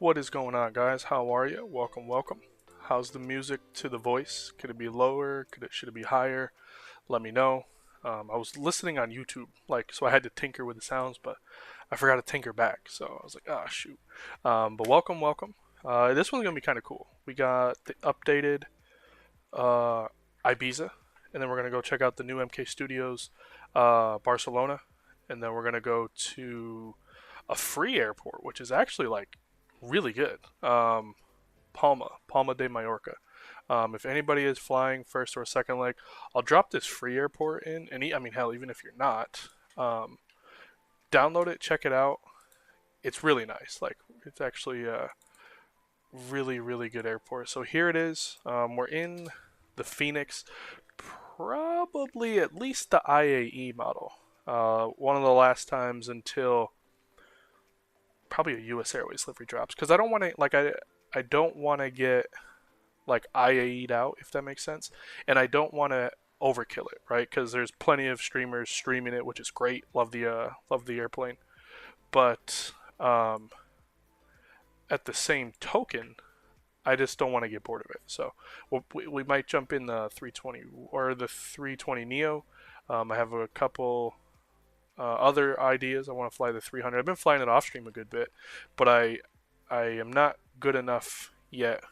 What is going on, guys? How are you? Welcome, welcome. How's the music to the voice? Could it be lower? Should it be higher? Let me know. I was listening on YouTube, so I had to tinker with the sounds, but I forgot to tinker back, so I was like, ah, shoot. But welcome, welcome. This one's gonna be kind of cool. We got the updated uh, Ibiza, and then we're gonna go check out the new MK Studios, Barcelona, and then we're gonna go to a free airport, which is actually like really good. Palma de Mallorca. If anybody is flying first or second leg, I'll drop this free airport in, and I mean, hell, even if you're not, um, download it, check it out. It's really nice. Like, it's actually a really, really good airport. So here it is. We're in the Fenix, probably at least the IAE model. One of the last times until probably a U.S. Airways livery drops, because I don't want to I don't want to get like IAE'd out, if that makes sense, and I don't want to overkill it, right? Because there's plenty of streamers streaming it, which is great. Love the airplane, but at the same token, I just don't want to get bored of it. So we might jump in the 320 or the 320 Neo. I have a couple other ideas. I want to fly the 300. I've been flying it off stream a good bit, but I am not good enough yet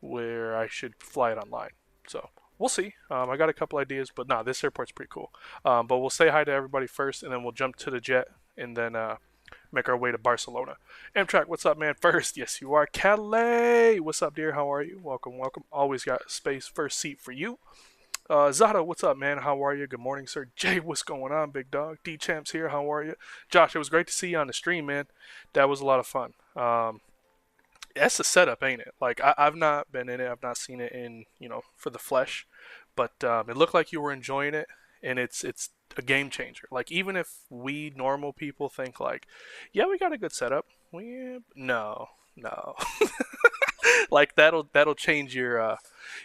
where I should fly it online. So we'll see. I got a couple ideas, but nah, this airport's pretty cool. But we'll say hi to everybody first, and then we'll jump to the jet, and then make our way to Barcelona. Amtrak, what's up, man? First, yes, you are. Calais, what's up, dear? How are you? Welcome, welcome. Always got space, first seat for you. Zada, what's up, man? How are you? Good morning, sir. Jay, what's going on, big dog? D Champs here. How are you? Josh, it was great to see you on the stream, man. That was a lot of fun. That's the setup, ain't it? Like I've not been in it. I've not seen it in for the flesh, but it looked like you were enjoying it, and it's a game changer. Like even if we normal people think like, yeah, we got a good setup. No. Like that'll change your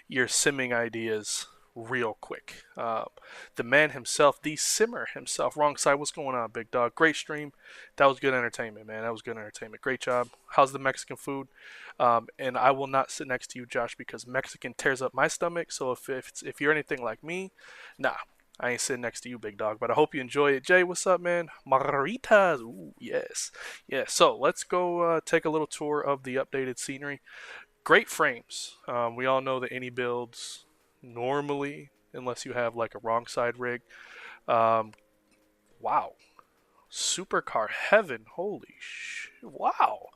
simming ideas real quick. The man himself, the simmer himself, wrong side. What's going on, big dog? Great stream. That was good entertainment, man. That was good entertainment. Great job. How's the Mexican food? And I will not sit next to you, Josh, because Mexican tears up my stomach. So if you're anything like me, nah, I ain't sitting next to you, big dog. But I hope you enjoy it. Jay, what's up, man? Margaritas. Ooh, yes. Yeah, so let's go take a little tour of the updated scenery. Great frames. We all know that any builds normally, unless you have like a wrong side rig. Um, wow. Supercar heaven. Holy sh! Wow.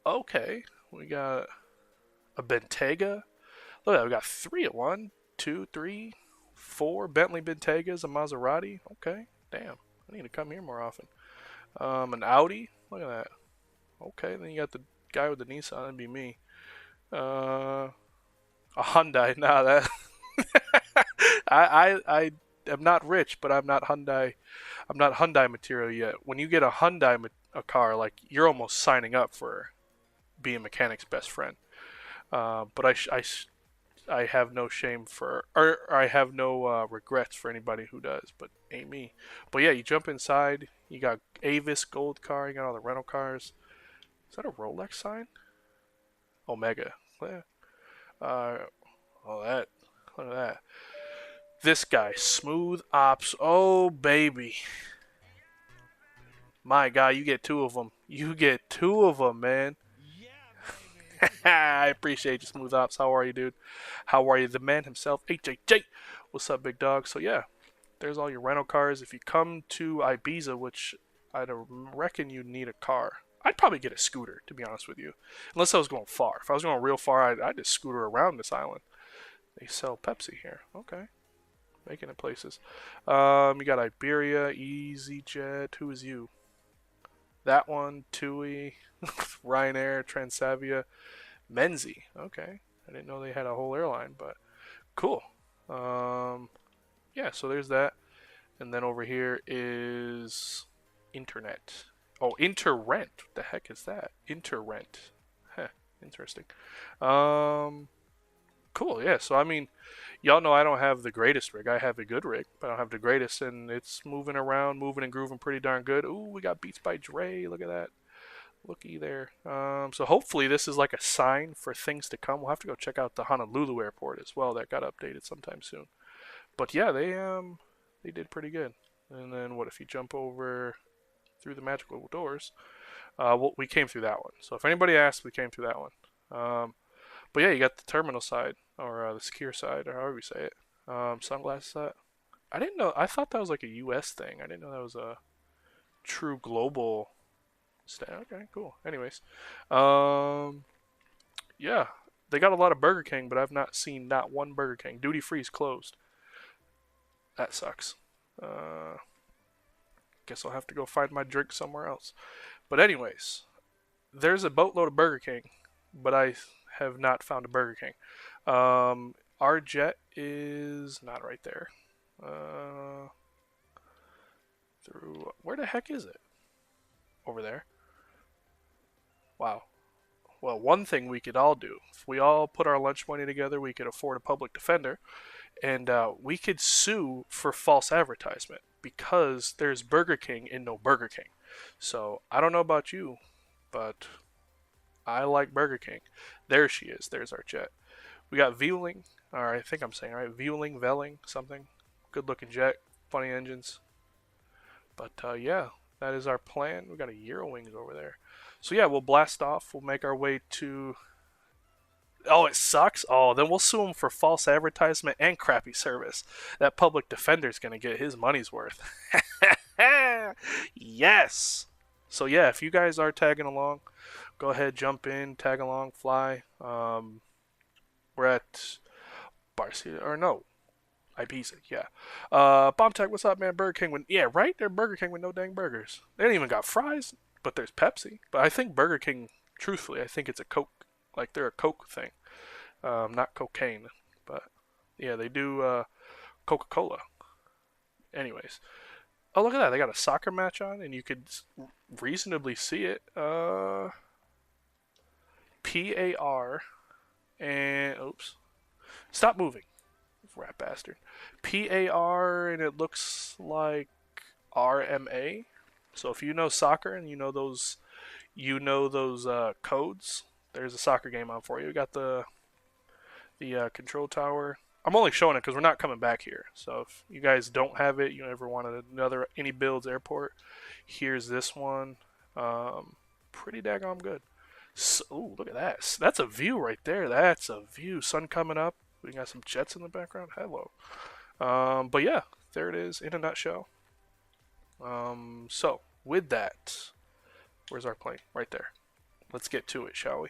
Okay. We got a Bentayga. Look at that. We got three at one, two, three, four Bentley Bentegas, a Maserati. Okay. Damn. I need to come here more often. An Audi. Look at that. Okay. Then you got the guy with the Nissan. That'd be me. A Hyundai. Nah, that I am not rich, but I'm not Hyundai. I'm not Hyundai material yet. When you get a Hyundai a car, like you're almost signing up for being a mechanic's best friend. But I have no shame for, or I have no regrets for anybody who does, but ain't me. But yeah, you jump inside. You got Avis gold car. You got all the rental cars. Is that a Rolex sign? Omega. Yeah. Oh, that. Look at that. This guy, smooth ops. Oh, baby. My God, you get two of them. You get two of them, man. I appreciate you, smooth ops. How are you, dude? How are you? The man himself, HJJ. What's up, big dog? So, yeah, there's all your rental cars. If you come to Ibiza, which I reckon you need a car, I'd probably get a scooter, to be honest with you. Unless I was going far. If I was going real far, I'd just scooter around this island. They sell Pepsi here. Okay. Making it places. You got Iberia, EasyJet. Who is you? That one, TUI, Ryanair, Transavia, Menzi. Okay. I didn't know they had a whole airline, but cool. Yeah, so there's that. And then over here is internet. Oh, Interrent. What the heck is that? Interrent. Heh, interesting. Cool, yeah. So, I mean, y'all know I don't have the greatest rig. I have a good rig, but I don't have the greatest, and it's moving around, moving and grooving pretty darn good. Ooh, we got Beats by Dre. Look at that. looky there. So hopefully this is like a sign for things to come. We'll have to go check out the Honolulu airport as well. That got updated sometime soon. But yeah, they did pretty good. And then what if you jump over through the magical doors? Well, we came through that one. So if anybody asks, we came through that one. But yeah, you got the terminal side or the secure side, or however you say it. Sunglasses set. I didn't know. I thought that was like a U.S. thing. I didn't know that was a true global. Okay, cool. Anyways, yeah, they got a lot of Burger King, but I've not seen not one Burger King. Duty free's closed. That sucks. Guess I'll have to go find my drink somewhere else. But anyways, there's a boatload of Burger King, but I have not found a Burger King. Our jet is not right there. Through where the heck is it? Over there. Wow. Well, one thing we could all do, if we all put our lunch money together, we could afford a public defender, and we could sue for false advertisement because there's Burger King and no Burger King. So I don't know about you, but I like Burger King. There she is. There's our jet. We got Vueling, or I think I'm saying right, Vueling, something. Good looking jet, funny engines. But yeah, that is our plan. We got a Eurowings over there. So yeah, we'll blast off. We'll make our way to. Oh, it sucks. Oh, then we'll sue him for false advertisement and crappy service. That public defender's gonna get his money's worth. Yes. So yeah, if you guys are tagging along, go ahead, jump in, tag along, fly. We're at Barcelona, or no, Ibiza, yeah. Bomb Tech, what's up, man? Burger King, yeah, right? They're Burger King with no dang burgers. They ain't even got fries, but there's Pepsi. But I think Burger King, truthfully, I think it's a Coke. Like they're a Coke thing, not cocaine. But yeah, they do Coca-Cola. Anyways, oh look at that, they got a soccer match on, and you could reasonably see it. PAR and oops, stop moving, rat bastard. PAR and it looks like RMA. So if you know soccer and you know those codes, there's a soccer game on for you. We got the control tower. I'm only showing it because we're not coming back here. So if you guys don't have it, you ever wanted any builds airport, here's this one. Pretty daggone good. So, ooh, look at that. That's a view right there. That's a view. Sun coming up. We got some jets in the background. Hello. But yeah, there it is in a nutshell. So with that, where's our plane? Right there. Let's get to it, shall we?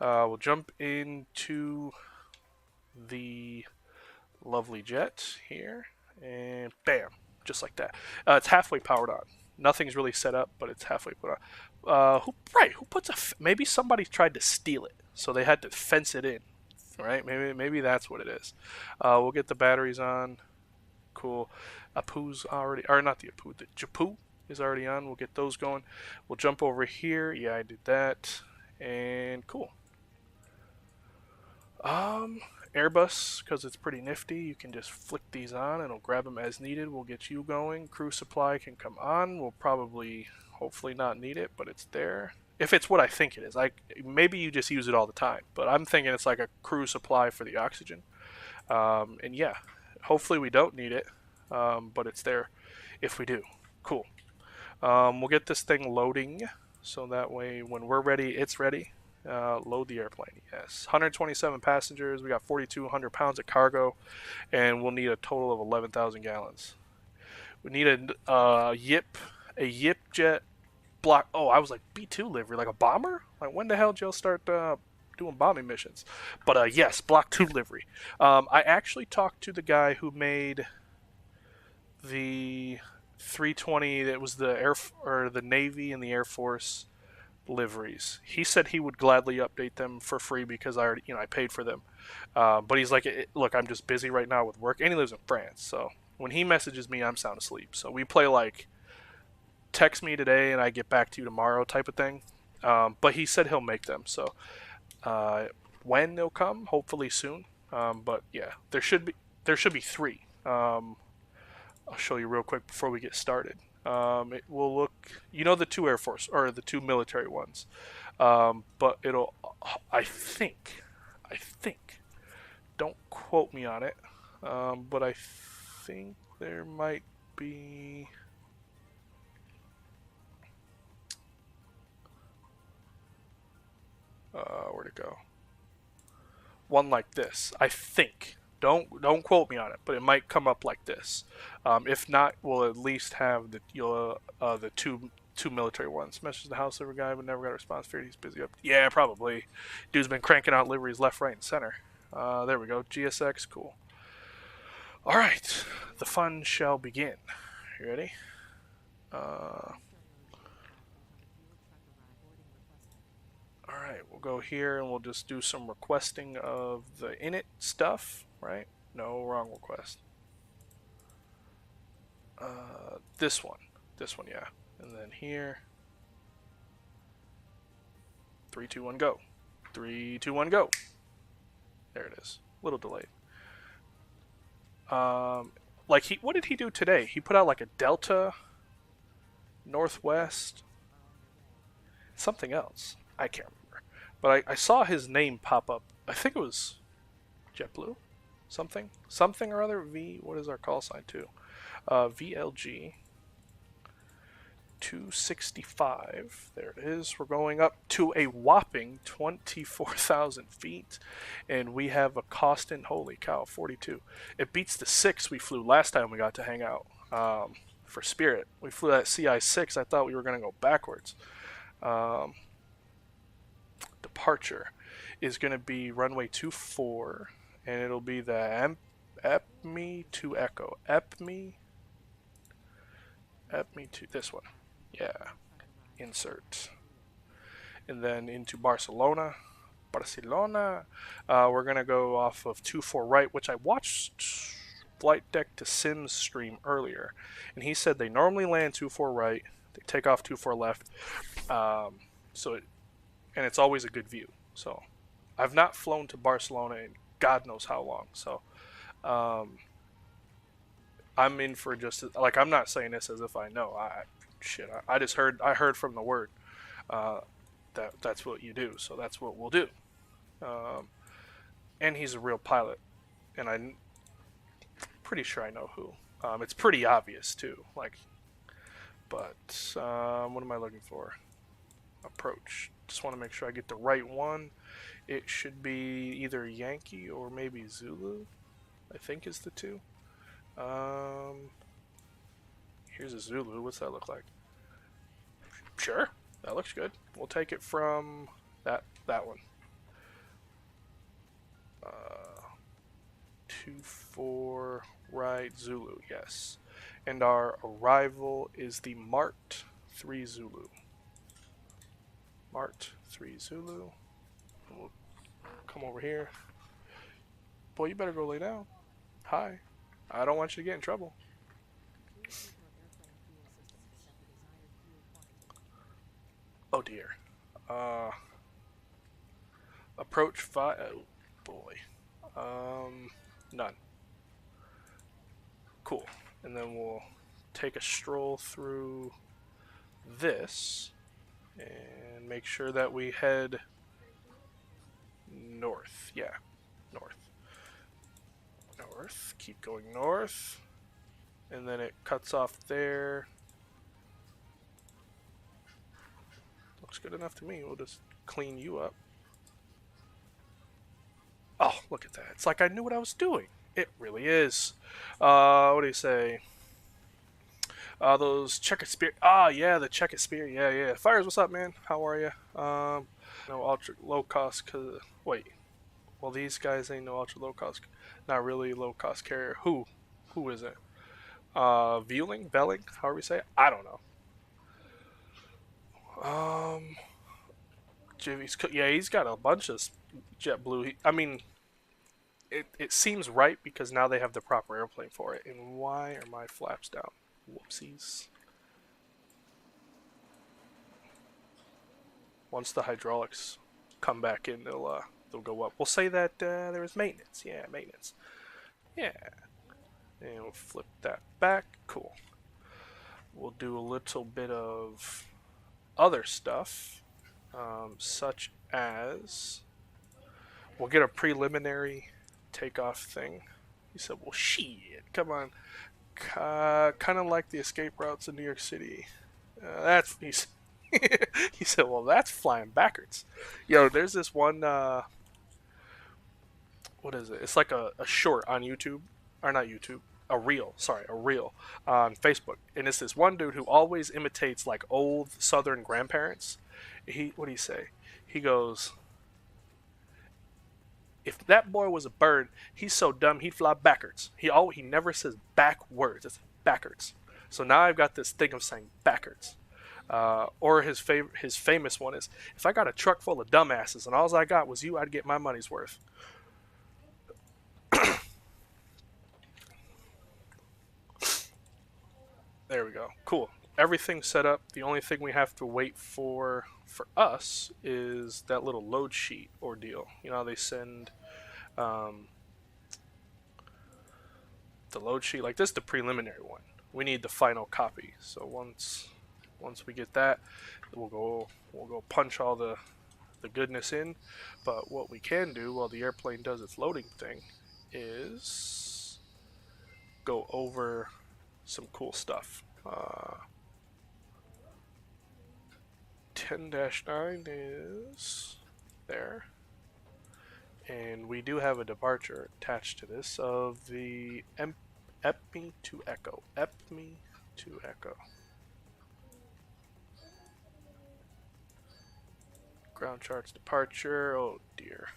We'll jump into the lovely jet here, and bam, just like that. It's halfway powered on. Nothing's really set up, but it's halfway put on. Who puts maybe somebody tried to steal it, so they had to fence it in, right? Maybe that's what it is. We'll get the batteries on. Cool. Apu's already, or not the Apu, the Japu is already on. We'll get those going. We'll jump over here. Yeah, I did that. And cool. Airbus, because it's pretty nifty, you can just flick these on and it'll grab them as needed. We'll get you going. Crew supply can come on. We'll probably, hopefully not need it, but it's there. If it's what I think it is. Maybe you just use it all the time, but I'm thinking it's like a crew supply for the oxygen. And yeah, hopefully we don't need it, but it's there if we do. Cool. We'll get this thing loading, so that way when we're ready, it's ready. Load the airplane. Yes, 127 passengers. We got 4,200 pounds of cargo, and we'll need a total of 11,000 gallons. We need a Yip jet block. Oh, I was like B2 livery, like a bomber. Like when the hell did y'all start doing bombing missions? But yes, block 2 livery. I actually talked to the guy who made the 320. That was the Navy and the Air Force liveries. He said he would gladly update them for free because I already, I paid for them. But he's like, look, I'm just busy right now with work, and he lives in France. So when he messages me, I'm sound asleep. So we play like text me today and I get back to you tomorrow type of thing. But he said he'll make them. So when they'll come, hopefully soon. But yeah, there should be 3. I'll show you real quick before we get started. It will look, you know, the two Air Force or the two military ones, but it'll, I think, don't quote me on it, but I think there might be. Where'd it go? One like this, I think. Don't quote me on it, but it might come up like this. If not, we'll at least have the two military ones. Message the house livery guy, but never got a response. Feared he's busy up. Yeah, probably. Dude's been cranking out liveries left, right, and center. There we go. GSX, cool. All right, the fun shall begin. You ready? Alright, we'll go here and we'll just do some requesting of the init stuff, right? No, wrong request. This one. This one, yeah. And then here. 3, 2, 1, go. 3, 2, 1, go. There it is. A little delayed. What did he do today? He put out like a Delta, Northwest, something else. I can't remember. But I saw his name pop up. I think it was JetBlue? Something or other. What is our call sign to? VLG 265. There it is. We're going up to a whopping 24,000 feet. And we have a costing, holy cow, 42. It beats the 6 we flew last time we got to hang out for Spirit. We flew that CI6. I thought we were going to go backwards. Departure is going to be runway 24, and it'll be the EPME to Echo. EPME to this one. Yeah. Insert. And then into Barcelona. We're going to go off of 24 right, which I watched Flight Deck to Sims stream earlier. And he said they normally land 24 right, they take off 24 left. And it's always a good view. So I've not flown to Barcelona in God knows how long. So I'm in for just like, I'm not saying this as if I know. I just heard from the word that's what you do. So that's what we'll do. And he's a real pilot, and I'm pretty sure I know who. It's pretty obvious too. But what am I looking for? Approach. Just want to make sure I get the right one. It should be either Yankee or maybe Zulu, I think is the two. Here's a Zulu. What's that look like? Sure, that looks good. We'll take it from that one. 24 right Zulu, yes. And our arrival is the Mart 3 Zulu. Mart 3 Zulu. We'll come over here. Boy, you better go lay down. Hi. I don't want you to get in trouble. Oh dear. Approach 5. Oh boy. None. Cool. And then we'll take a stroll through this and make sure that we head north. Yeah, north. North. Keep going north. And then it cuts off there. Looks good enough to me. We'll just clean you up. Oh, look at that. It's like I knew what I was doing. It really is. What do you say? Those Checker Spirit. Ah, yeah, the Checker Spirit. Yeah, yeah. Fires, what's up, man? How are you? No ultra low cost. Wait. Well, these guys ain't no ultra low cost. Not really low cost carrier. Who is it? Vueling? However we say it? I don't know. Yeah, he's got a bunch of JetBlue. I mean, it seems right because now they have the proper airplane for it. And why are my flaps down? Whoopsies. Once the hydraulics come back in, they'll go up. We'll say that there was maintenance. Yeah, maintenance. Yeah. And we'll flip that back. Cool. We'll do a little bit of other stuff, such as we'll get a preliminary takeoff thing. He said, well, shit, come on. Kind of like the escape routes in New York City. He said, well, that's flying backwards. Yo, there's this one, what is it? It's like a short on YouTube, or not YouTube, a reel. Sorry, a reel on Facebook, and it's this one dude who always imitates like old Southern grandparents. What do you say? He goes, "If that boy was a bird, he's so dumb he'd fly backwards." He never says backwards. It's backwards. So now I've got this thing of saying backwards. Or his famous one is, "If I got a truck full of dumbasses and all I got was you, I'd get my money's worth." There we go. Cool. Everything's set up. The only thing we have to wait for us is that little load sheet ordeal. You know how they send the load sheet like this, the preliminary one. We need the final copy. So once we get that, we'll go punch all the goodness in. But what we can do while the airplane does its loading thing is go over some cool stuff. 10-9 is there, and we do have a departure attached to this of the EPME to Echo. EPME to Echo. Ground charts departure. Oh dear.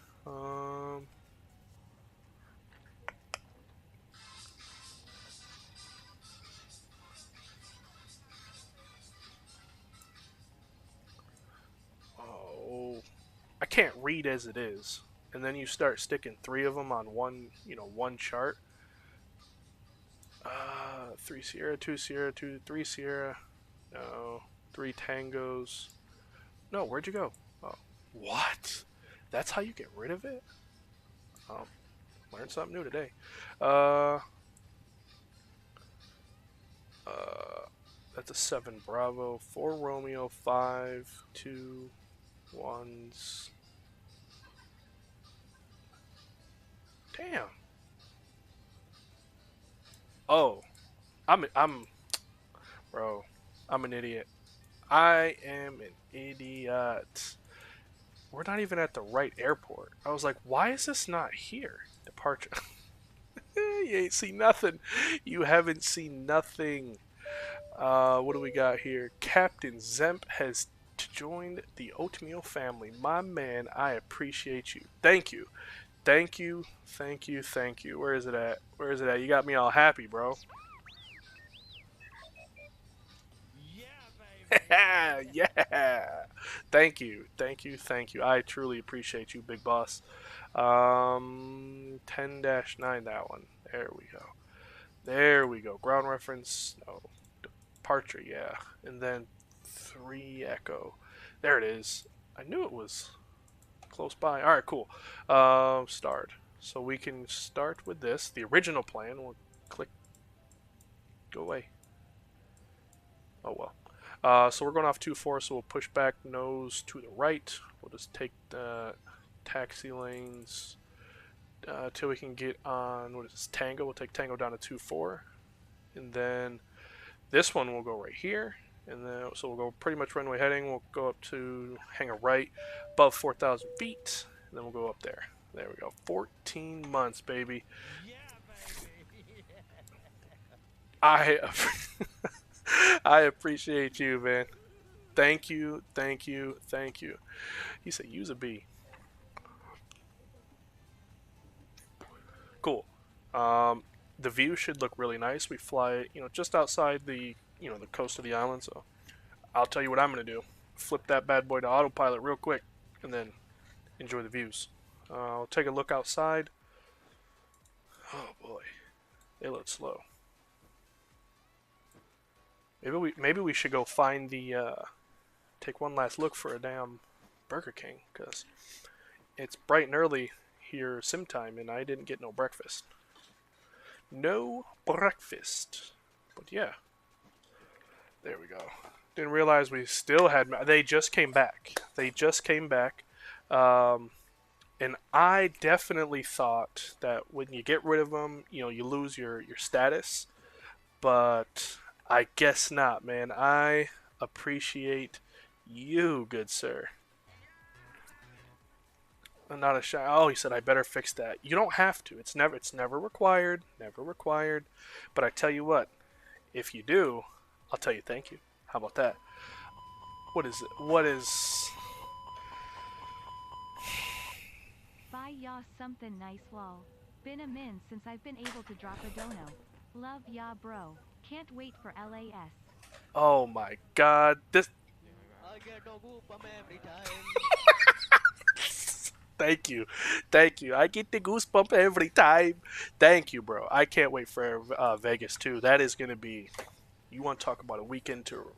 I can't read as it is, and then you start sticking 3 of them on one chart. 3 Sierra, 2 Sierra, 3 Sierra. No, 3 Tangos. No, where'd you go? Oh, what? That's how you get rid of it? Oh, learned something new today. That's a 7 Bravo, 4 Romeo, 5, 2 1s. Damn. Oh, bro, I'm an idiot. I am an idiot. We're not even at the right airport. I was like, why is this not here? Departure. You ain't seen nothing. You haven't seen nothing. What do we got here? Captain Zemp has joined the Oatmeal family. My man, I appreciate you. Thank you. Thank you. Thank you. Thank you. Where is it at? Where is it at? You got me all happy, bro. Yeah. Thank you. Thank you. Thank you. I truly appreciate you, big boss. 10-9, that one. There we go. There we go. Ground reference. No. Departure, yeah. And then 3 Echo. There it is. I knew it was close by. Alright, cool. Start. So we can start with this. The original plan. We'll click. Go away. Oh well. So we're going off 2-4, so we'll push back nose to the right. We'll just take the taxi lanes till we can get on, what is this, Tango. We'll take Tango down to 2-4. And then this one will go right here. And then, so we'll go pretty much runway heading. We'll go up to hangar right, above 4,000 feet. And then we'll go up there. There we go. 14 months, baby. I I appreciate you, man. Thank you, thank you, thank you. He said use a B. Cool. The view should look really nice. We fly, just outside the, the coast of the island. So I'll tell you what I'm gonna do. Flip that bad boy to autopilot real quick, and then enjoy the views. I'll take a look outside. Oh boy, they look slow. Maybe we should go find the take one last look for a damn Burger King, because it's bright and early here sim time, and I didn't get no breakfast. No breakfast. But yeah. There we go. Didn't realize we still had. They just came back. They just came back. Um, and I definitely thought that when you get rid of them, you know, you lose your status. But I guess not, man. I appreciate you, good sir. Not a shot. Oh, he said I better fix that. You don't have to. It's never required. Never required. But I tell you what, if you do, I'll tell you thank you. How about that? What is it? What is? Buy ya something nice lol. Been a min since I've been able to drop a dono. Love ya bro. Can't wait for LAS. Oh my God! This. I get a goosebump every time. Thank you, thank you. I get the goosebump every time. Thank you, bro. I can't wait for Vegas too. That is gonna be. You want to talk about a weekend tour?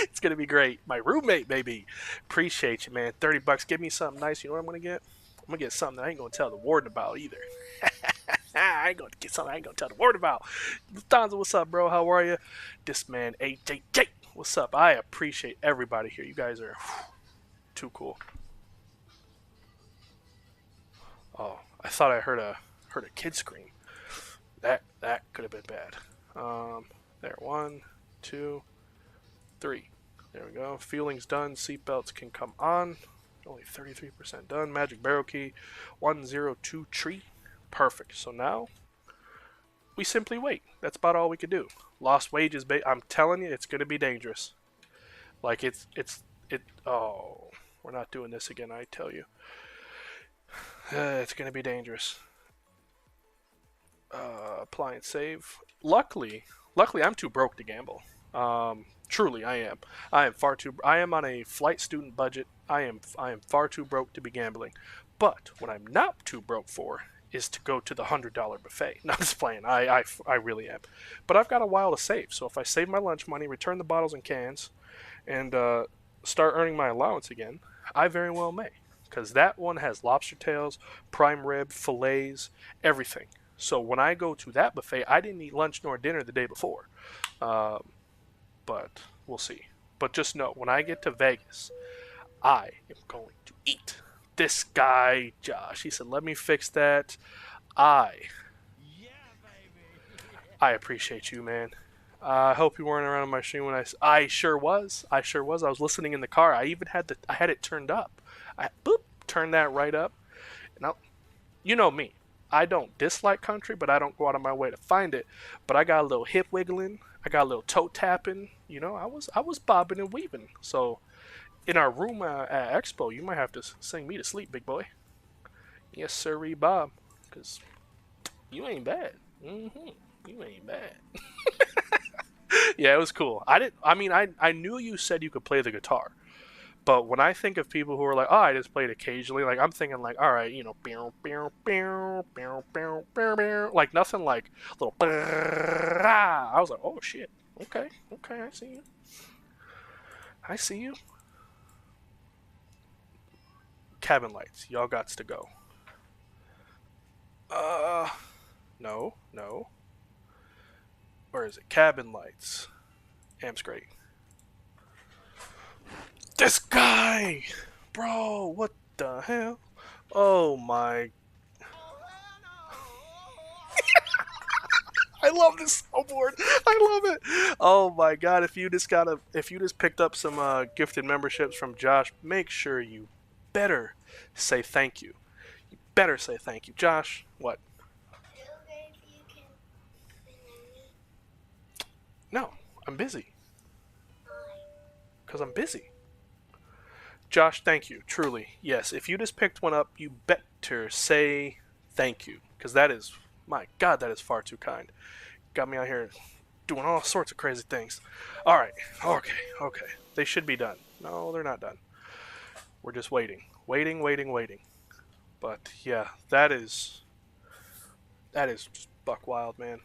It's gonna be great. My roommate, baby. Appreciate you, man. $30. Give me something nice. You know what I'm gonna get? I'm gonna get something that I ain't gonna tell the warden about either. I ain't gonna get something I ain't gonna tell the warden about. Lufthansa, what's up, bro? How are you? This man, AJJ, what's up? I appreciate everybody here. You guys are too cool. Oh, I thought I heard a kid scream. That could have been bad. There, 1, 2, 3. There we go. Fueling's done. Seatbelts can come on. Only 33% done. Magic barrel key, 102 tree. Perfect. So now we simply wait. That's about all we could do. Lost wages. I'm telling you, it's gonna be dangerous. Like it. Oh, we're not doing this again. I tell you, it's gonna be dangerous. Apply and save. Luckily, I'm too broke to gamble. Truly, I am. I am far too. I am on a flight student budget. I am far too broke to be gambling. But what I'm not too broke for is to go to the $100 buffet. Not just playing. I really am. But I've got a while to save. So if I save my lunch money, return the bottles and cans, and start earning my allowance again, I very well may. Because that one has lobster tails, prime rib, fillets, everything. So when I go to that buffet, I didn't eat lunch nor dinner the day before. Um, but we'll see. But just know, when I get to Vegas, I am going to eat. This guy, Josh, he said, let me fix that. I Yeah, baby. I appreciate you, man. I hope you weren't around on my stream when I sure was. I sure was. I was listening in the car. I even I had it turned up. I turned that right up. Now, you know me. I don't dislike country, but I don't go out of my way to find it. But I got a little hip wiggling. I got a little toe tapping. You know, I was bobbing and weaving. So in our room at Expo, you might have to sing me to sleep, big boy. Yes, sirree, Bob. Because you ain't bad. You ain't bad. Yeah, it was cool. I knew you said you could play the guitar. But when I think of people who are like, oh, I just played occasionally, like I'm thinking like, all right, you know, like nothing like little. I was like, oh shit, okay, okay, I see you, I see you. Cabin lights, y'all gots to go. Uh, no, no. Where is it? Cabin lights. Amps great. This guy, bro, what the hell? Oh my! I love this snowboard. I love it. Oh my god! If you just picked up some gifted memberships from Josh, make sure you better say thank you. You better say thank you, Josh. What? No, I'm busy. Cause I'm busy. Josh, thank you. Truly, yes. If you just picked one up, you better say thank you, because that is, my God, that is far too kind. Got me out here doing all sorts of crazy things. All right, okay, okay. They should be done. No, they're not done. We're just waiting, waiting, waiting, waiting. But yeah, that is just buck wild, man.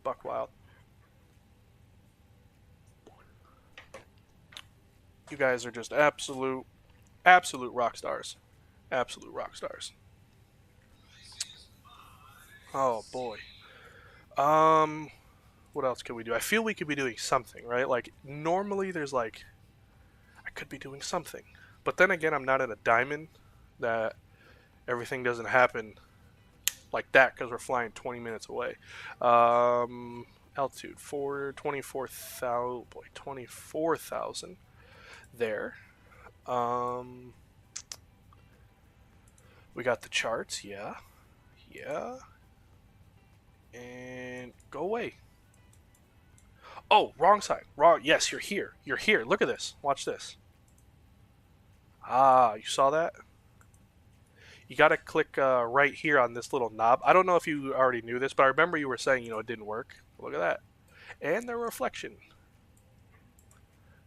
Buck wild. You guys are just absolute rock stars. Absolute rock stars. Oh boy. Um, What else could we do? I feel we could be doing something, right? Like normally there's like I could be doing something. But then again, I'm not in a diamond that everything doesn't happen like that because we're flying 20 minutes away. Altitude 24,000, boy, 24,000 there. Um, we got the charts, yeah, yeah, and go away. Oh, wrong side. Wrong. Yes, you're here. You're here. Look at this. Watch this. Ah, you saw that? You got to click right here on this little knob. I don't know if you already knew this, but I remember you were saying, it didn't work. Look at that. And the reflection.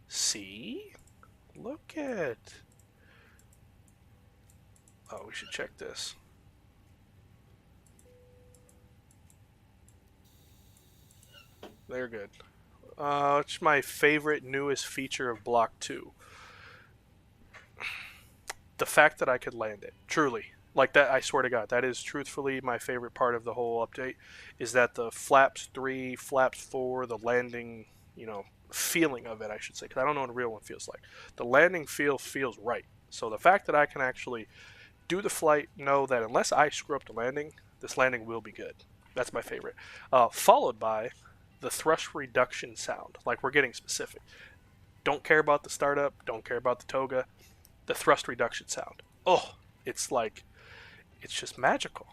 See? Look at. Oh, we should check this. They're good. It's my favorite newest feature of Block 2. The fact that I could land it. Truly. Like that, I swear to God, that is truthfully my favorite part of the whole update, is that the flaps 3, flaps 4, the landing, feeling of it, I should say, because I don't know what a real one feels like. The landing feels right. So the fact that I can actually do the flight, know that unless I screw up the landing, this landing will be good. That's my favorite. Followed by the thrust reduction sound. Like we're getting specific. Don't care about the startup, don't care about the toga. The thrust reduction sound. Oh, it's just magical.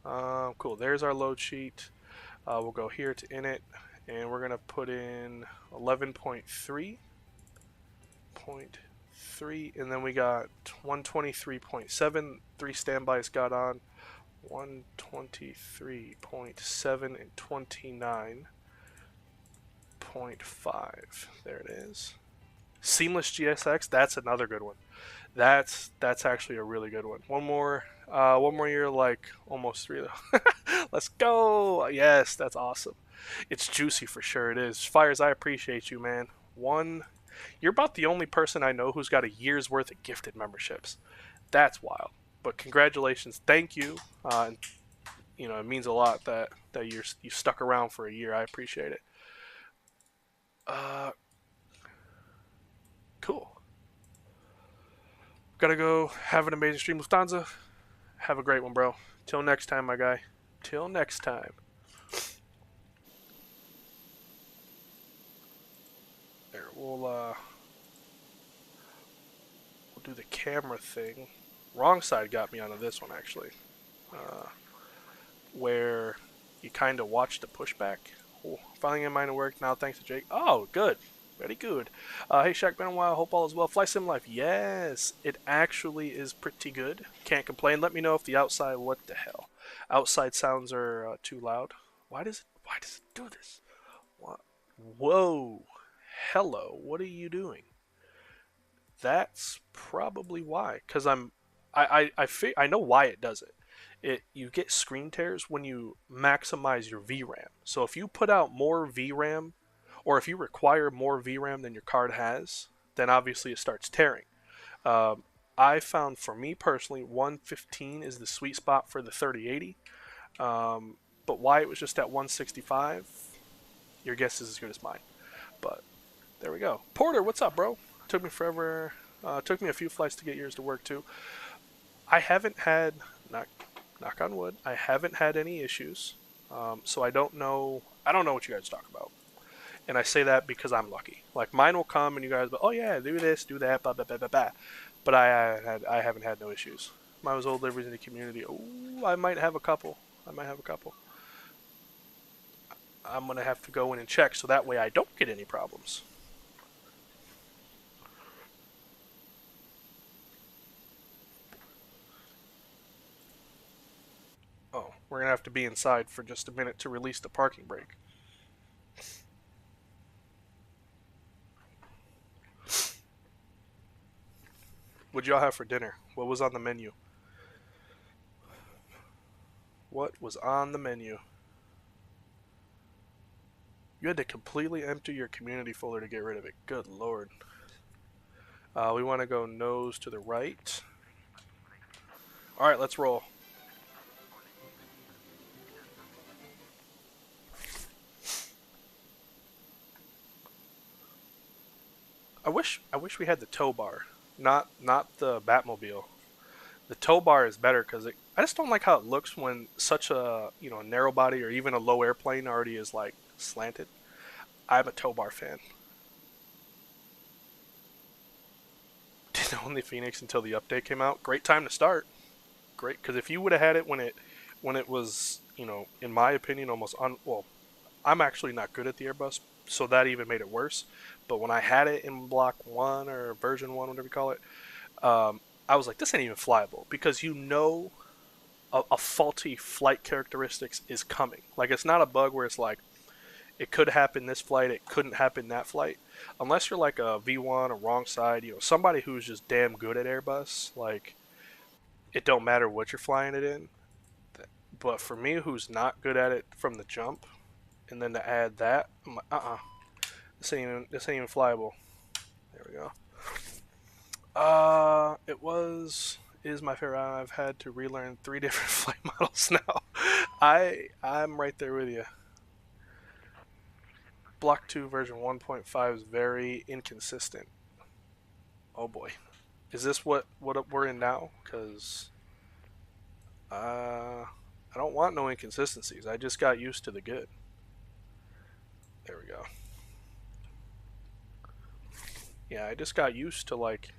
Cool. There's our load sheet. We'll go here to init, and we're gonna put in 11.3.3, and then we got 123.7. 3 standbys got on. 123.7 and 29.5. There it is. Seamless GSX. That's another good one. That's actually a really good one. One more year, like almost 3 though. Let's go. Yes, that's awesome. It's juicy for sure. It is. Fires, I appreciate you, man. You're about the only person I know who's got a year's worth of gifted memberships. That's wild. But congratulations, thank you. And it means a lot that you stuck around for a year. I appreciate it. Cool. Gotta go. Have an amazing stream, Lufthansa. Have a great one, bro. Till next time, my guy. Till next time. There, we'll do the camera thing. Wrong side got me onto this one, actually. Where you kind of watch the pushback. Oh, finally getting mine to work now, thanks to Jake. Oh, good. Very good. Hey, Shaq, been a while. Hope all is well. Fly Sim Life. Yes, it actually is pretty good. Can't complain. Let me know if the outside. What the hell? Outside sounds are too loud. Why does it do this? What? Whoa. Hello. What are you doing? That's probably why. Cause I know why it does it. You get screen tears when you maximize your VRAM. So if you put out more VRAM, or if you require more VRAM than your card has, then obviously it starts tearing. I found, for me personally, 115 is the sweet spot for the 3080. But why it was just at 165, your guess is as good as mine. But there we go. Porter, what's up, bro? Took me forever. Took me a few flights to get yours to work too. I haven't had, knock on wood, I haven't had any issues. So I don't know what you guys talk about. And I say that because I'm lucky. Like mine will come and you guys go, oh yeah, do this, do that, blah blah blah blah blah. But I haven't had no issues. Mine was old deliveries in the community. Oh, I might have a couple. I'm gonna have to go in and check so that way I don't get any problems. Oh, we're gonna have to be inside for just a minute to release the parking brake. What'd y'all have for dinner? What was on the menu? What was on the menu? You had to completely empty your community folder to get rid of it. Good lord. We want to go nose to the right. Alright, let's roll. I wish we had the tow bar, not the Batmobile. The tow bar is better because I just don't like how it looks when such a narrow body or even a low airplane already is like slanted. I'm a tow bar fan. Didn't own the Phoenix until the update came out. Great time to start. Great, because if you would have had it when it was in my opinion almost well, I'm actually not good at the Airbus, so that even made it worse. But when I had it in Block One or Version One, whatever you call it, I was like, this ain't even flyable because a faulty flight characteristics is coming. Like it's not a bug where it's like it could happen this flight, it couldn't happen that flight. Unless you're like a V1 or wrong side, somebody who's just damn good at Airbus, like it don't matter what you're flying it in. But for me, who's not good at it from the jump, and then to add that, I'm like, this ain't even flyable. There we go. It is my favorite. I've had to relearn 3 different flight models now. I'm right there with you. Block 2 version 1.5 is very inconsistent. Oh boy. Is this what we're in now? Because I don't want no inconsistencies. I just got used to the good. There we go. Yeah, I just got used to it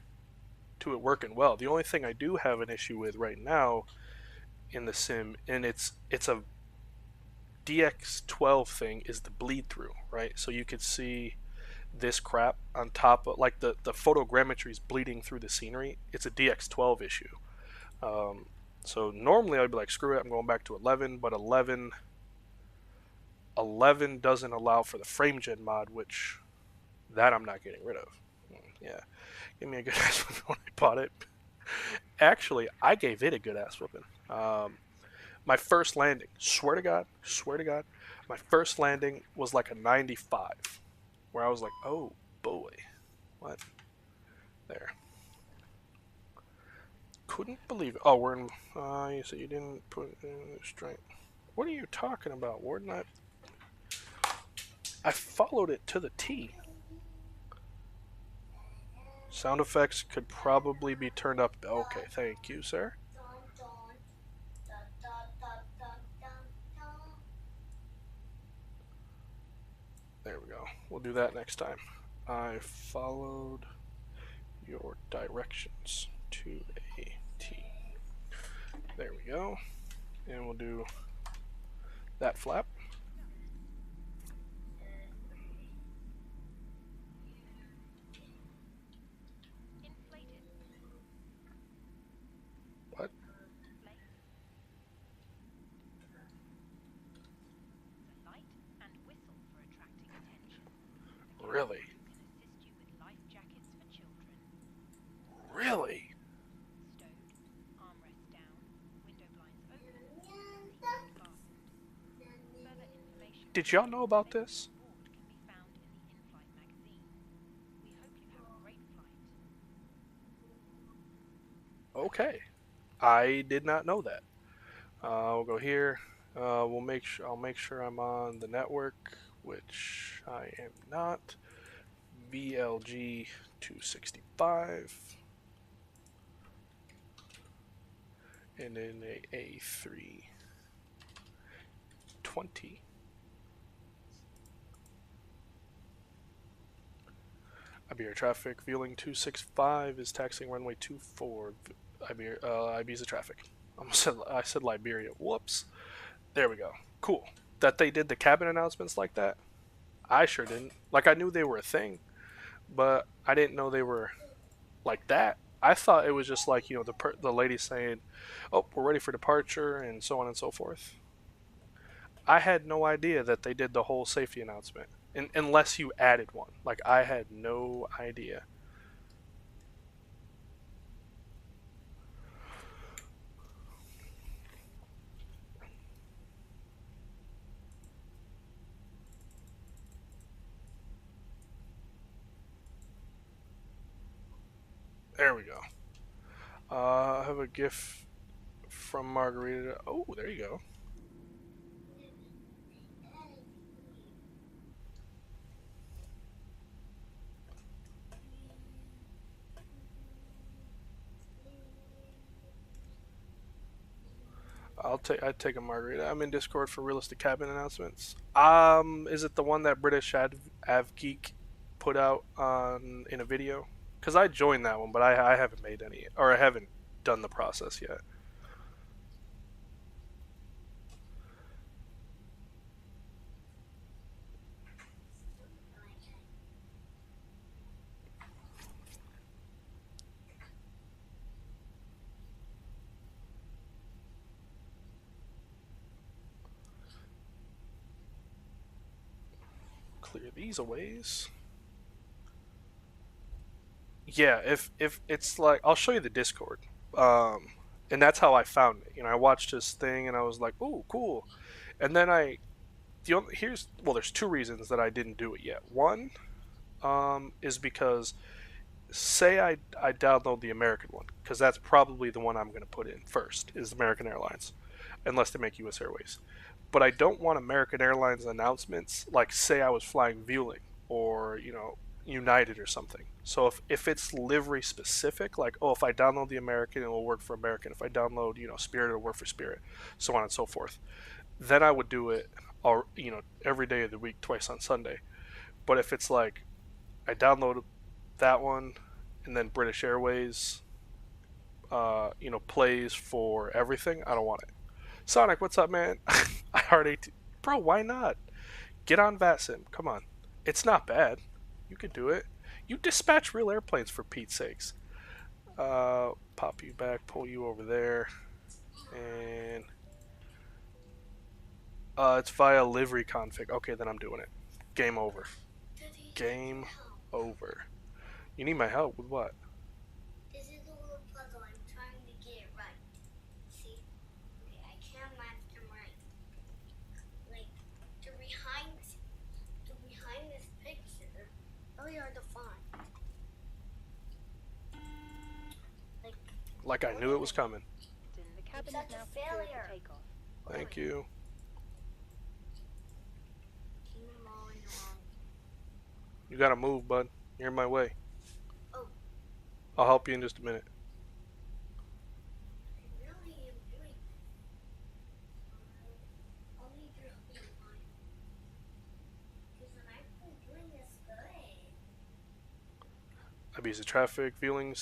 working well. The only thing I do have an issue with right now in the sim, and it's a DX12 thing, is the bleed through, right? So you could see this crap on top of like the photogrammetry is bleeding through the scenery. It's a DX12 issue. Um, so normally I'd be like, screw it, I'm going back to 11, but 11 doesn't allow for the frame gen mod, which that I'm not getting rid of. Yeah, give me a good ass whooping when I bought it. Actually, I gave it a good ass whooping. My first landing, swear to God, my first landing was like a 95, where I was like, oh boy, what? There. Couldn't believe it. Oh, we're in. You said you didn't put in strength. What are you talking about, Warden? I followed it to the T. Sound effects could probably be turned up. Okay, thank you, sir. There we go. We'll do that next time. I followed your directions to a T. There we go. And we'll do that flap. Inflated. What? Inflate. The light and whistle for attracting attention. The Really? can assist you with life jackets for children. Really? Stowed, armrest down, window blinds open, seatbelt fastened. Further information Did y'all know about this? on board can be found in the in-flight magazine. We hope you have a great flight. Okay. I did not know that. We'll go here. I'll make sure I'm on the network, which I am not. VLG 265, and then a A320. Iberia traffic. Vueling 265 is taxiing runway 24. Ibiza traffic. I said Liberia. Whoops. There we go. Cool. That they did the cabin announcements like that. I sure didn't. Like I knew they were a thing, but I didn't know they were like that. I thought it was just like the lady saying, "Oh, we're ready for departure," and so on and so forth. I had no idea that they did the whole safety announcement, unless you added one. Like I had no idea. There we go. I have a gift from Margarita. Oh, there you go. I'd take a margarita. I'm in Discord for realistic cabin announcements. Is it the one that British Avgeek put out on in a video? Because I joined that one, but I haven't made any, or I haven't done the process yet. Clear these aways. Yeah, if it's like, I'll show you the Discord. And that's how I found it. I watched this thing and I was like, "Ooh, cool." And then there's two reasons that I didn't do it yet. One, is because say I download the American one, because that's probably the one I'm going to put in first, is American Airlines, unless they make U.S. Airways. But I don't want American Airlines announcements, like say I was flying Vueling or United or something. So if it's livery specific, like, oh, if I download the American, it will work for American. If I download Spirit, it'll work for Spirit, so on and so forth. Then I would do it, or every day of the week, twice on Sunday. But if it's like I download that one, and then British Airways, plays for everything, I don't want it. Sonic, what's up, man? I already, bro. Why not? Get on Vatsim. Come on, it's not bad. You can do it. You dispatch real airplanes for Pete's sakes. Pop you back, pull you over there, and it's via livery config. Okay, then I'm doing it. Game over. Game over. You need my help with what? This is a little puzzle. I'm trying to get it right. See? Okay, I can't match them right. Like, behind this picture, really hard to find. Like I knew it was coming. The cabin Such is a now secure failure. for takeoff. Thank you. Keep them all in the wrong. You gotta move, bud. You're in my way. Oh. I'll help you in just a minute. I really am doing this. I'll need your help in mine. Because I've been doing this good. Ibiza traffic, Vueling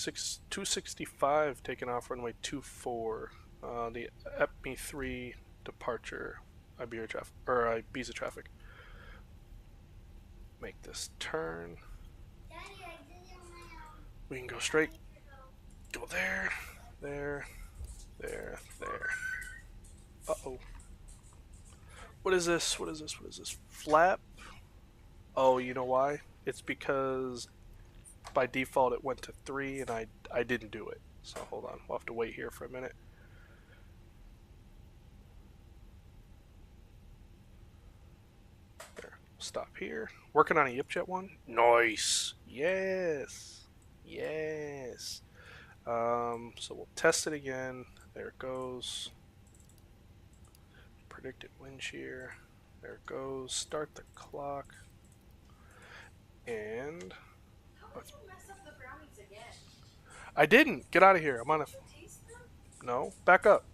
265, taking off runway 24. The EPME 3 departure, Ibiza traffic. Make this turn. Daddy, I did it on my own. We can go straight. Go there, there, there, there. Uh-oh. What is this? What is this? What is this? Flap? Oh, you know why? It's because by default it went to 3 and I didn't do it. So hold on. We'll have to wait here for a minute. There. Stop here. Working on a YipJet one? Nice. Yes. Yes. So we'll test it again. There it goes. Predicted wind shear. There it goes. Start the clock. And How did you mess up the brownies again? I didn't. Get out of here. I'm on a. Did you taste them? No. Back up.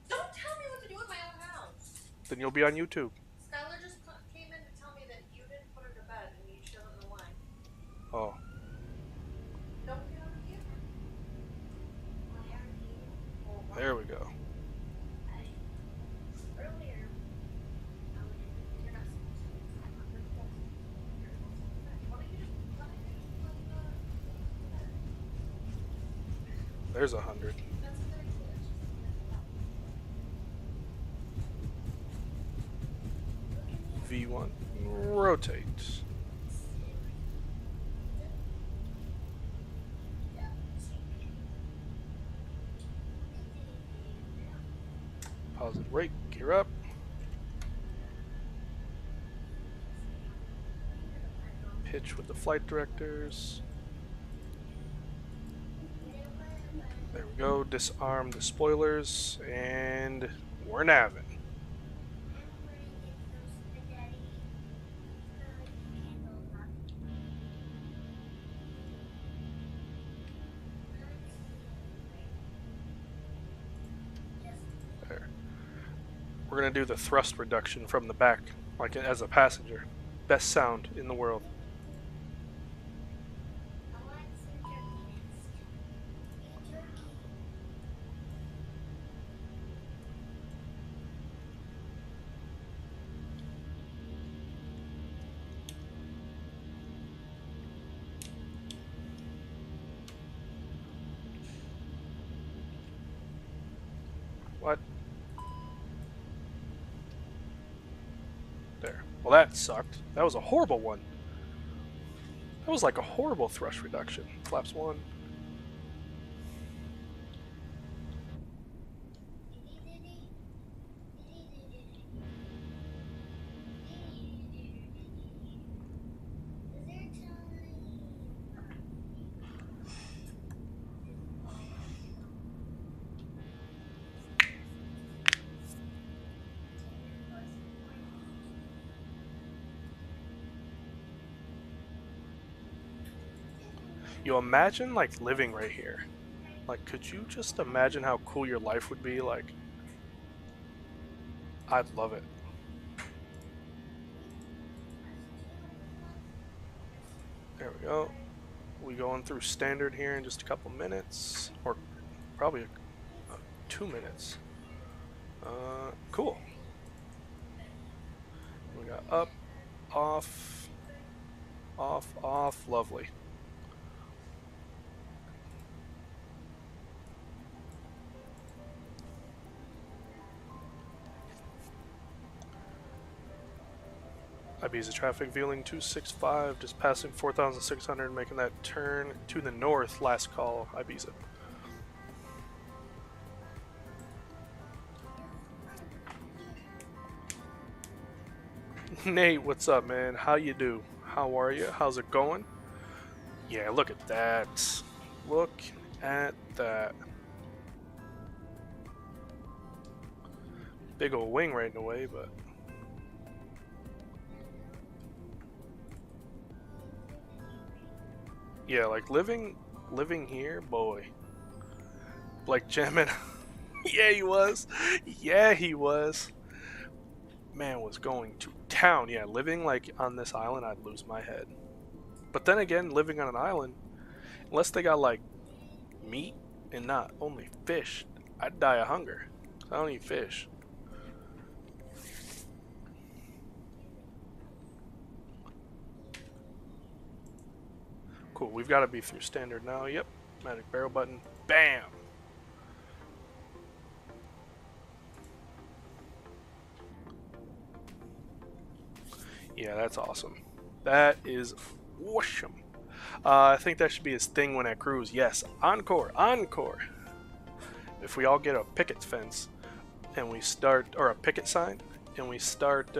Don't tell me what to do with my own house. Then you'll be on YouTube. Skylar just came in to tell me that you didn't put her to bed and you still don't know why. Oh. Don't get on here. Why are you? Well, why? There we go. Earlier, You're not supposed to. I'm not your fault. You're supposed to do that. Why don't you just put the There's 100. that's a very glitch. V1. Rotate. Positive rate. Gear up. Pitch with the flight directors. There we go. Disarm the spoilers. And we're navving. There. gonna do the thrust reduction from the back, like as a passenger. Best sound in the world. I want some turkey next. Hey, turkey. What? There. Well, that sucked. That was a horrible one. That was like a horrible thrust reduction. Flaps 1. You imagine like living right here. Like, could you just imagine how cool your life would be? Like, I'd love it. There we go. We going through standard here in just a couple minutes, or probably 2 minutes. Cool. We got up, off, off, off. Lovely. Ibiza traffic, Vueling 265, just passing 4,600, making that turn to the north. Last call, Ibiza. Nate, what's up, man? How you do? How are you? How's it going? Yeah, look at that. Look at that. Big old wing right in the way, but... yeah, like living here, boy. Like jamming. Yeah, he was. Yeah, he was. Man was going to town. Yeah, living like on this island, I'd lose my head. But then again, living on an island, unless they got like meat and not only fish, I'd die of hunger. I don't eat fish. Cool, we've got to be through standard now. Yep, magic barrel button. Bam! Yeah, that's awesome. That is awesome. I think that should be his thing when at cruise. Yes, encore, encore. If we all get a picket fence and we start, or a picket sign, and we start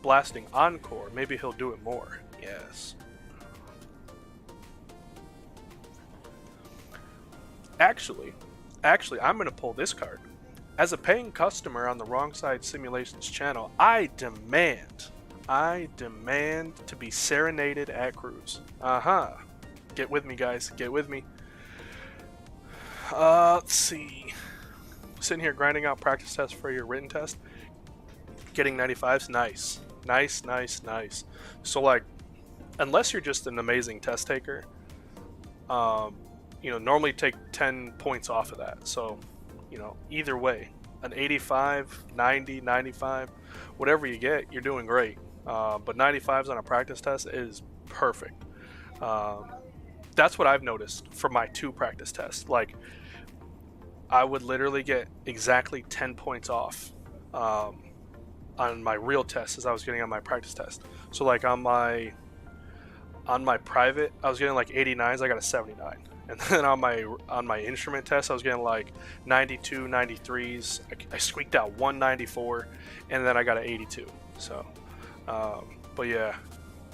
blasting encore, maybe he'll do it more. Yes. Actually, I'm going to pull this card. As a paying customer on the Wrong Side Simulations channel, I demand to be serenaded at cruise. Get with me, guys. Get with me. Let's see. Sitting here grinding out practice tests for your written test. Getting 95s. Nice. Nice, nice, nice. So, like, unless you're just an amazing test taker, you know, normally take 10 points off of that. So, you know, either way, an 85, 90, 95, whatever you get, you're doing great. But 95s on a practice test is perfect. That's what I've noticed for my 2 practice tests. Like, I would literally get exactly 10 points off on my real test as I was getting on my practice test. So, like, on my private, I was getting like 89s. I got a 79. And then on my instrument test, I was getting like 92, 93s. I squeaked out 194, and then I got an 82. So, but yeah,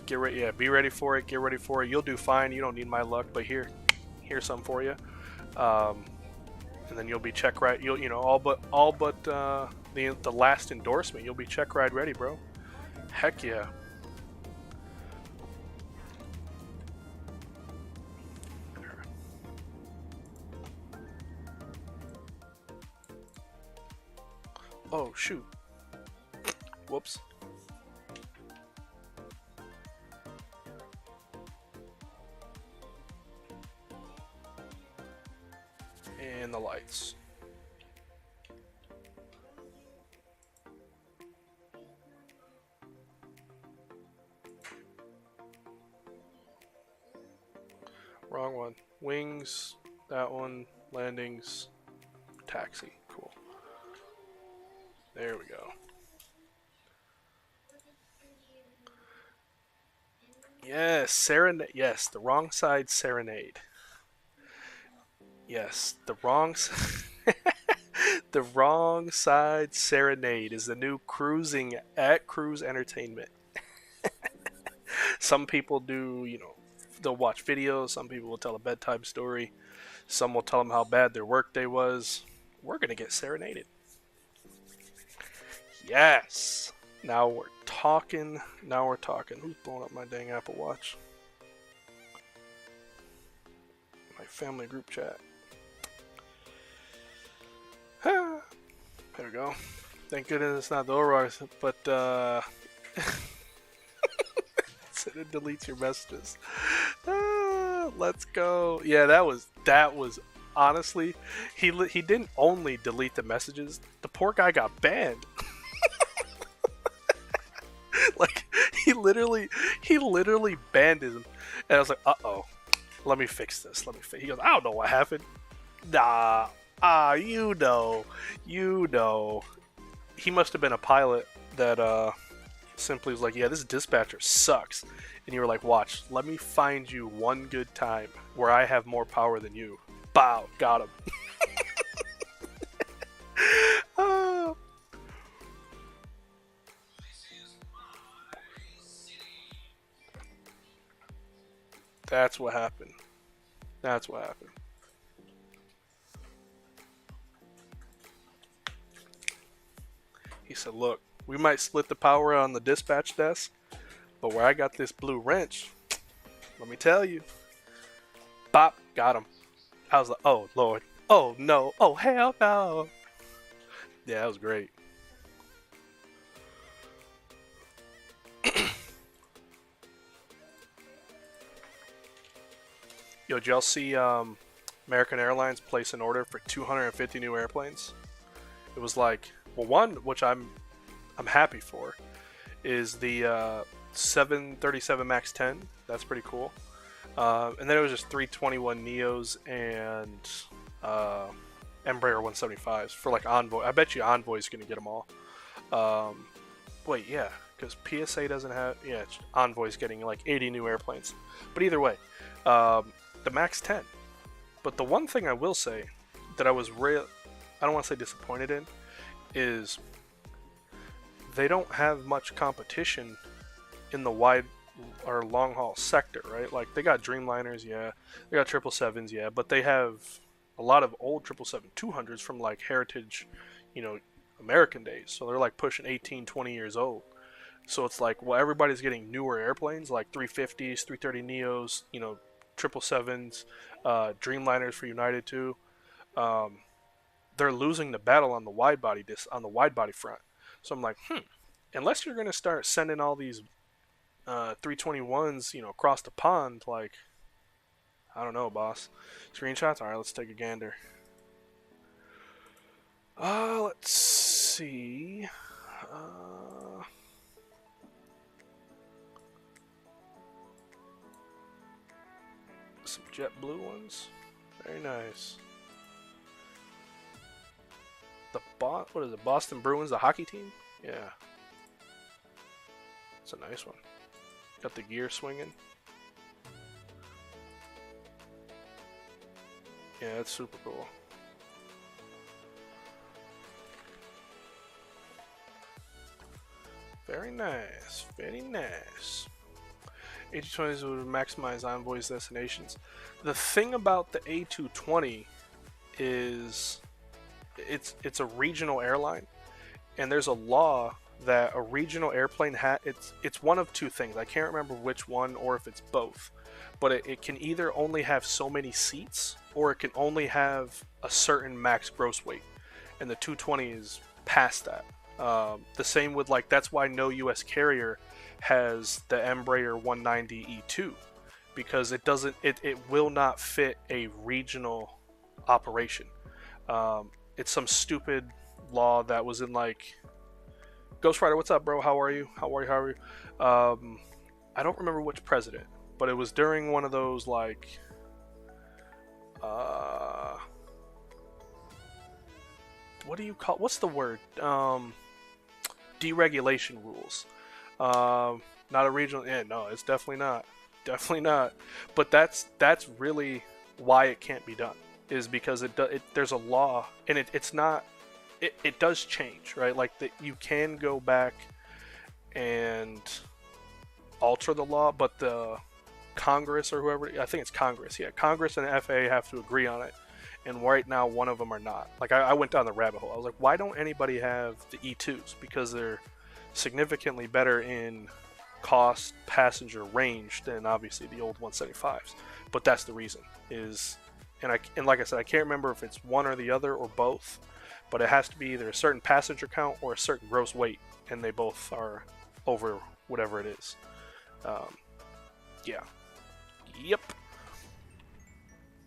get ready. Yeah, be ready for it. Get ready for it. You'll do fine. You don't need my luck, but here's some for you. And then you'll be check ride. You know all but the last endorsement. You'll be check ride ready, bro. Heck yeah. Oh shoot, Whoops. And the lights. Wrong one. Wings, that one, landings, taxi. Cool. There we go. Yes, serenade. Yes, the wrong side serenade. Yes, the wrong the wrong side serenade is the new cruising at Cruise Entertainment. Some people do, they'll watch videos. Some people will tell a bedtime story. Some will tell them how bad their workday was. We're gonna get serenaded. Yes. Now we're talking. Now we're talking. Who's blowing up my dang Apple Watch? My family group chat. There we go. Thank goodness it's not the override, but it deletes your messages. Let's go. Yeah, that was honestly, he didn't only delete the messages. The poor guy got banned. Like he literally banned him, and I was like, uh-oh, let me fix this. He goes, I don't know what happened. Nah, you know. He must have been a pilot that simply was like, yeah, this dispatcher sucks. And you were like, watch, let me find you one good time where I have more power than you. Bow, got him. That's what happened. He said, look, we might split the power on the dispatch desk, but where I got this blue wrench, let me tell you. Bop, got him. I was like, oh, Lord. Oh, no. Oh, hell no. Yeah, that was great. Yo, did y'all see American Airlines place an order for 250 new airplanes? It was like, well, one, which I'm happy for, is the 737 MAX 10. That's pretty cool. And then it was just 321 Neos and Embraer 175s for like Envoy. I bet you Envoy's going to get them all. Wait, yeah, because PSA doesn't have... Yeah, Envoy's getting like 80 new airplanes. But either way, the MAX 10. But the one thing I will say that I was I don't want to say disappointed in is they don't have much competition in the wide or long haul sector, right? Like they got Dreamliners, yeah, they got 777s, yeah, but they have a lot of old 777-200s from like heritage, American days. So they're like pushing 18, 20 years old. So it's like, well, everybody's getting newer airplanes like 350s, 330 Neos, 777s, Dreamliners for United too. They're losing the battle on the wide body front. So I'm like, unless you're gonna start sending all these 321s, across the pond, like, I don't know, boss. Screenshots? Alright, let's take a gander. Let's see. Some JetBlue ones. Very nice. What is it? Boston Bruins, the hockey team? Yeah. It's a nice one. Got the gear swinging. Yeah, that's super cool. Very nice. Very nice. A220s would maximize Envoy's destinations. The thing about the A220 is it's a regional airline, and there's a law that a regional airplane it's one of two things. I can't remember which one or if it's both, but it can either only have so many seats or it can only have a certain max gross weight, and the 220 is past that. The same with like that's why no U.S. carrier has the Embraer 190E2 because it will not fit a regional operation. It's some stupid law that was in like Ghost Rider. What's up, bro? How are you? How are you? How are you? I don't remember which president, but it was during one of those like what do you call? What's the word? Deregulation rules. Not a regional. Yeah, no, it's definitely not. Definitely not. But that's really why it can't be done. Is because there's a law and it's not. It does change, right? Like that you can go back and alter the law, but the Congress or whoever, I think it's Congress. Yeah, Congress and the FAA have to agree on it. And right now, one of them are not. Like I went down the rabbit hole. I was like, why don't anybody have the E2s? Because they're significantly better in cost, passenger, range than obviously the old 175s. But that's the reason. And like I said, I can't remember if it's one or the other or both. But it has to be either a certain passenger count or a certain gross weight, and they both are over whatever it is. Yeah. Yep.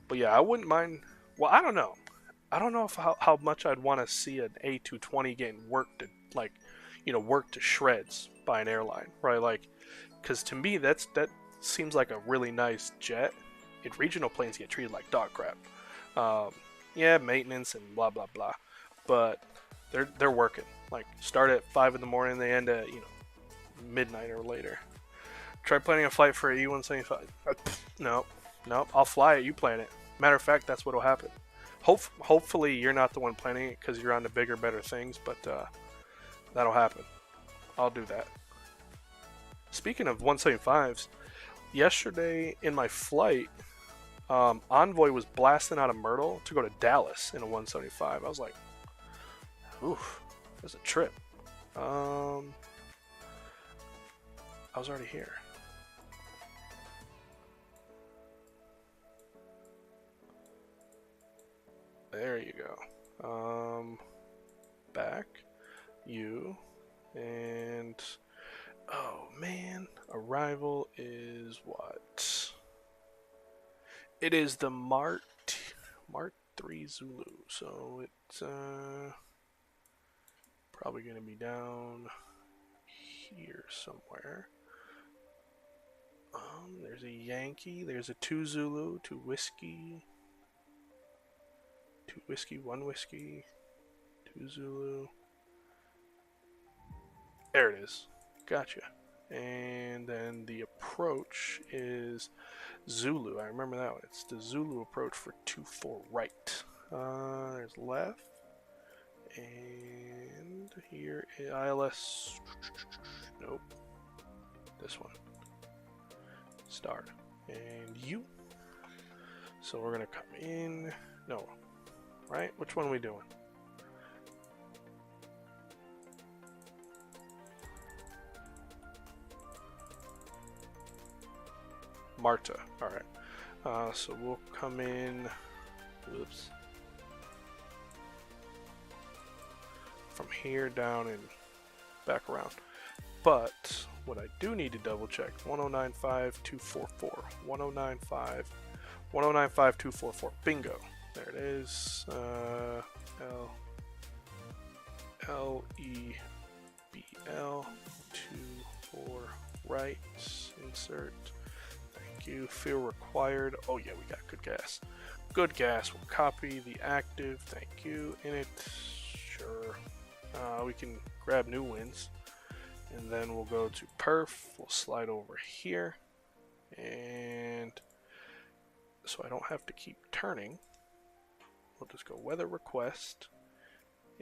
But yeah, I wouldn't mind. Well, I don't know. I don't know if how much I'd want to see an A220 getting worked to worked to shreds by an airline, right? Like, because to me that seems like a really nice jet. And regional planes get treated like dog crap. Yeah, maintenance and blah blah blah, but they're working. Like start at 5 in the morning, they end at midnight or later. Try planning a flight for a E175. No, I'll fly it. You plan it. Matter of fact, that's what'll happen. Hopefully, you're not the one planning it because you're on to bigger, better things. But that'll happen. I'll do that. Speaking of 175s, yesterday in my flight, Envoy was blasting out of Myrtle to go to Dallas in a 175. I was like, oof, that's a trip. I was already here. There you go. Back. You. And... oh, man. Arrival is what? It is the Mark 3 Zulu. So it's probably going to be down here somewhere. There's a Yankee. There's a 2 Zulu, 2 Whiskey. 2 Whiskey, 1 Whiskey, 2 Zulu. There it is. Gotcha. And then the approach is Zulu. I remember that one. It's the Zulu approach for 2-4 right. There's left. And here is ILS. Nope. This one. Start. And you. So we're going to come in. No. Right? Which one are we doing? Marta. Alright. So we'll come in. Whoops. From here down and back around. But what I do need to double check 1095-244. 1095-244. Bingo. There it is. L-E-B-L 2-4 right. Insert. Thank you. Fuel required. Oh yeah, we got good gas. Good gas. We'll copy the active. Thank you. In it. Sure. We can grab new wins. And then we'll go to perf. We'll slide over here. And so I don't have to keep turning. We'll just go weather request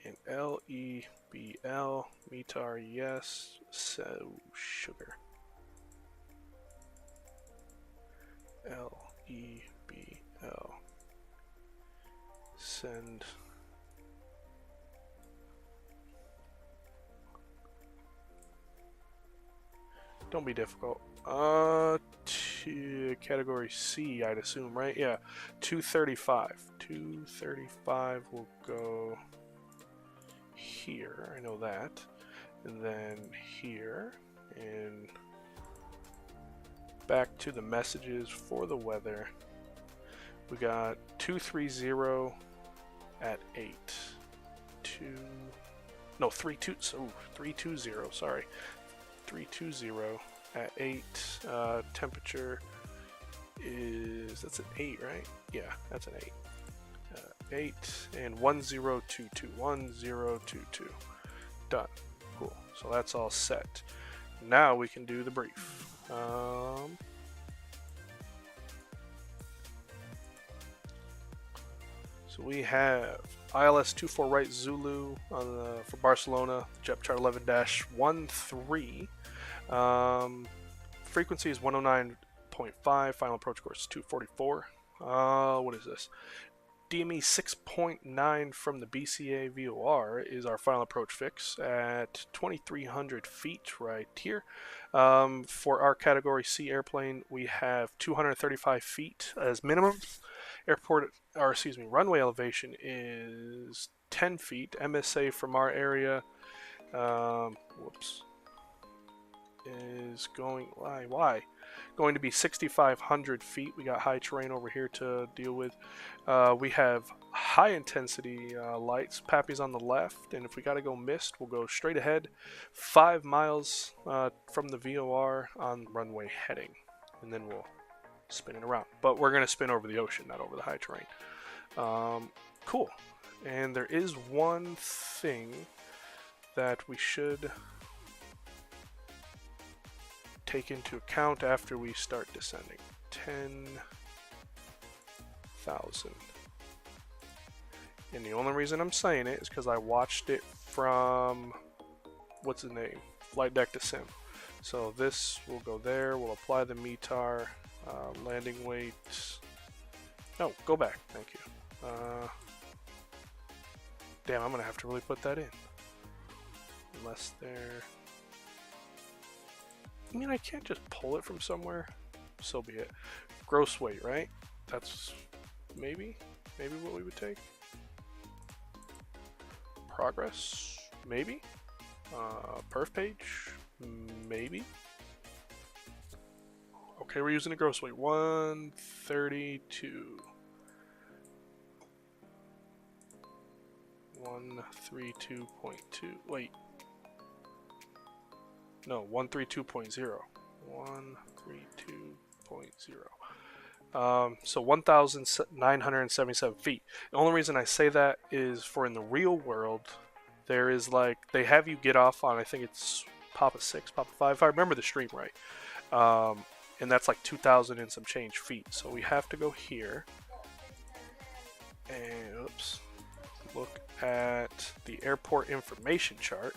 and LEBL METAR yes, so sugar. LEBL send. Don't be difficult. To category C, I'd assume, right? Yeah, 235. 235 will go here. I know that. And then here. And back to the messages for the weather. We got 230 at 8. 320, sorry. 320 at 8. Temperature is, that's an 8, right? Yeah, that's an 8. 8 and 1022. 1022. Done. Cool. So that's all set. Now we can do the brief. So we have ILS 24 right Zulu for Barcelona, jet chart 11-13. Frequency is 109.5. Final approach course is 244. What is this? DME 6.9 from the BCA VOR is our final approach fix at 2,300 feet right here. For our category C airplane, we have 235 feet as minimum. Runway elevation is 10 feet. MSA from our area, is going, why? Going to be 6,500 feet. We got high terrain over here to deal with. We have high intensity lights. Pappy's on the left, and if we got to go mist, we'll go straight ahead 5 miles from the VOR on runway heading, and then we'll spin it around. But we're going to spin over the ocean, not over the high terrain. Cool. And there is one thing that we should take into account after we start descending. 10,000. And the only reason I'm saying it is because I watched it from, what's his name? Flight Deck to Sim. So this will go there. We'll apply the METAR. Landing weight. No, go back. Thank you. Damn, I'm going to have to really put that in. Unless they're... I mean, I can't just pull it from somewhere. So be it. Gross weight, right? That's maybe what we would take. Progress, maybe. Perf page, maybe. Okay, we're using a gross weight. 132. 132.2. Wait. No, 132.0. 132.0. So 1,977 feet. The only reason I say that is for in the real world, there is like, they have you get off on, I think it's Papa 6, Papa 5, if I remember the stream right. And that's like 2,000 and some change feet. So we have to go here. And, oops. Look at the airport information chart.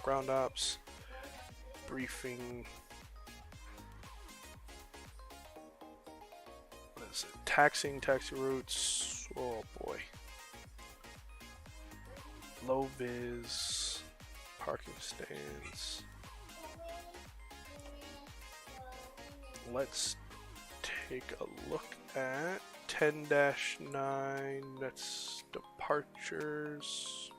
Ground ops. Briefing. What is it? Taxi routes. Oh boy. Low vis. Parking stands. Let's take a look at 10-9. That's departures.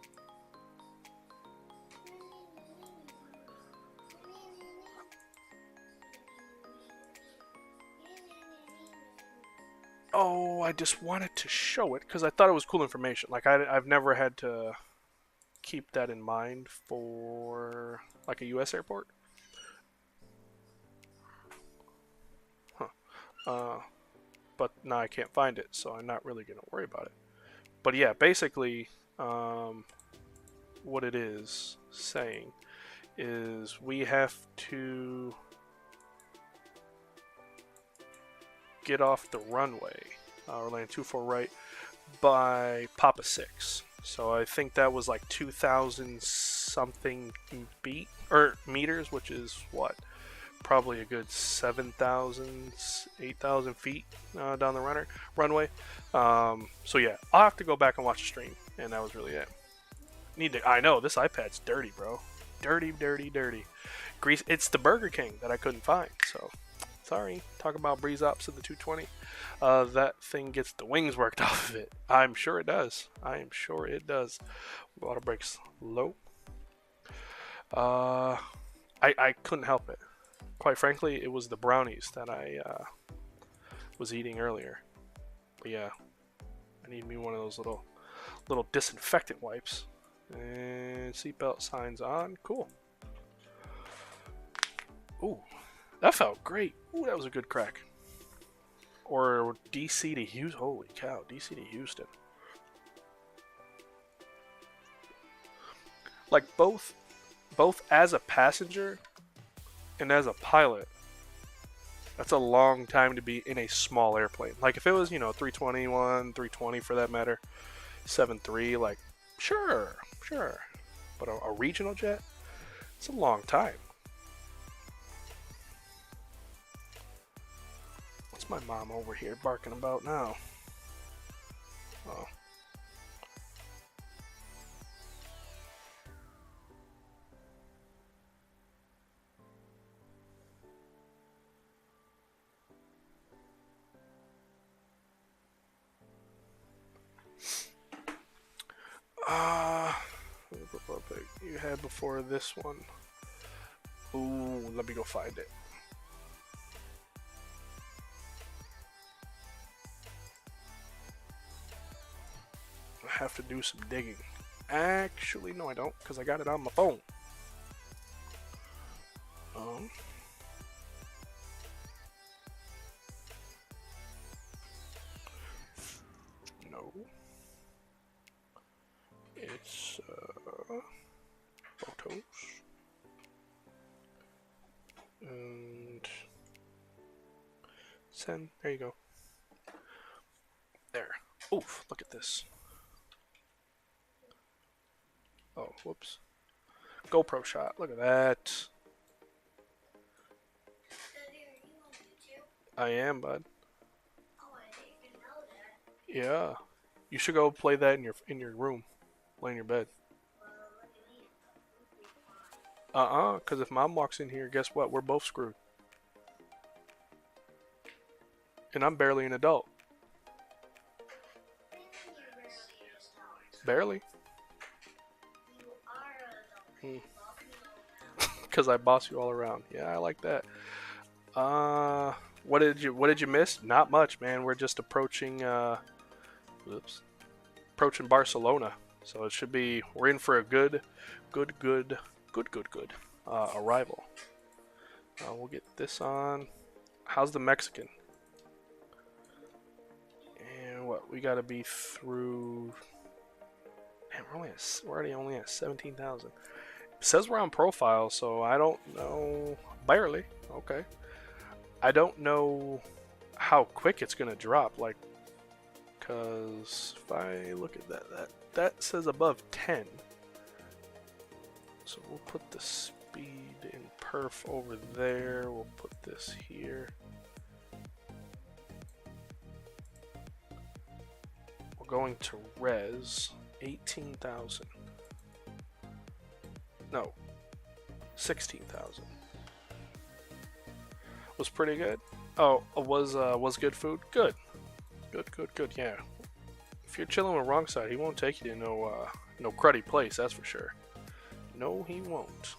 Oh, I just wanted to show it because I thought it was cool information. Like I've never had to keep that in mind for like a US airport. But now I can't find it, so I'm not really going to worry about it. But yeah, basically, what it is saying is we have to get off the runway, we're landing 24 right, by Papa 6. So I think that was like 2,000 something feet, or meters, which is what? Probably a good 7,000, 8,000 feet down the runway. So yeah, I'll have to go back and watch the stream, and that was really it. I know this iPad's dirty, bro. Dirty. Grease. It's the Burger King that I couldn't find. So Sorry. Talk about breeze ops of the 220. That thing gets the wings worked off of it. I'm sure it does. I am sure it does. Auto brakes low. I couldn't help it. Quite frankly, it was the brownies that I was eating earlier. But yeah, I need me one of those little disinfectant wipes. And seatbelt signs on. Cool. Ooh, that felt great. Ooh, that was a good crack. Or DC to Houston. Holy cow, DC to Houston. Like both as a passenger and as a pilot, that's a long time to be in a small airplane. Like if it was, 321, 320 for that matter, 7.3, like sure. But a regional jet, it's a long time. What's my mom over here barking about now? Oh. You had before this one. Ooh, let me go find it. I have to do some digging. Actually, no, I don't, because I got it on my phone. No. It's photos. And send. There you go. There. Oof, look at this. Oh, whoops. GoPro shot. Look at that. I am, bud. Yeah. You should go play that in your room. Lay in your bed. Because if mom walks in here, guess what? We're both screwed. And I'm barely an adult. Barely. Because I boss you all around. Yeah, I like that. What did you miss? Not much, man. We're just approaching approaching Barcelona. So it should be, we're in for a good arrival. We'll get this on. How's the Mexican? And what, we gotta be through, man, we're already only at 17,000. It says we're on profile, so I don't know, barely, okay. I don't know how quick it's gonna drop, like, because if I look at that says above 10. So we'll put the speed in perf over there. We'll put this here. We're going to res 18,000. No, 16,000. Was pretty good. Oh, was good food? Good. Good. Yeah. If you're chilling with wrong side, he won't take you to no cruddy place. That's for sure. No, he won't.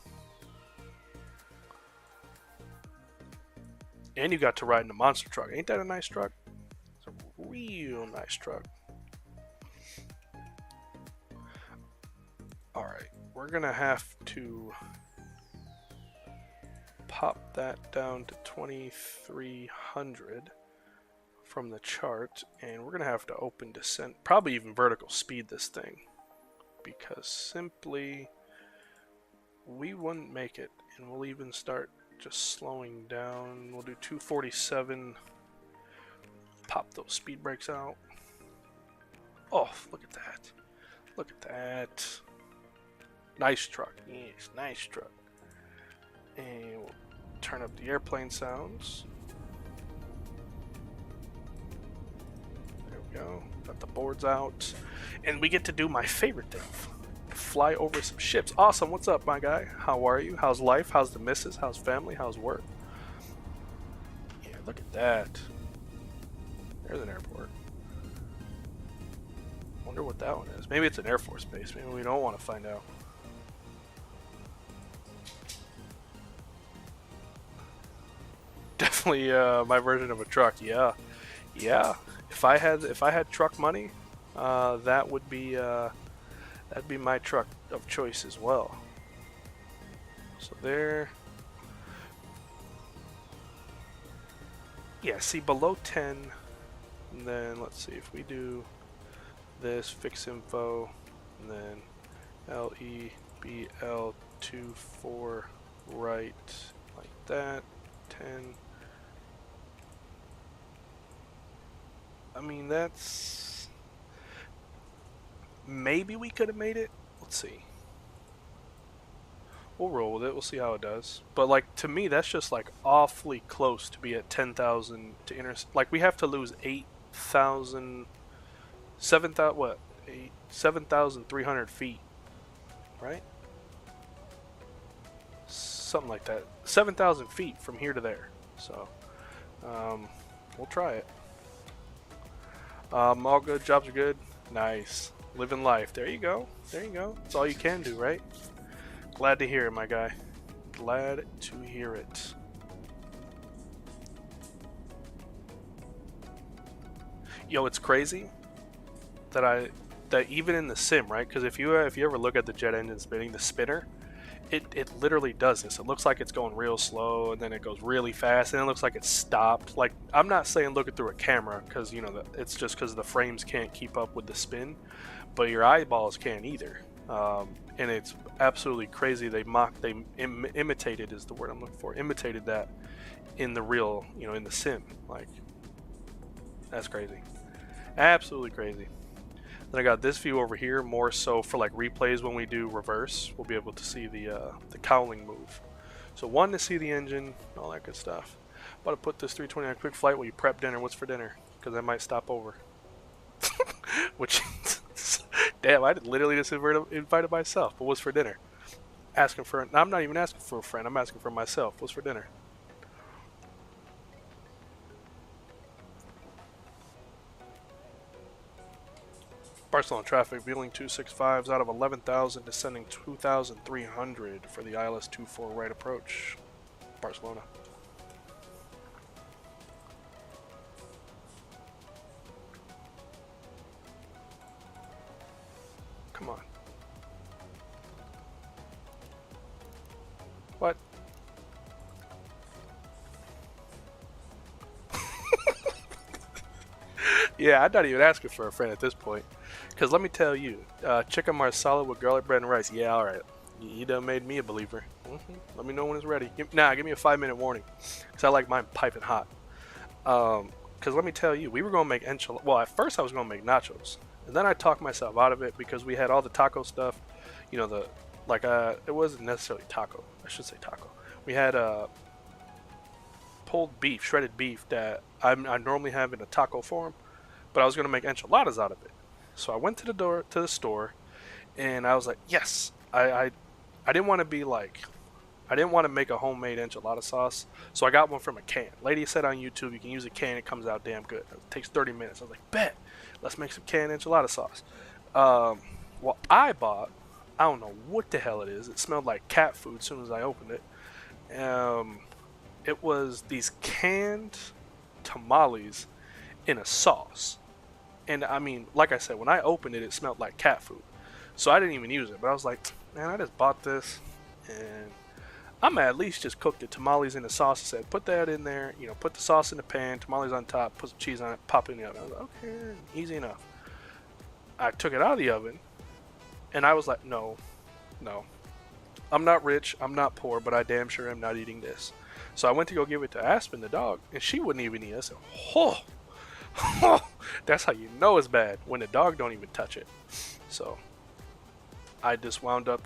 And you got to ride in a monster truck. Ain't that a nice truck? It's a real nice truck. Alright, we're gonna have to pop that down to 2300 from the chart, and we're gonna have to open descent, probably even vertical speed this thing, because simply we wouldn't make it. And we'll even start just slowing down. We'll do 247. Pop those speed brakes out. Oh, look at that. Look at that. Nice truck. Yes, nice truck. And we'll turn up the airplane sounds. There we go. Got the boards out. And we get to do my favorite thing. Fly over some ships. Awesome. What's up, my guy? How are you? How's life? How's the missus? How's family? How's work? Look at that. There's an airport. Wonder what that one is. Maybe it's an Air Force base. Maybe we don't want to find out. Definitely my version of a truck. Yeah, yeah. If I had truck money, that would be that'd be my truck of choice as well. So there. Yeah. See below 10, and then let's see if we do this fix info, and then LEBL24 right like that 10. I mean, that's maybe we could have made it. Let's see. We'll roll with it. We'll see how it does. But like to me, that's just like awfully close to be at 10,000 to like we have to lose 8,000 7,000 what? 7,300 feet, right? Something like that. 7,000 feet from here to there. So, we'll try it. All good. Jobs are good. Nice. Living life. There you go. There you go. That's all you can do, right? Glad to hear it, my guy. Glad to hear it. Yo, it's crazy that even in the sim, right? Because if you ever look at the jet engine spinning, the spinner, it literally does this. It looks like it's going real slow, and then it goes really fast, and it looks like it's stopped. Like, I'm not saying look it through a camera, because you know it's just because the frames can't keep up with the spin, but your eyeballs can't either. And it's absolutely crazy. They imitated is the word I'm looking for. Imitated that in the real, you know, in the sim. Like, that's crazy. Absolutely crazy. Then I got this view over here, more so for like replays when we do reverse. We'll be able to see the cowling move. So one, to see the engine, all that good stuff. About to put this 320 on a quick flight while you prep dinner. What's for dinner? Because I might stop over. Which, damn, I literally just invited myself. But what's for dinner? Asking for, I'm not even asking for a friend. I'm asking for myself. What's for dinner? Barcelona traffic, Vueling 265s out of 11,000, descending 2,300 for the ILS 24 right approach. Barcelona. Come on. What? Yeah, I'm not even asking for a friend at this point. Because let me tell you, chicken marsala with garlic bread and rice. Yeah, alright. You done made me a believer. Let me know when it's ready. Give me a 5-minute warning. Because I like mine piping hot. Because let me tell you, we were going to make enchiladas. Well, at first I was going to make nachos. And then I talked myself out of it because we had all the taco stuff. You know, it wasn't necessarily taco. I should say taco. We had pulled beef, shredded beef that I normally have in a taco form. But I was going to make enchiladas out of it. So I went to the store, and I was like, yes. I didn't want to be like, I didn't want to make a homemade enchilada sauce, so I got one from a can. Lady said on YouTube you can use a can, it comes out damn good. It takes 30 minutes. I was like, bet, let's make some canned enchilada sauce. Well, I bought, I don't know what the hell it is. It smelled like cat food as soon as I opened it. It was these canned tamales in a sauce. And I mean, like I said, when I opened it, it smelled like cat food. So I didn't even use it. But I was like, man, I just bought this. And I'm at least just cook the tamales in the sauce. I said, put that in there. You know, put the sauce in the pan, tamales on top, put some cheese on it, pop it in the oven. I was like, okay, easy enough. I took it out of the oven. And I was like, no. I'm not rich. I'm not poor. But I damn sure am not eating this. So I went to go give it to Aspen, the dog. And she wouldn't even eat it. I said, oh. That's how you know it's bad, when the dog don't even touch it. So I just wound up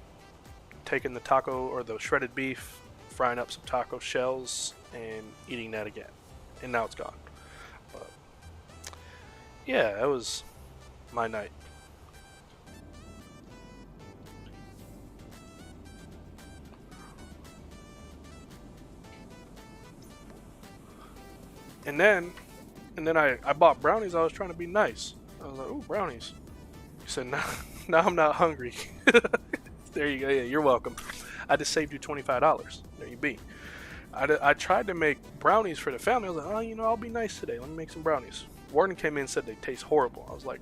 taking the taco or the shredded beef, frying up some taco shells, and eating that again. And now it's gone. But yeah, that was my night. And then I bought brownies. I was trying to be nice. I was like, ooh, brownies. He said, no, now I'm not hungry. There you go. Yeah, you're welcome. I just saved you $25. There you be. I tried to make brownies for the family. I was like, oh, you know, I'll be nice today. Let me make some brownies. Warden came in and said they taste horrible. I was like,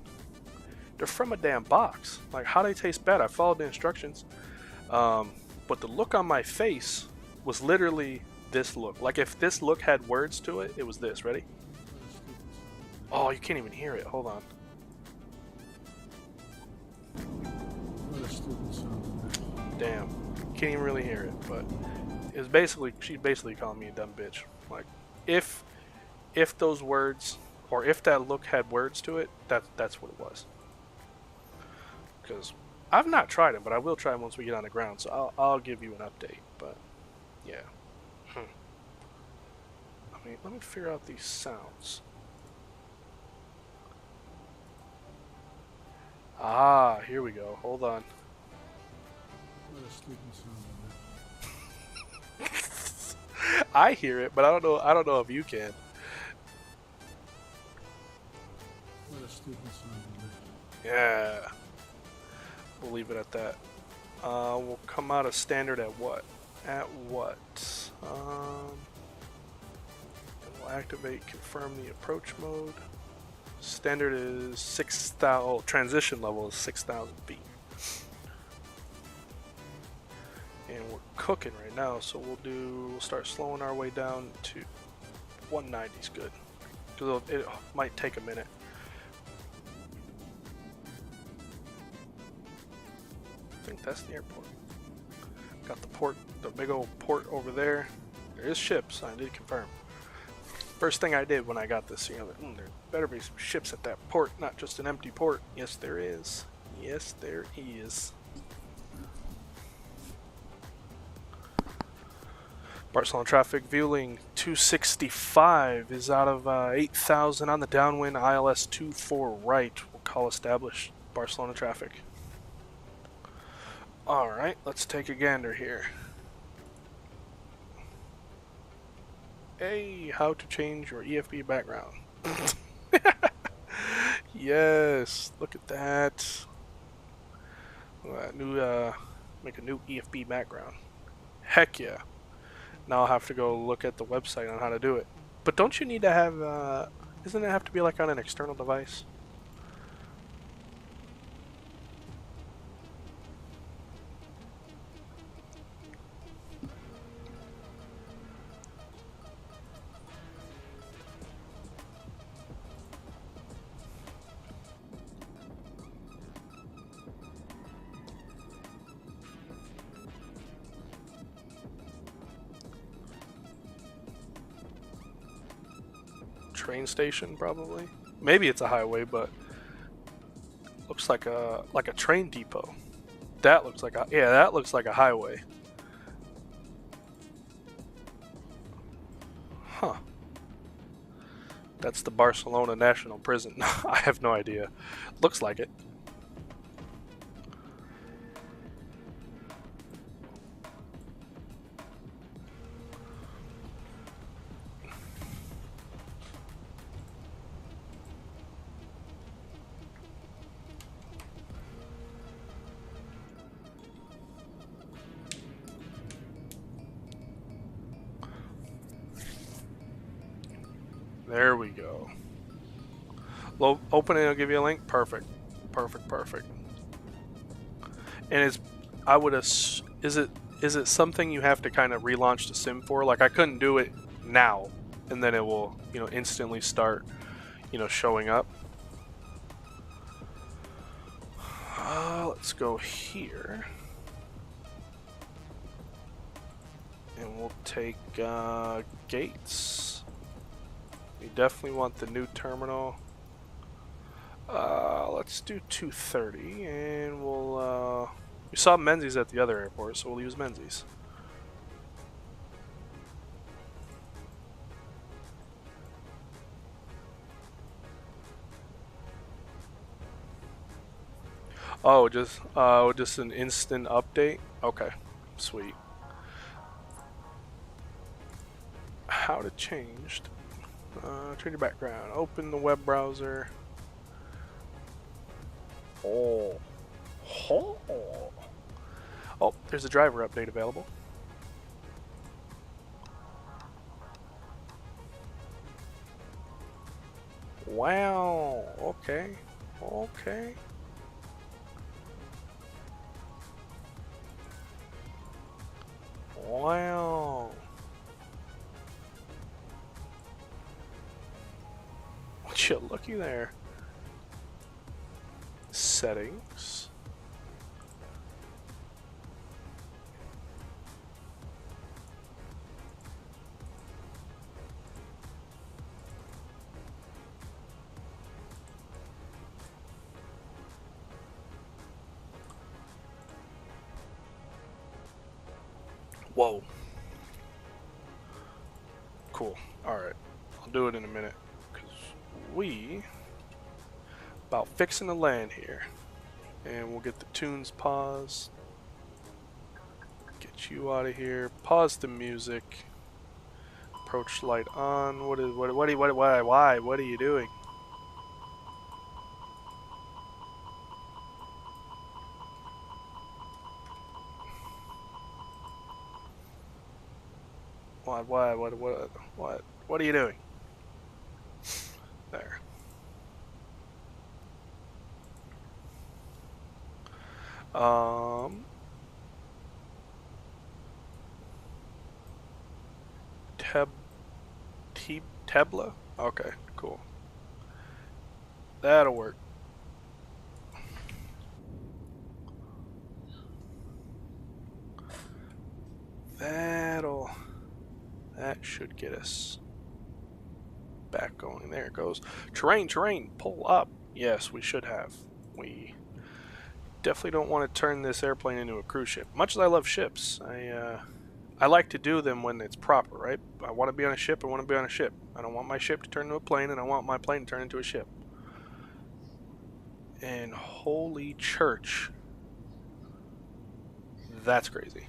they're from a damn box. Like, how they taste bad? I followed the instructions. But the look on my face was literally this look. Like, if this look had words to it, it was this. Ready? Oh, you can't even hear it. Hold on. Damn. Can't even really hear it. But it was basically, she's basically calling me a dumb bitch. Like, if those words, or if that look had words to it, that's what it was. Because I've not tried it, but I will try it once we get on the ground. So I'll give you an update. But yeah. I mean, let me figure out these sounds. Ah, here we go. Hold on. I hear it, but I don't know. I don't know if you can. Yeah. We'll leave it at that. We'll come out of standard at what? At what? We'll activate, confirm the approach mode. Standard is 6,000. Transition level is 6,000 feet. And we're cooking right now, so we'll start slowing our way down to 190 is good. Because it might take a minute. I think that's the airport. Got the port, the big old port over there. There is ships, I did confirm. First thing I did when I got this, you know, there better be some ships at that port, not just an empty port. Yes, there is. Yes, there is. Barcelona traffic, Vueling 265 is out of 8,000 on the downwind, ILS 24 right. We'll call established Barcelona traffic. Alright, let's take a gander here. Hey, how to change your EFB background. Yes, look at that. Make a new EFB background. Heck yeah. Now I'll have to go look at the website on how to do it. But don't you need to have, doesn't it have to be like on an external device? Train station probably. Maybe it's a highway, but looks like a train depot. That looks like that looks like a highway. Huh. That's the Barcelona National Prison. I have no idea. Looks like it. There we go. Open it, it'll give you a link. Perfect. Perfect, perfect. And is it something you have to kind of relaunch the sim for? Like, I couldn't do it now, and then it will, you know, instantly start, you know, showing up. Let's go here. And we'll take gates. We definitely want the new terminal. Let's do 230, and we'll, we saw Menzies at the other airport, so we'll use Menzies. Oh, just an instant update? Okay, sweet. How to change. Change your background. Open the web browser. Oh. Oh. Oh, there's a driver update available. Wow. Okay. Okay. Wow. What you looking there? Settings. Whoa. Cool. Alright. I'll do it in a minute. Because we about fixing to land here. And we'll get the tunes paused. Get you out of here. Pause the music. Approach light on. What are you doing? What are you doing? There. Tebla? Okay, cool. That'll work. That should get us back going. There it goes. Terrain, pull up. Yes, we should have. We definitely don't want to turn this airplane into a cruise ship. Much as I love ships, I like to do them when it's proper, right? I want to be on a ship, I want to be on a ship. I don't want my ship to turn into a plane, and I want my plane to turn into a ship. And holy church, that's crazy.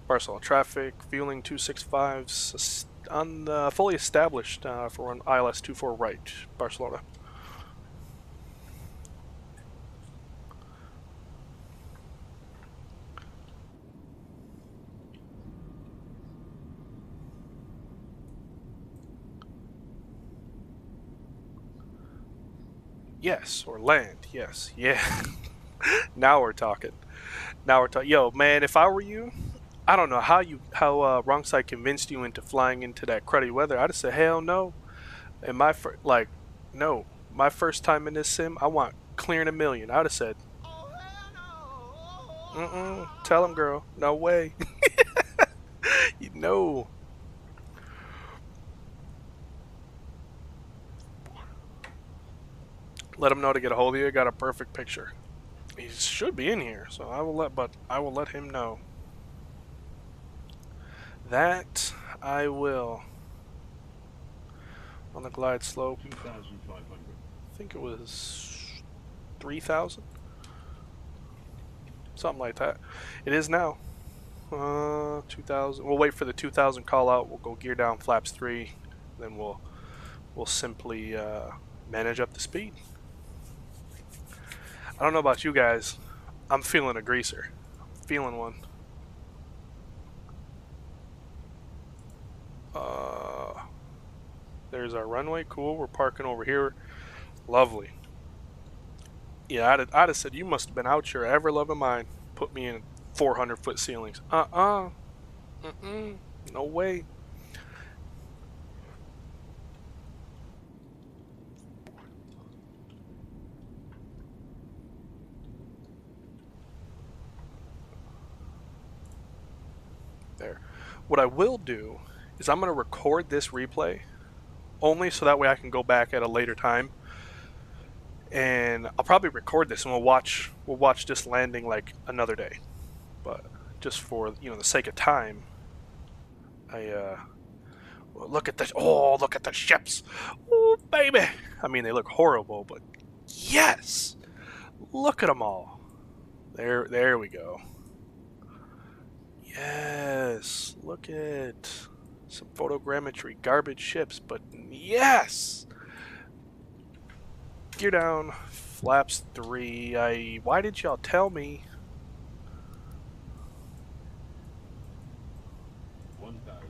Barcelona traffic, Vueling 265s on fully established for an ILS 24 right, Barcelona. Yes, or land. Yes, yeah. Now we're talking. Now we're talking. Yo, man, if I were you, I don't know how wrong side convinced you into flying into that cruddy weather. I'd have said hell no. And no, my first time in this sim, I want clearing 1,000,000. I'd have said, Oh, hell no! tell him, girl, no way. You know. Let him know to get a hold of you. Got a perfect picture. He should be in here, so I will let him know. That I will. On the glide slope. 2,500. I think it was 3,000. Something like that. It is now. 2,000. We'll wait for the 2,000 call out. We'll go gear down flaps 3. Then we'll simply manage up the speed. I don't know about you guys. I'm feeling a greaser. I'm feeling one. There's our runway. Cool. We're parking over here. Lovely. Yeah, I'd have said you must have been out your ever loving mind. Put me in 400-foot ceilings. No way. There. What I will do is I'm going to record this replay only so that way I can go back at a later time, and I'll probably record this and we'll watch this landing like another day. But just for the sake of time, Look at the look at the ships. Oh baby. I mean, they look horrible, but yes. Look at them all. There we go. Yes. Look at some photogrammetry, garbage ships, but yes. Gear down, flaps 3. Why did y'all tell me? 1,000.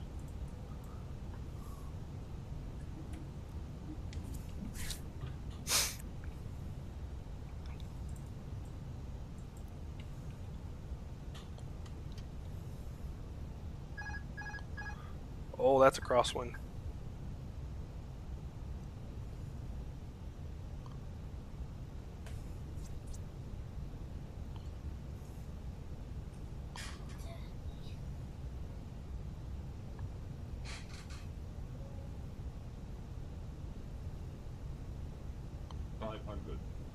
Oh, that's a crosswind.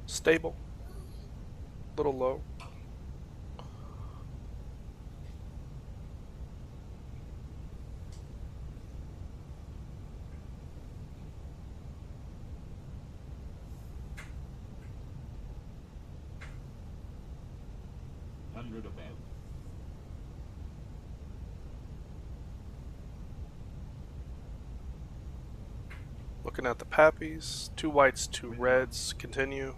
Stable. Little low. Hundred above. Looking at the pappies. 2 whites, 2 reds. Continue.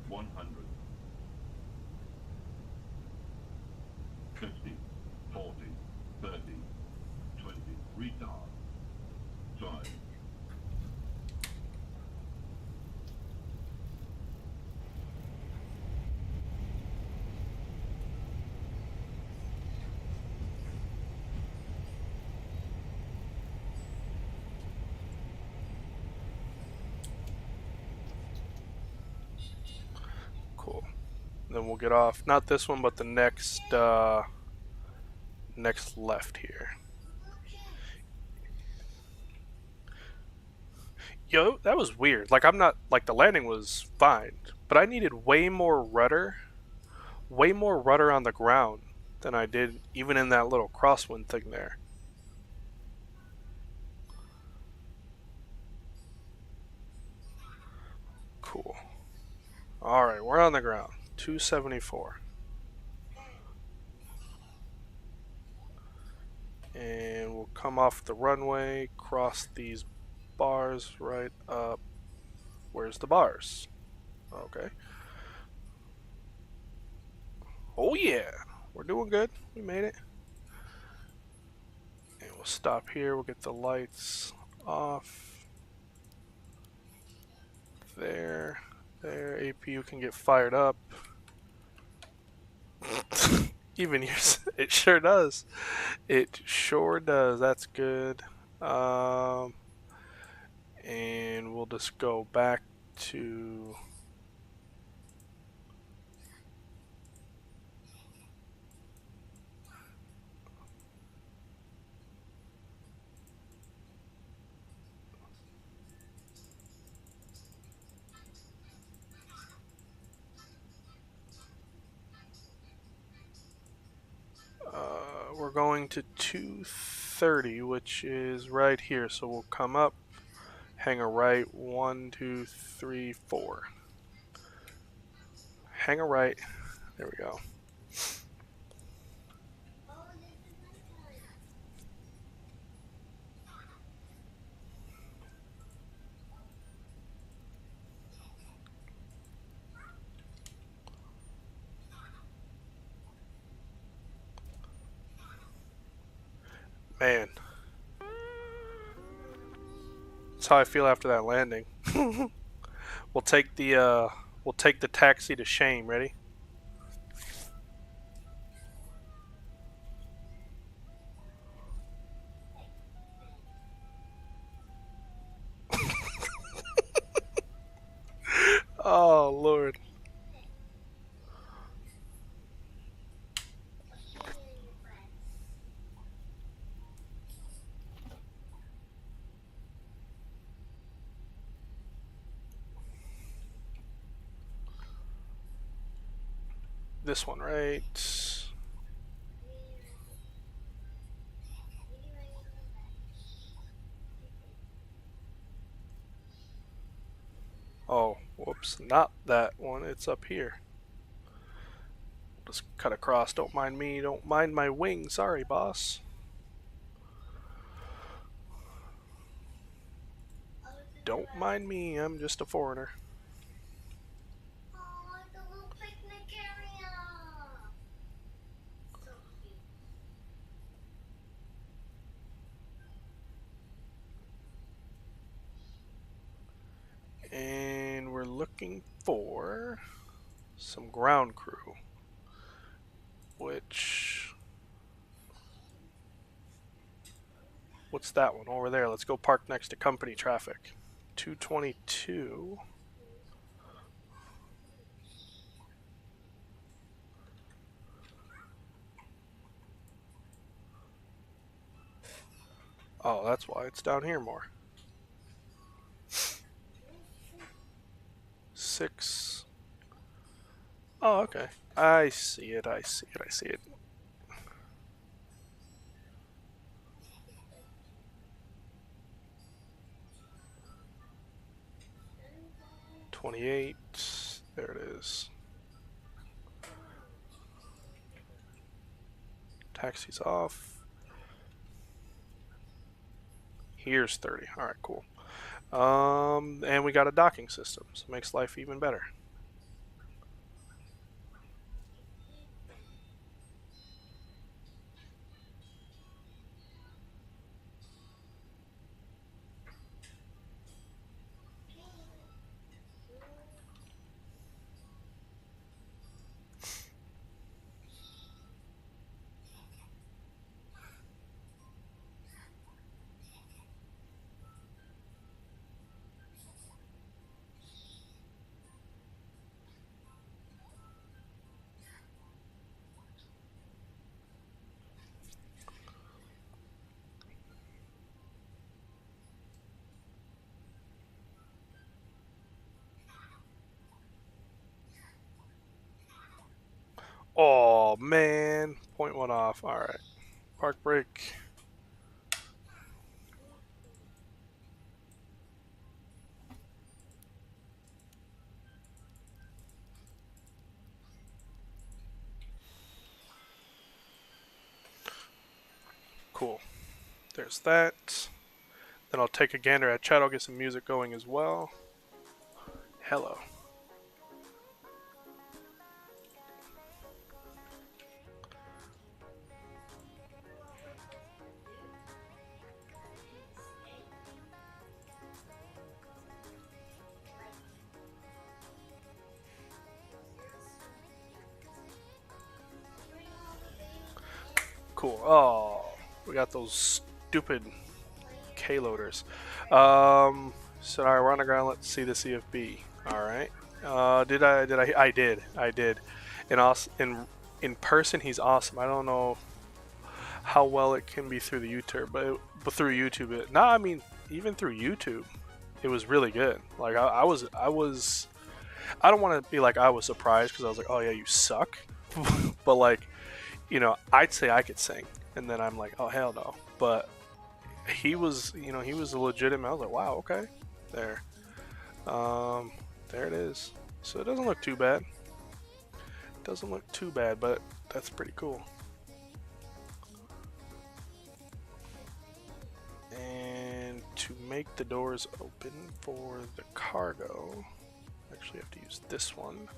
100. 50. 40. 30. 20. Retard. 5. Cool. Then we'll get off. Not this one, but the next next left here. Yo, that was weird. Like, I'm not, like, the landing was fine, but I needed way more rudder on the ground than I did even in that little crosswind thing there. Cool. Alright, we're on the ground. 274. And we'll come off the runway, cross these bars right up. Where's the bars? Okay. Oh yeah, we're doing good. We made it. And we'll stop here. We'll get the lights off. There. APU can get fired up. Even yours, it sure does. It sure does. That's good. And we'll just go back to we're going to 230, which is right here. So we'll come up, hang a right, 1, 2, 3, 4. Hang a right. There we go. Man, that's how I feel after that landing. We'll take the taxi to shame. Ready? Oh Lord. this one, right? Oh, whoops, not that one. It's up here. Just cut across. Don't mind me. Don't mind my wing. Sorry, boss. Don't mind me. I'm just a foreigner. Oh, the little picnic area. So cute. And we're looking for some ground crew. Which... What's that one over there? Let's go park next to company traffic. 222. Oh, that's why it's down here more. 6. Oh, okay. I see it, I see it, I see it. 28. There it is. Taxi's off. Here's 30. Alright, cool. And we got a docking system, so it makes life even better. Oh, man. Point one off. Alright. Park brake. Cool. There's that. Then I'll take a gander at chat. I'll get some music going as well. Hello. Cool. Oh, we got those stupid K-loaders. So alright, we're on the ground. Let's see the CFB. Alright. I did. In person, he's awesome. I don't know how well it can be through the YouTube, but through YouTube, I mean, even through YouTube, it was really good. Like I don't want to be like I was surprised because I was like, oh yeah, you suck, but like, you know, I'd say I could sing, and then I'm like, oh hell no. But he was, you know, he was a legitimate. I was like, wow, okay, there, there it is. So it doesn't look too bad. Doesn't look too bad, but that's pretty cool. And to make the doors open for the cargo, actually have to use this one.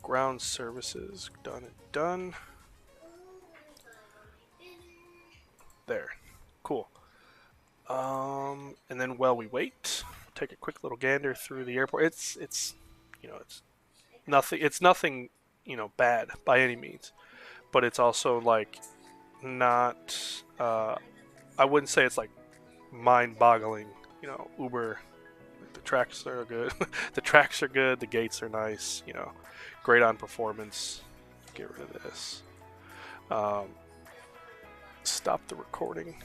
Ground services, done and done. There, cool. And then while we wait, take a quick little gander through the airport. It's you know, it's nothing, you know, bad by any means, but it's also like not. I wouldn't say it's like mind-boggling. You know, Uber. The tracks are good. The tracks are good. The gates are nice. You know, great on performance. Get rid of this. Stop the recording.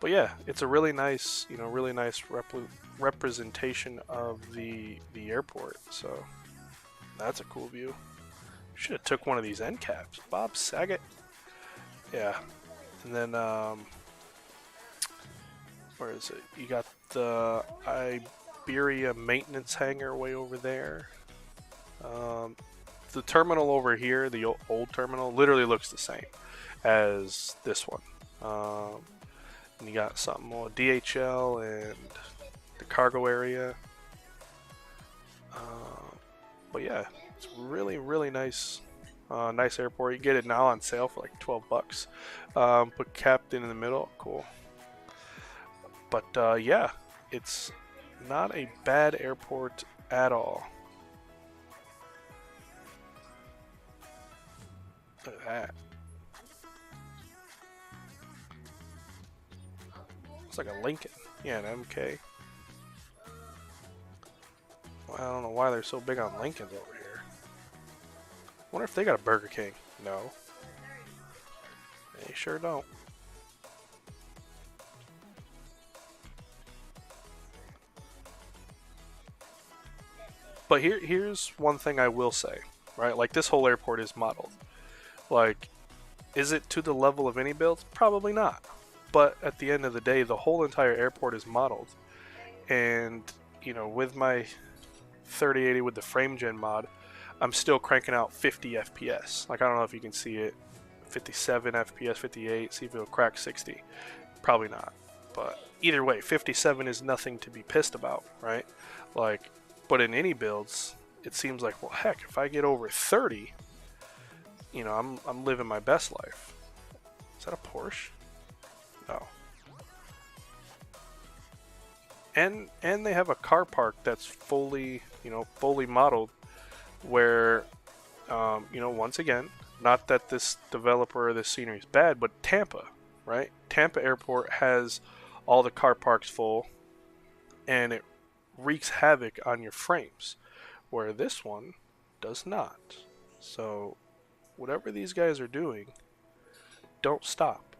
But yeah, it's a really nice, you know, really nice representation of the airport. So that's a cool view. Should have took one of these end caps. Bob Saget. Yeah. And then, where is it? You got the Iberia maintenance hangar way over there. The terminal over here, the old terminal, literally looks the same as this one. And you got something more DHL and the cargo area. But yeah, it's really, really nice. Nice airport. You get it now on sale for like $12. Put captain in the middle. Cool. But yeah, it's not a bad airport at all. Look at that. Looks like a Lincoln. Yeah, an MK. Well, I don't know why they're so big on Lincolns over here. Wonder if they got a Burger King. No. They sure don't. But here's one thing I will say, right? Like, this whole airport is modeled. Like, is it to the level of any builds? Probably not. But at the end of the day, the whole entire airport is modeled. And, you know, with my 3080 with the frame gen mod, I'm still cranking out 50 FPS. Like, I don't know if you can see it. 57 FPS, 58, see if it'll crack 60. Probably not. But either way, 57 is nothing to be pissed about, right? Like, but in any builds, it seems like, well, heck, if I get over 30, you know, I'm living my best life. Is that a Porsche? No. And they have a car park that's fully, you know, fully modeled, where, you know, once again, not that this developer or this scenery is bad, but Tampa, right? Tampa Airport has all the car parks full, and it wreaks havoc on your frames, where this one does not. So whatever these guys are doing, don't stop.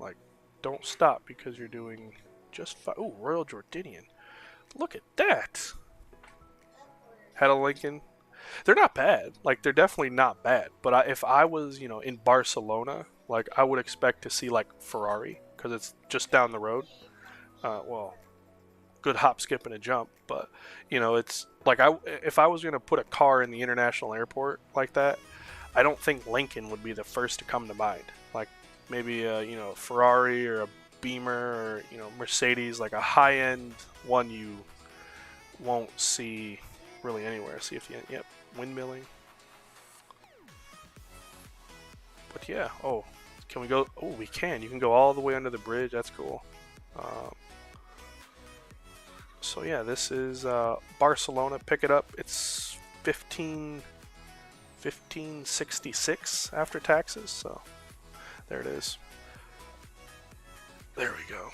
Like, don't stop, because you're doing just fine. Ooh, Royal Jordanian. Look at that. Had a Lincoln. They're not bad. Like, they're definitely not bad. But if I was, you know, in Barcelona, like, I would expect to see, like, Ferrari, because it's just down the road. Well, good hop, skip, and a jump. But, you know, it's like, if I was going to put a car in the international airport like that, I don't think Lincoln would be the first to come to mind. Like, maybe you know, a Ferrari or a Beamer, or, you know, Mercedes, like a high-end one you won't see really anywhere. See if you, yep, windmilling. But yeah, oh, can we go? Oh, we can. You can go all the way under the bridge. That's cool. So yeah, this is Barcelona. Pick it up. It's 1566 after taxes. So there it is. There we go.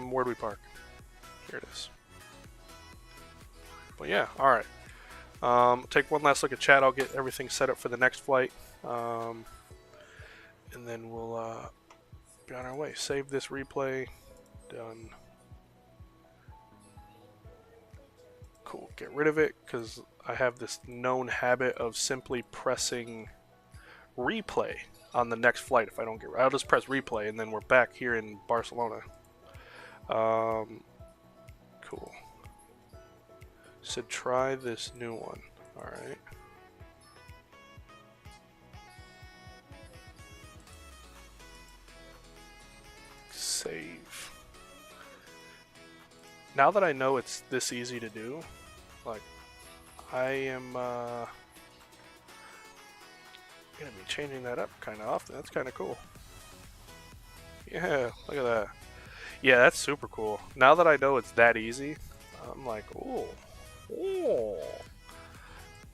Where do we park? Here it is. But yeah, all right. Take one last look at chat. I'll get everything set up for the next flight, and then we'll be on our way. Save this replay. Done. Cool. Get rid of it, because I have this known habit of simply pressing replay on the next flight. If I don't get right, I'll just press replay, and then we're back here in Barcelona. Cool. Said try this new one. All right. Save. Now that I know it's this easy to do, like, I am gonna be changing that up kind of often. That's kind of cool. Yeah, look at that. Yeah, that's super cool. Now that I know it's that easy, I'm like, ooh. Ooh.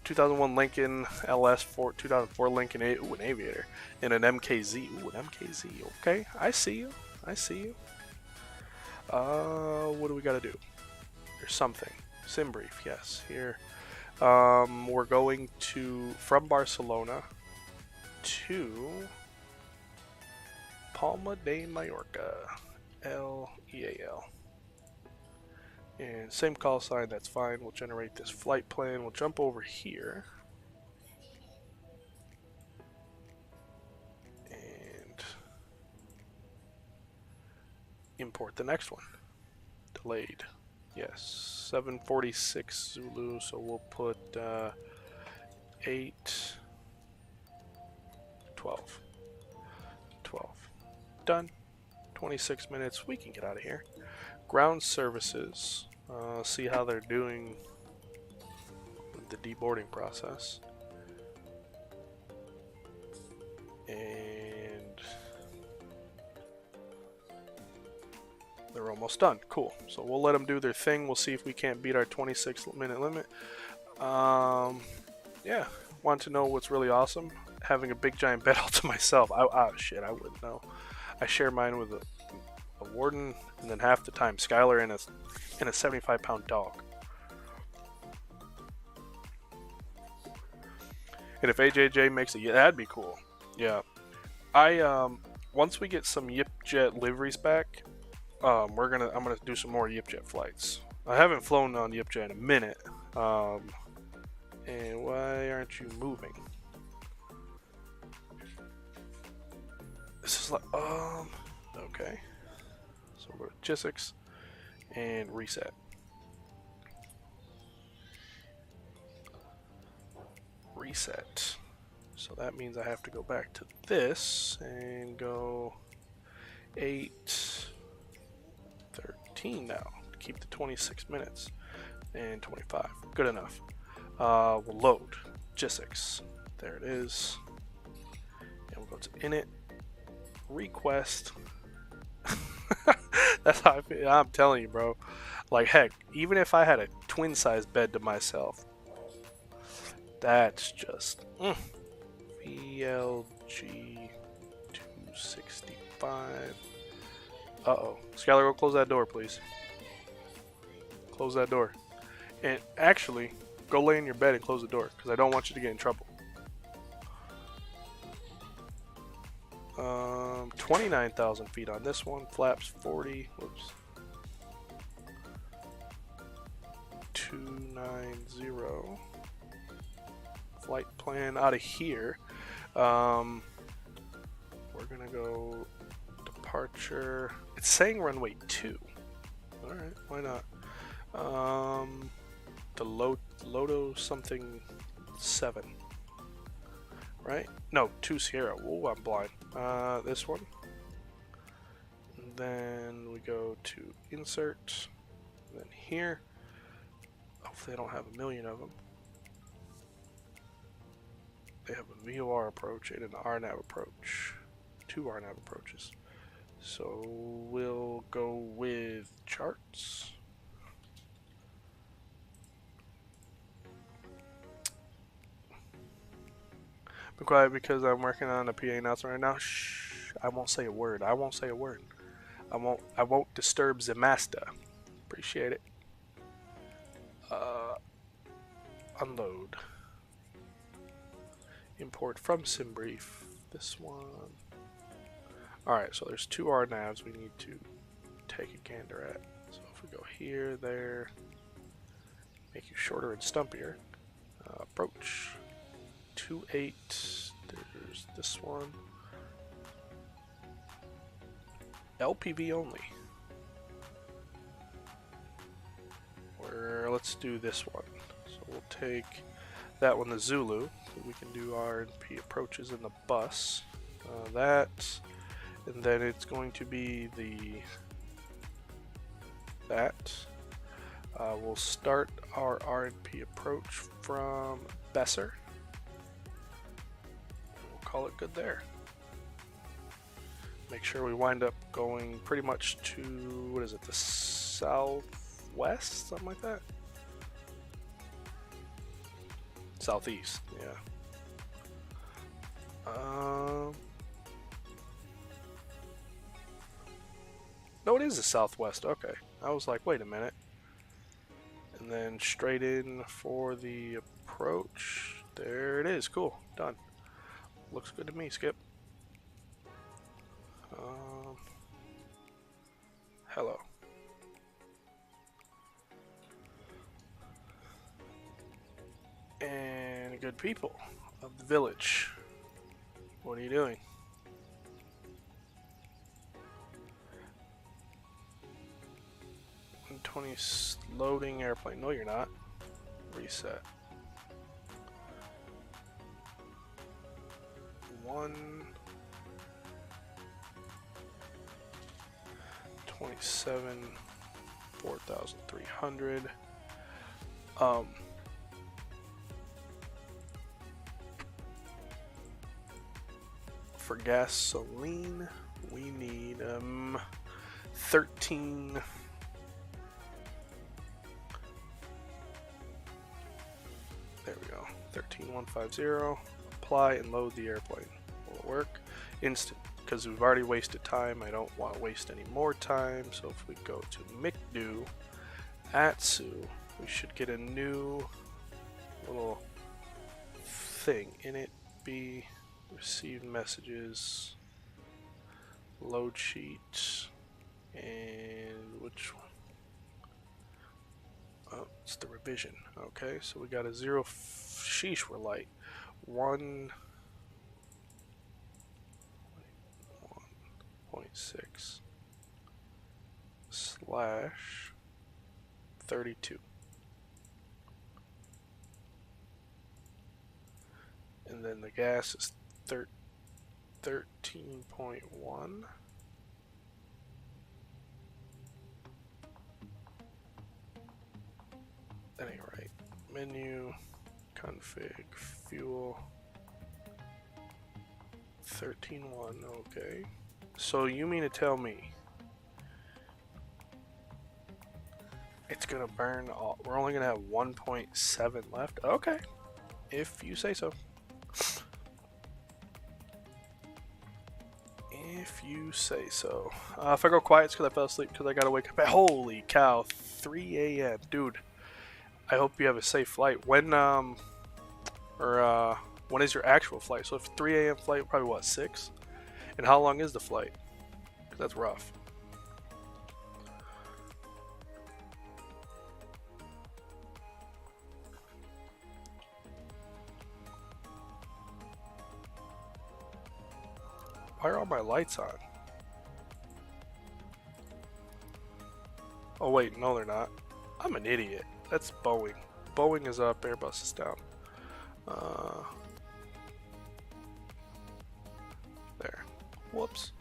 2001 Lincoln LS, 2004 Lincoln ooh, an Aviator, and an MKZ. Ooh, an MKZ. Okay, I see you. I see you. What do we got to do? There's something. Sim brief, yes. Here. We're going from Barcelona to Palma de Mallorca. L-E-A-L. And same call sign, that's fine. We'll generate this flight plan. We'll jump over here. import the next one. Delayed. Yes, 746 Zulu, so we'll put 8, 12. 12. Done. 26 minutes, we can get out of here. Ground services, see how they're doing with the deboarding process. And they're almost done. Cool. So we'll let them do their thing. We'll see if we can't beat our 26-minute limit. Yeah, want to know what's really awesome? Having a big giant bed all to myself. Shit, I wouldn't know. I share mine with a warden, and then half the time Skylar and a 75-pound dog. And if AJJ makes it, yeah, that'd be cool. Yeah, once we get some YipJet liveries back, I'm gonna do some more YipJet flights. I haven't flown on YipJet in a minute. And why aren't you moving? This is like, okay. So we'll go to G6 and reset. Reset. So that means I have to go back to this and go 8:13 now to keep the 26 minutes and 25. Good enough. We'll load G6. There it is. And we'll go to init, request. That's how I feel. I'm telling you, bro. Like, heck, even if I had a twin-sized bed to myself, that's just VLG 265. Uh-oh. Skylar, go close that door, please. Close that door. And actually, go lay in your bed and close the door, because I don't want you to get in trouble. 29,000 feet on this one. Flaps 40. Whoops. 290. Flight plan out of here. We're gonna go departure. It's saying runway 2. All right, why not? The Loto something 7. Right? No, 2 Sierra. Oh, I'm blind. This one. And then we go to insert. And then here. Hopefully, they don't have a million of them. They have a VOR approach and an RNAV approach. 2 RNAV approaches. So we'll go with charts. Be quiet because I'm working on a PA announcement right now. Shh. I won't say a word. I won't say a word. I won't disturb the master. Appreciate it. Unload. Import from SimBrief. This one. Alright, so there's 2 RNAVs we need to take a gander at. So if we go here, there, make you shorter and stumpier. Approach. 28. There's this one. LPV only. Let's do this one. So we'll take that one, the Zulu. So we can do R&P approaches in the bus. That. And then it's going to be that. We'll start our R&P approach from Besser. We'll call it good there. Make sure we wind up going pretty much to, what is it, the southwest? Something like that? Southeast, yeah. No, it is the southwest. Okay. I was like, wait a minute. And then straight in for the approach. There it is. Cool. Done. Looks good to me, Skip. Hello. And good people of the village. What are you doing? 20 loading airplane. No, you're not. Reset. 127 4,300. For gasoline, we need 13. There we go. 13150. Apply and load the airplane. Will it work? Instant. Because we've already wasted time. I don't want to waste any more time. So if we go to McDo, Atsu, we should get a new little thing in it. Be receive messages, load sheet, and which one? Oh, it's the revision. Okay, so we got a 0. Sheesh, we're light. 1.6 slash 32. And then the gas is 13.1. That ain't right. Menu, config, fuel, 13.1, okay. So you mean to tell me it's gonna burn all, we're only gonna have 1.7 left? Okay, if you say so. If you say so. If I go quiet, it's because I fell asleep because I gotta wake up at, holy cow, 3 a.m. Dude, I hope you have a safe flight. When when is your actual flight? So if 3 a.m. flight, probably what, 6? And how long is the flight? 'Cause that's rough. Why are all my lights on? Oh wait, no they're not. I'm an idiot. That's Boeing. Boeing is up, Airbus is down. There. Whoops.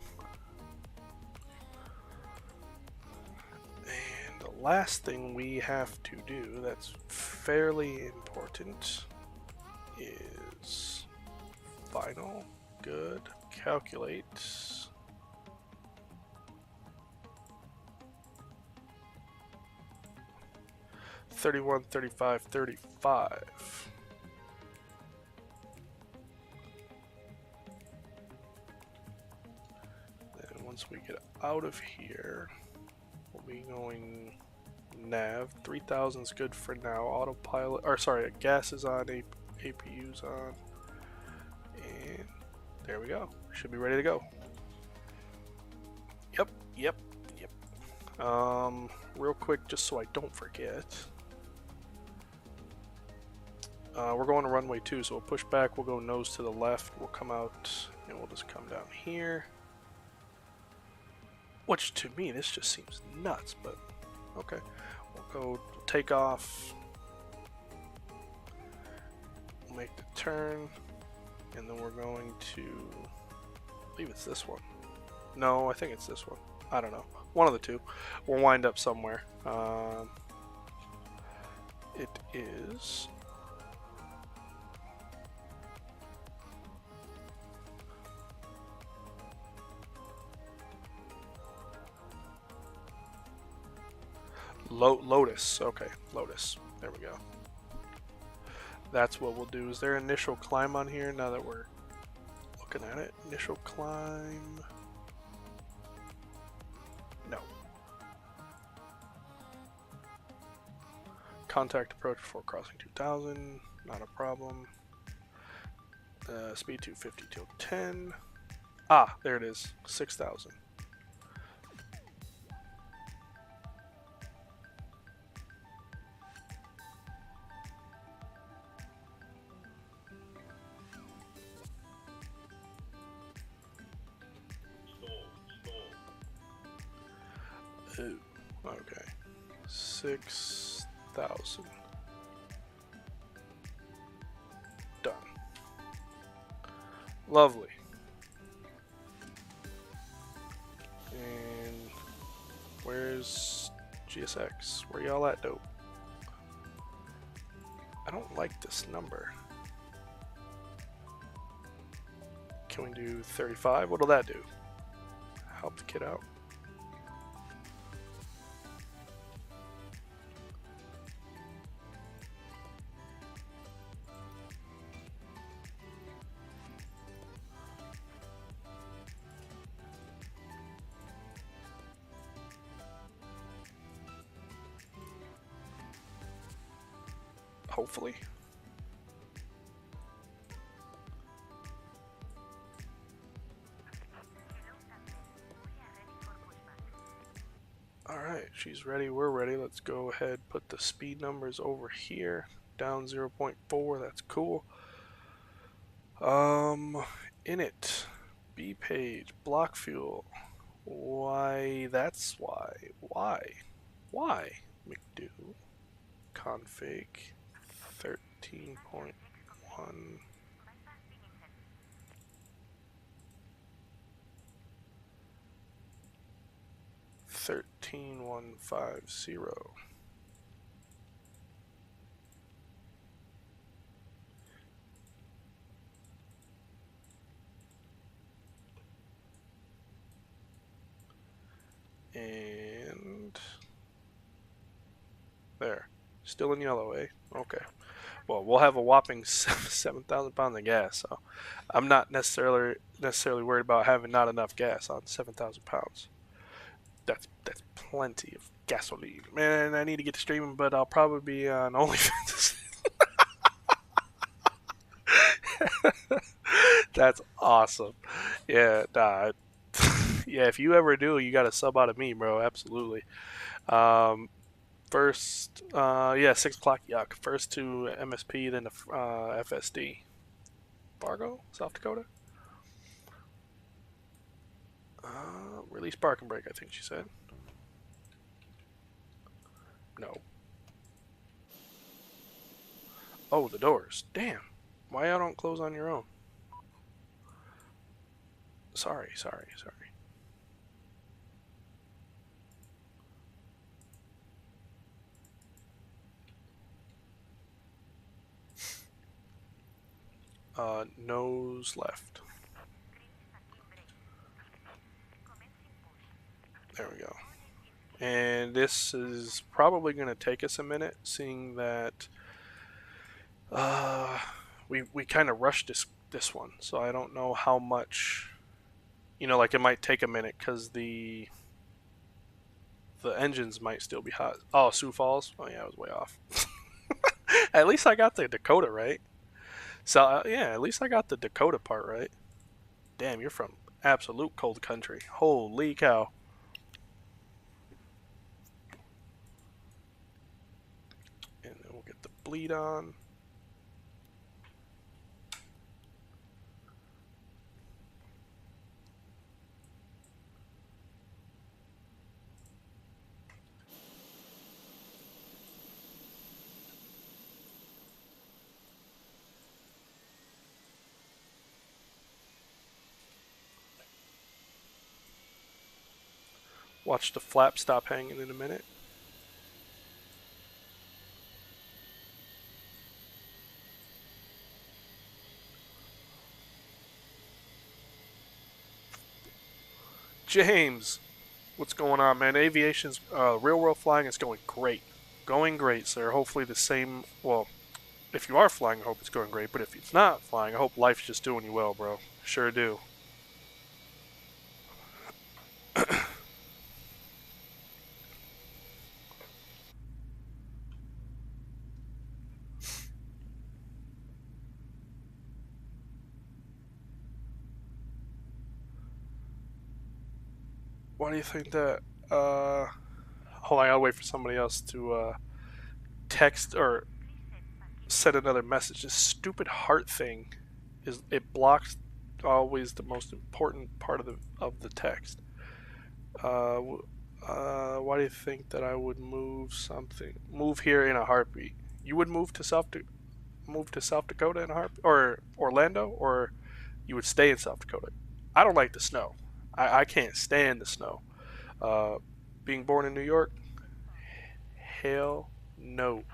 And the last thing we have to do that's fairly important is final. Good. Calculate. $31, $35, $35. Then once we get out of here, we'll be going nav. 3,000 is good for now. Autopilot, or sorry, gas is on, APU's on, and there we go. Should be ready to go. Yep. Real quick, just so I don't forget. We're going to runway 2, so we'll push back, we'll go nose to the left, we'll come out, and we'll just come down here. Which, to me, this just seems nuts, but okay. We'll go take off, we'll make the turn, and then we're going to, I believe it's this one. No, I think it's this one. I don't know. One of the two. We'll wind up somewhere. It is... Lotus. Okay, Lotus. There we go. That's what we'll do. Is there initial climb on here now that we're looking at it? Initial climb. No. Contact approach before crossing 2000. Not a problem. Speed 250 till 10. Ah, there it is. 6,000. Ooh, okay. 6,000. Done. Lovely. And where's GSX? Where y'all at, dope? I don't like this number. Can we do 35? What'll that do? Help the kid out. Hopefully. Alright, she's ready, we're ready. Let's go ahead, put the speed numbers over here. Down 0.4, that's cool. In it. B page, block fuel. Why, that's why. Why? McDo. Config 13.1. 13150. And there. Still in yellow, eh? Okay. Well, we'll have a whopping 7,000 pounds of gas, so I'm not necessarily worried about having not enough gas on 7,000 pounds. That's plenty of gasoline. Man, I need to get to streaming, but I'll probably be on OnlyFans. That's awesome. Yeah, nah, yeah, if you ever do, you got to sub out of me, bro. Absolutely. First, yeah, 6 o'clock, yuck. First to MSP, then to FSD. Fargo, South Dakota? Release parking brake, I think she said. No. Oh, the doors. Damn. Why y'all don't close on your own? Sorry. Nose left. There we go. And this is probably going to take us a minute, seeing that we kind of rushed this one. So I don't know how much, like it might take a minute because the engines might still be hot. Oh, Sioux Falls? Oh yeah, I was way off. At least I got the Dakota right. So yeah, at least I got the Dakota part right. Damn, you're from absolute cold country. Holy cow. And then we'll get the bleed on. Watch the flap stop hanging in a minute. James, what's going on, man? Aviation's real world flying is going great. Going great, sir. Hopefully the same, well, if you are flying, I hope it's going great, but if it's not flying, I hope life's just doing you well, bro. Sure do. Why do you think that? Hold on, I gotta wait for somebody else to text or send another message. This stupid heart thing it blocks always the most important part of the text. Why do you think that I would move here in a heartbeat? You would move to South Dakota in a heartbeat, or Orlando, or you would stay in South Dakota? I don't like the snow. I can't stand the snow. Uh, being born in New York, hell no.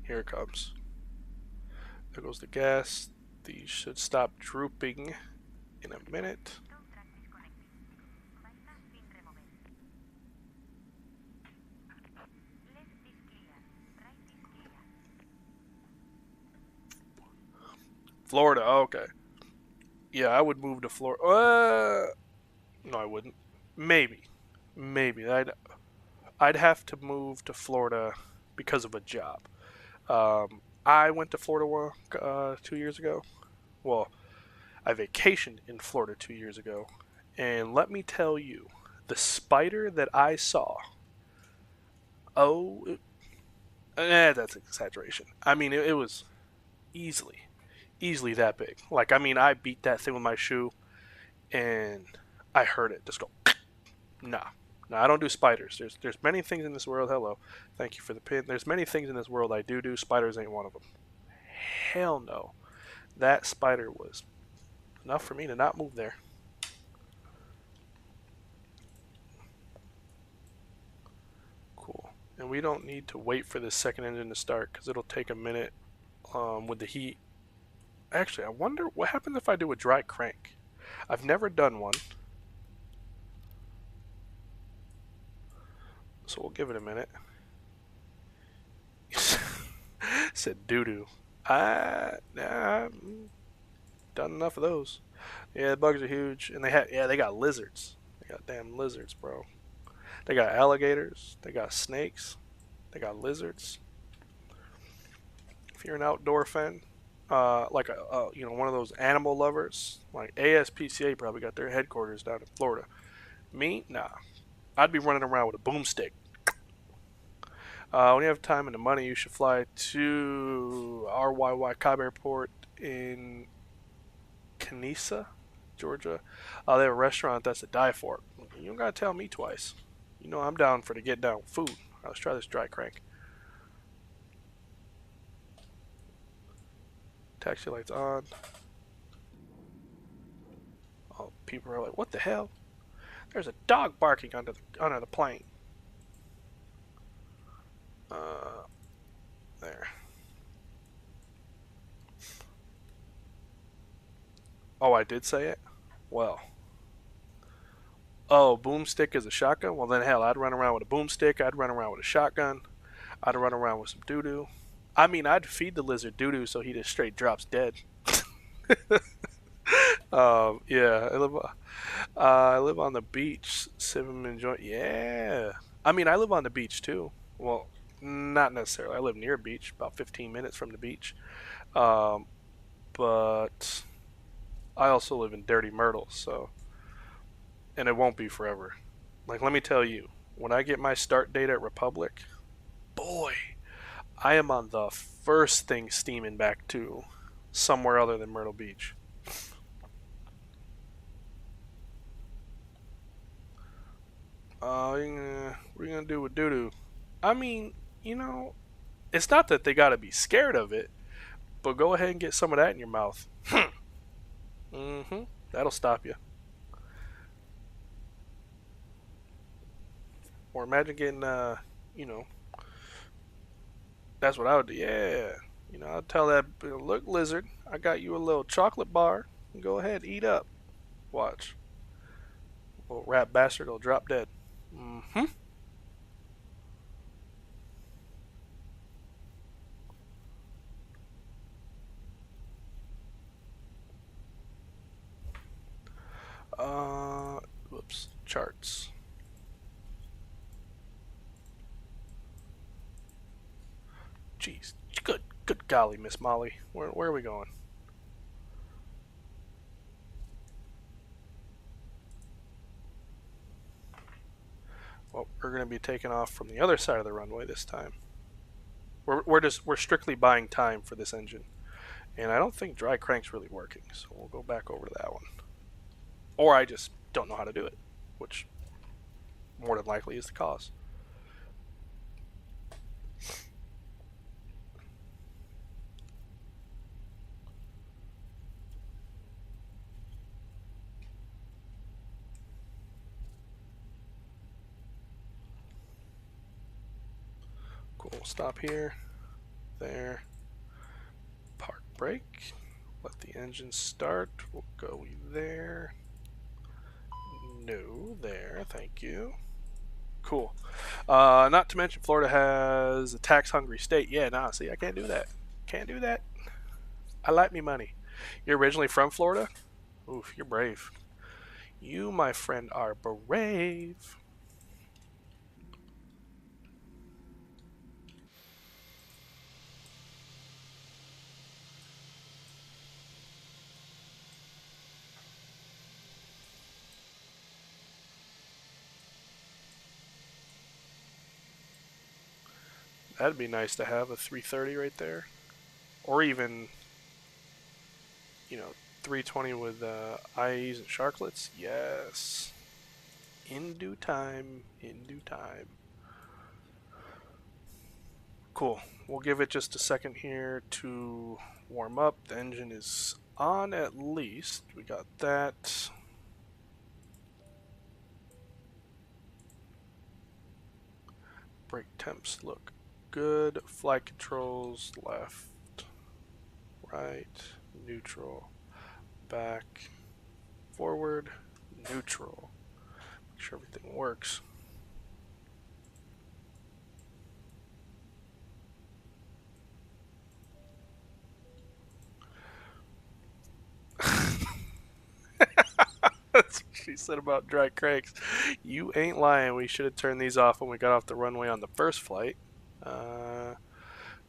Here it comes. There goes the gas. These should stop drooping in a minute. Florida, okay. Yeah, I would move to Florida. No, I wouldn't. Maybe, maybe I'd have to move to Florida because of a job. I went to Florida 2 years ago. Well, I vacationed in Florida 2 years ago, and let me tell you, the spider that I saw. Oh, that's an exaggeration. I mean, it was easily that big. Like, I mean, I beat that thing with my shoe, and I heard it just go. Nah, nah. I don't do spiders. There's many things in this world. Hello, thank you for the pin. There's many things in this world I do. Spiders ain't one of them. Hell no. That spider was enough for me to not move there. Cool. And we don't need to wait for this second engine to start because it'll take a minute with the heat. Actually, I wonder what happens if I do a dry crank. I've never done one. So we'll give it a minute. Said doo doo. Nah, done enough of those. Yeah, the bugs are huge, and they got lizards. They got damn lizards, bro. They got alligators. They got snakes. They got lizards. If you're an outdoor fan, like one of those animal lovers, like ASPCA probably got their headquarters down in Florida. Me, nah. I'd be running around with a boomstick. When you have time and the money, you should fly to RYY Cobb Airport in Kenesa, Georgia. They have a restaurant that's a die for. You don't gotta tell me twice. You know I'm down for the get down with food. Let's try this dry crank. Taxi lights on. Oh, people are like, what the hell? There's a dog barking under the plane. There. Oh, I did say it? Well. Oh, boomstick is a shotgun? Well, then hell, I'd run around with a boomstick. I'd run around with a shotgun. I'd run around with some doo-doo. I mean, I'd feed the lizard doo-doo so he just straight drops dead. Yeah, I live on the beach, sipping and enjoying. Yeah, I mean, I live on the beach too. Well, not necessarily. I live near a beach, about 15 minutes from the beach. Um, but I also live in Dirty Myrtle, so and it won't be forever. Like, let me tell you, when I get my start date at Republic, boy, I am on the first thing steaming back to somewhere other than Myrtle Beach. What are you gonna do with doo doo? I mean, you know, it's not that they gotta be scared of it, but go ahead and get some of that in your mouth. Mm-hmm. That'll stop you. Or imagine getting, you know, that's what I would do. Yeah. You know, I'd tell that, look, lizard, I got you a little chocolate bar. Go ahead, eat up. Watch. Little rat bastard will drop dead. Mm-hmm. Whoops. Charts. Jeez. Good golly, Miss Molly. Where are we going? Well, we're going to be taking off from the other side of the runway this time. We're strictly buying time for this engine, and I don't think dry crank's really working. So we'll go back over to that one, or I just don't know how to do it, which more than likely is the cause. Cool. Stop here. There. Park brake. Let the engine start. We'll go there. No, there. Thank you. Cool. Not to mention Florida has a tax-hungry state. Yeah, nah, see, I can't do that. Can't do that. I like me money. You're originally from Florida? Oof, you're brave. You, my friend, are brave. That'd be nice to have a 330 right there. Or even, 320 with IEs and sharklets. Yes. In due time. In due time. Cool. We'll give it just a second here to warm up. The engine is on at least. We got that. Brake temps look good. Flight controls left, right, neutral, back, forward, neutral. Make sure everything works. That's what she said about dry cranks. You ain't lying. We should have turned these off when we got off the runway on the first flight.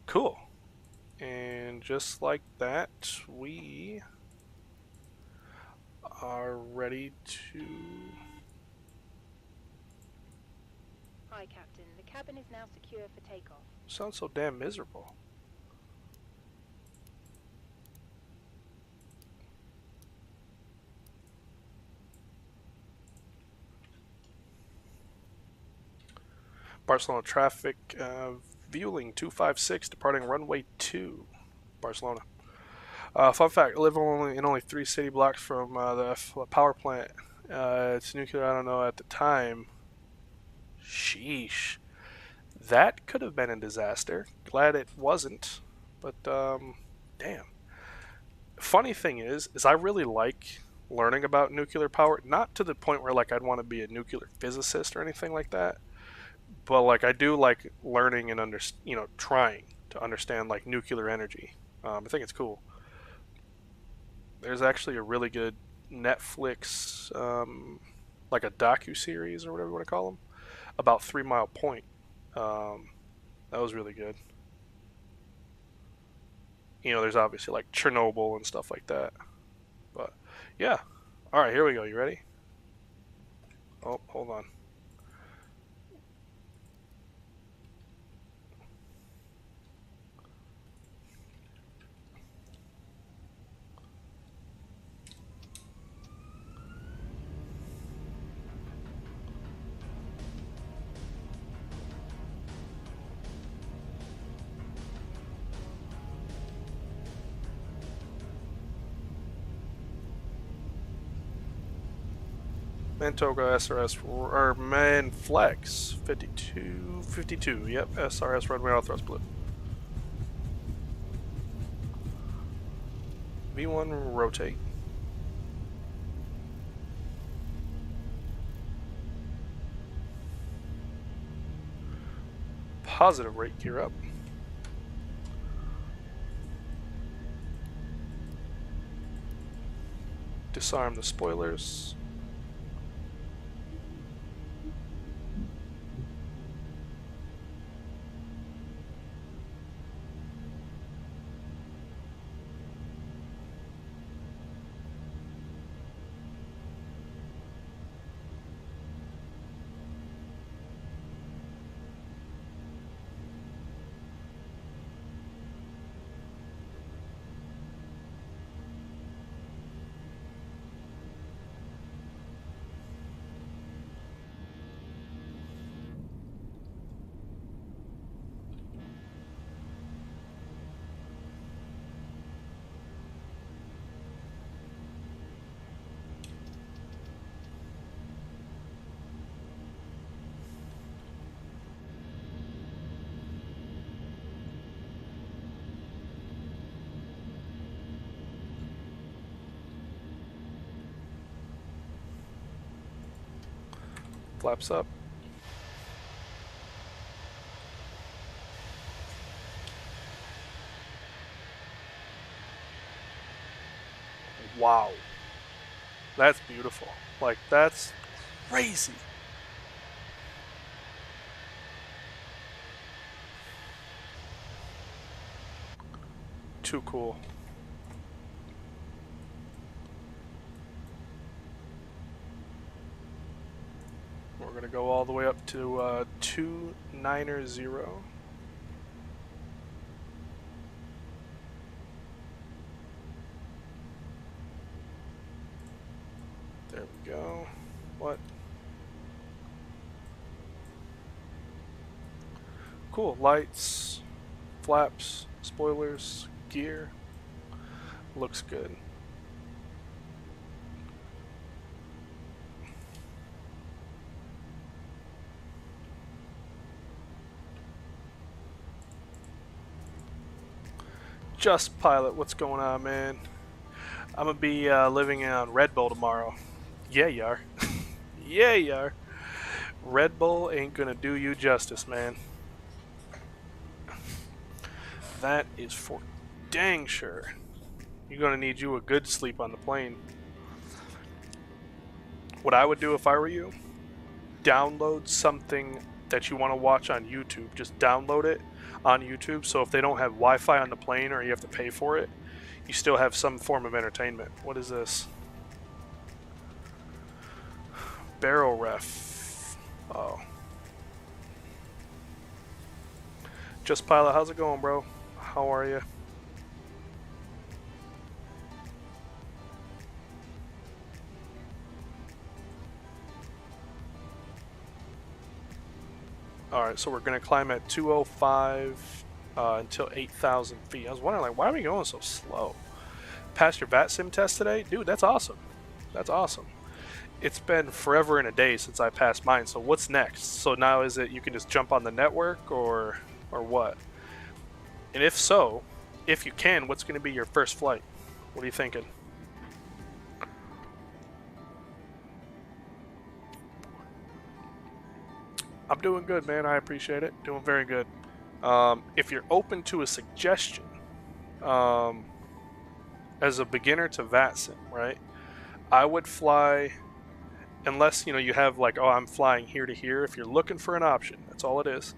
Cool. And just like that, we are ready to... Hi, Captain. The cabin is now secure for takeoff. Sounds so damn miserable. Barcelona traffic, Vueling 256 departing runway 2, Barcelona. Fun fact, I live in only 3 city blocks from the power plant. It's nuclear, I don't know, at the time. Sheesh. That could have been a disaster. Glad it wasn't. But, damn. Funny thing is I really like learning about nuclear power. Not to the point where, like, I'd want to be a nuclear physicist or anything like that. But, like, I do like learning and, trying to understand, like, nuclear energy. I think it's cool. There's actually a really good Netflix, like a docu-series or whatever you want to call them, about 3 Mile Point. That was really good. There's obviously like Chernobyl and stuff like that. But yeah. All right, here we go. You ready? Oh, hold on. Mantoga SRS or Manflex 52. Yep, SRS runway all thrust blue. V1 rotate. Positive rate gear up. Disarm the spoilers. Flaps up. Wow. That's beautiful. Like, that's crazy. Too cool. We're gonna go all the way up to 290. There we go. What? Cool. Lights, flaps, spoilers, gear. Looks good. Just Pilot, what's going on, man? I'm gonna be living on Red Bull tomorrow. Yeah, you are. Yeah, you are. Red Bull ain't gonna do you justice, man. That is for dang sure. You're gonna need you a good sleep on the plane. What I would do if I were you, download something that you want to watch on YouTube. Just download it on YouTube, so if they don't have Wi-Fi on the plane or you have to pay for it, you still have some form of entertainment. What is this? Barrel ref. Oh. Just Pilot, how's it going, bro? How are you? Alright, so we're going to climb at 205 until 8,000 feet. I was wondering, like, why are we going so slow? Passed your Vatsim test today? Dude, that's awesome. That's awesome. It's been forever and a day since I passed mine, so what's next? So now is it you can just jump on the network or what? And if so, if you can, what's going to be your first flight? What are you thinking? I'm doing good, man. I appreciate it. Doing very good. If you're open to a suggestion, as a beginner to Vatsim, right? I would fly, unless you have like, oh, I'm flying here to here. If you're looking for an option, that's all it is.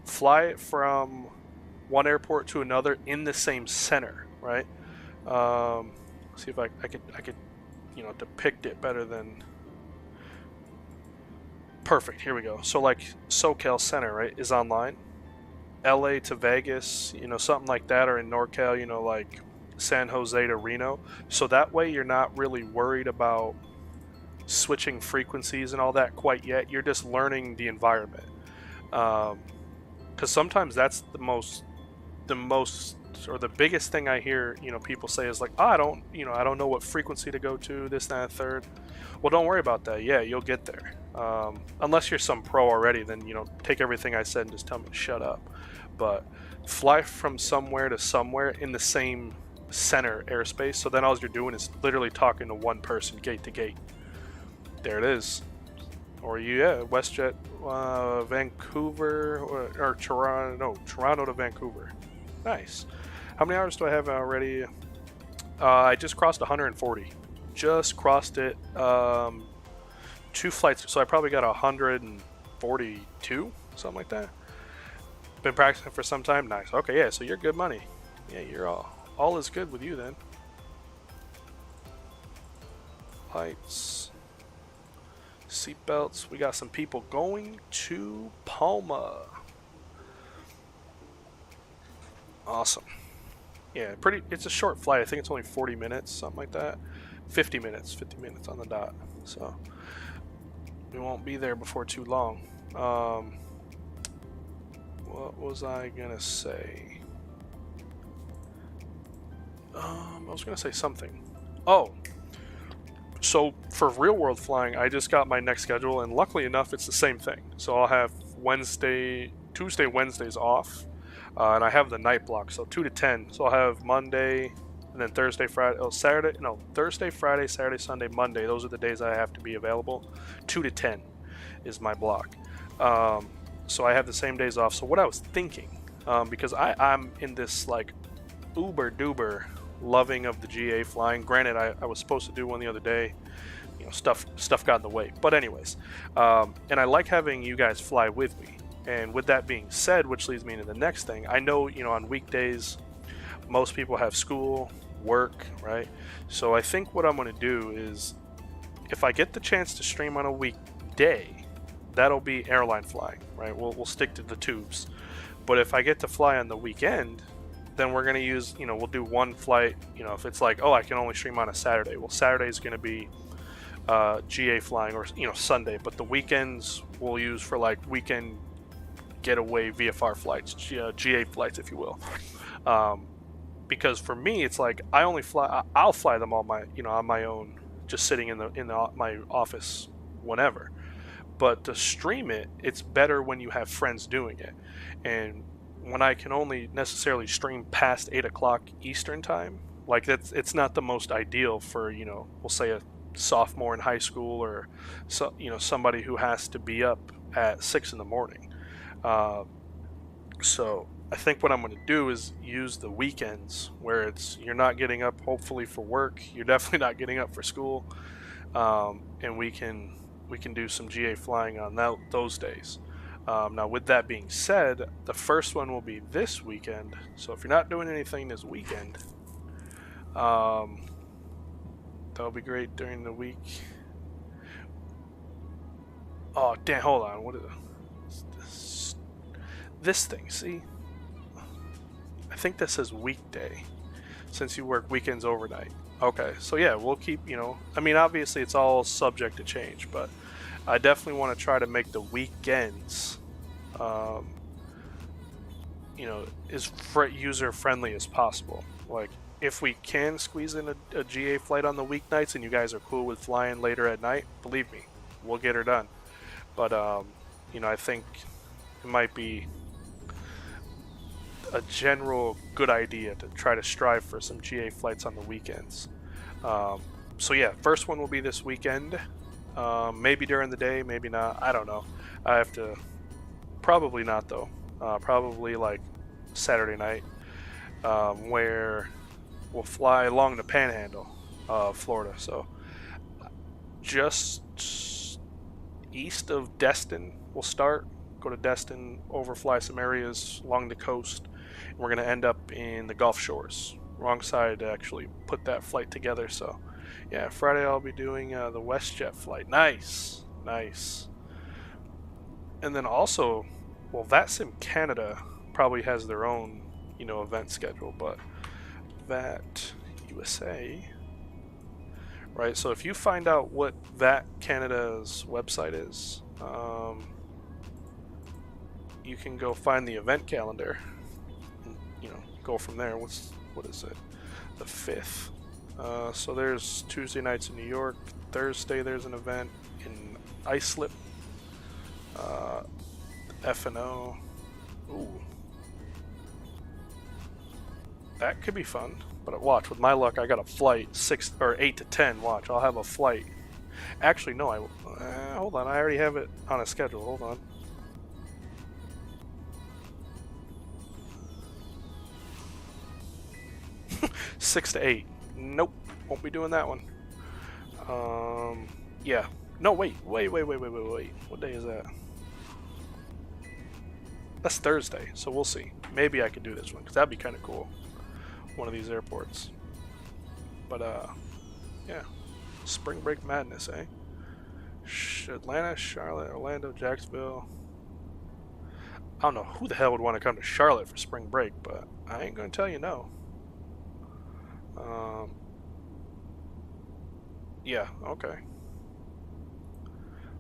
Fly it from one airport to another in the same center, right? See if I could depict it better than. Perfect. Here we go. So like SoCal Center, right, is online. LA to Vegas, something like that, or in NorCal, like San Jose to Reno. So that way you're not really worried about switching frequencies and all that quite yet. You're just learning the environment. Because sometimes that's the most or the biggest thing I hear people say is like, oh, I don't know what frequency to go to, this, that, and third. Well, don't worry about that. Yeah, you'll get there. Unless you're some pro already, then take everything I said and just tell me to shut up. But fly from somewhere to somewhere in the same center airspace, so then all you're doing is literally talking to one person gate to gate. There it is. Or WestJet, Vancouver or Toronto. No, Toronto to Vancouver. Nice. How many hours do I have already? I just crossed 140. Just crossed it. 2 flights, so I probably got 142, something like that. Been practicing for some time. Nice. Okay, yeah. So you're good money. Yeah, you're all is good with you then. Lights, seatbelts. We got some people going to Palma. Awesome. Yeah, it's a short flight. I think it's only 40 minutes, something like that. 50 minutes on the dot. So we won't be there before too long. What was I gonna say? I was gonna say something. Oh, so for real world flying, I just got my next schedule, and luckily enough, it's the same thing. So I'll have Tuesday, Wednesdays off, and I have the night block, so 2 to 10. So I'll have Monday, and then Thursday, Friday, Thursday, Friday, Saturday, Sunday, Monday. Those are the days I have to be available, 2 to 10. is my block. So I have the same days off. So what I was thinking, because I'm in this like uber duber loving of the GA flying. Granted, I was supposed to do one the other day. You know, stuff got in the way. But anyways, and I like having you guys fly with me. And with that being said, which leads me into the next thing, I know, you know, on weekdays, most people have school, work, right? So I think what I'm going to do is, if I get the chance to stream on a weekday, that'll be airline flying, right? We'll stick to the tubes. But if I get to fly on the weekend, then we're going to use, you know, we'll do one flight. You know, if it's like, oh, I can only stream on a Saturday. Well, Saturday is going to be GA flying, or, you know, Sunday. But the weekends we'll use for like weekend getaway VFR flights, GA flights, if you will. Because for me, it's like I'll fly them all on my own, just sitting in my office whenever. But to stream it, it's better when you have friends doing it. And when I can only necessarily stream past 8 o'clock Eastern time, like it's not the most ideal for, you know, we'll say a sophomore in high school, or you know, somebody who has to be up at 6 in the morning. So I think what I'm going to do is use the weekends where you're not getting up hopefully for work, you're definitely not getting up for school, and we can do some GA flying on those days. Now, with that being said, the first one will be this weekend. So if you're not doing anything this weekend, that'll be great during the week. Oh, damn, hold on. What is this thing? See? I think this says weekday, since you work weekends overnight. Okay, so yeah, we'll keep, you know, I mean, obviously it's all subject to change, but I definitely want to try to make the weekends, you know, as user friendly as possible. Like, if we can squeeze in a GA flight on the weeknights and you guys are cool with flying later at night, believe me, we'll get her done. But, you know, I think it might be a general good idea to try to strive for some GA flights on the weekends. So yeah, first one will be this weekend. Maybe during the day, maybe not. I don't know. I have to. Probably not though. Probably like Saturday night, where we'll fly along the Panhandle of Florida. So just east of Destin, we'll start. Go to Destin, overfly some areas along the coast. And we're gonna end up in the Gulf Shores. Wrong side to actually put that flight together. So yeah, Friday I'll be doing the WestJet flight. Nice. And then also, well, Vatsim Canada probably has their own, you know, event schedule, but VAT USA, right? So if you find out what VAT Canada's website is, you can go find the event calendar and, you know, go from there. What is it? The 5th. So there's Tuesday nights in New York. Thursday there's an event in Islip. F&O. Ooh. That could be fun. But watch, with my luck, I got a flight 6 or 8 to 10. Watch, I'll have a flight. Actually, no, hold on. I already have it on a schedule. Hold on. Six to 8. Nope, won't be doing that one. Yeah. No, wait. What day is that? That's Thursday, so we'll see. Maybe I could do this one, because that'd be kind of cool. One of these airports. But, yeah. Spring break madness, eh? Atlanta, Charlotte, Orlando, Jacksonville. I don't know who the hell would want to come to Charlotte for spring break, but I ain't going to tell you no. Yeah, okay.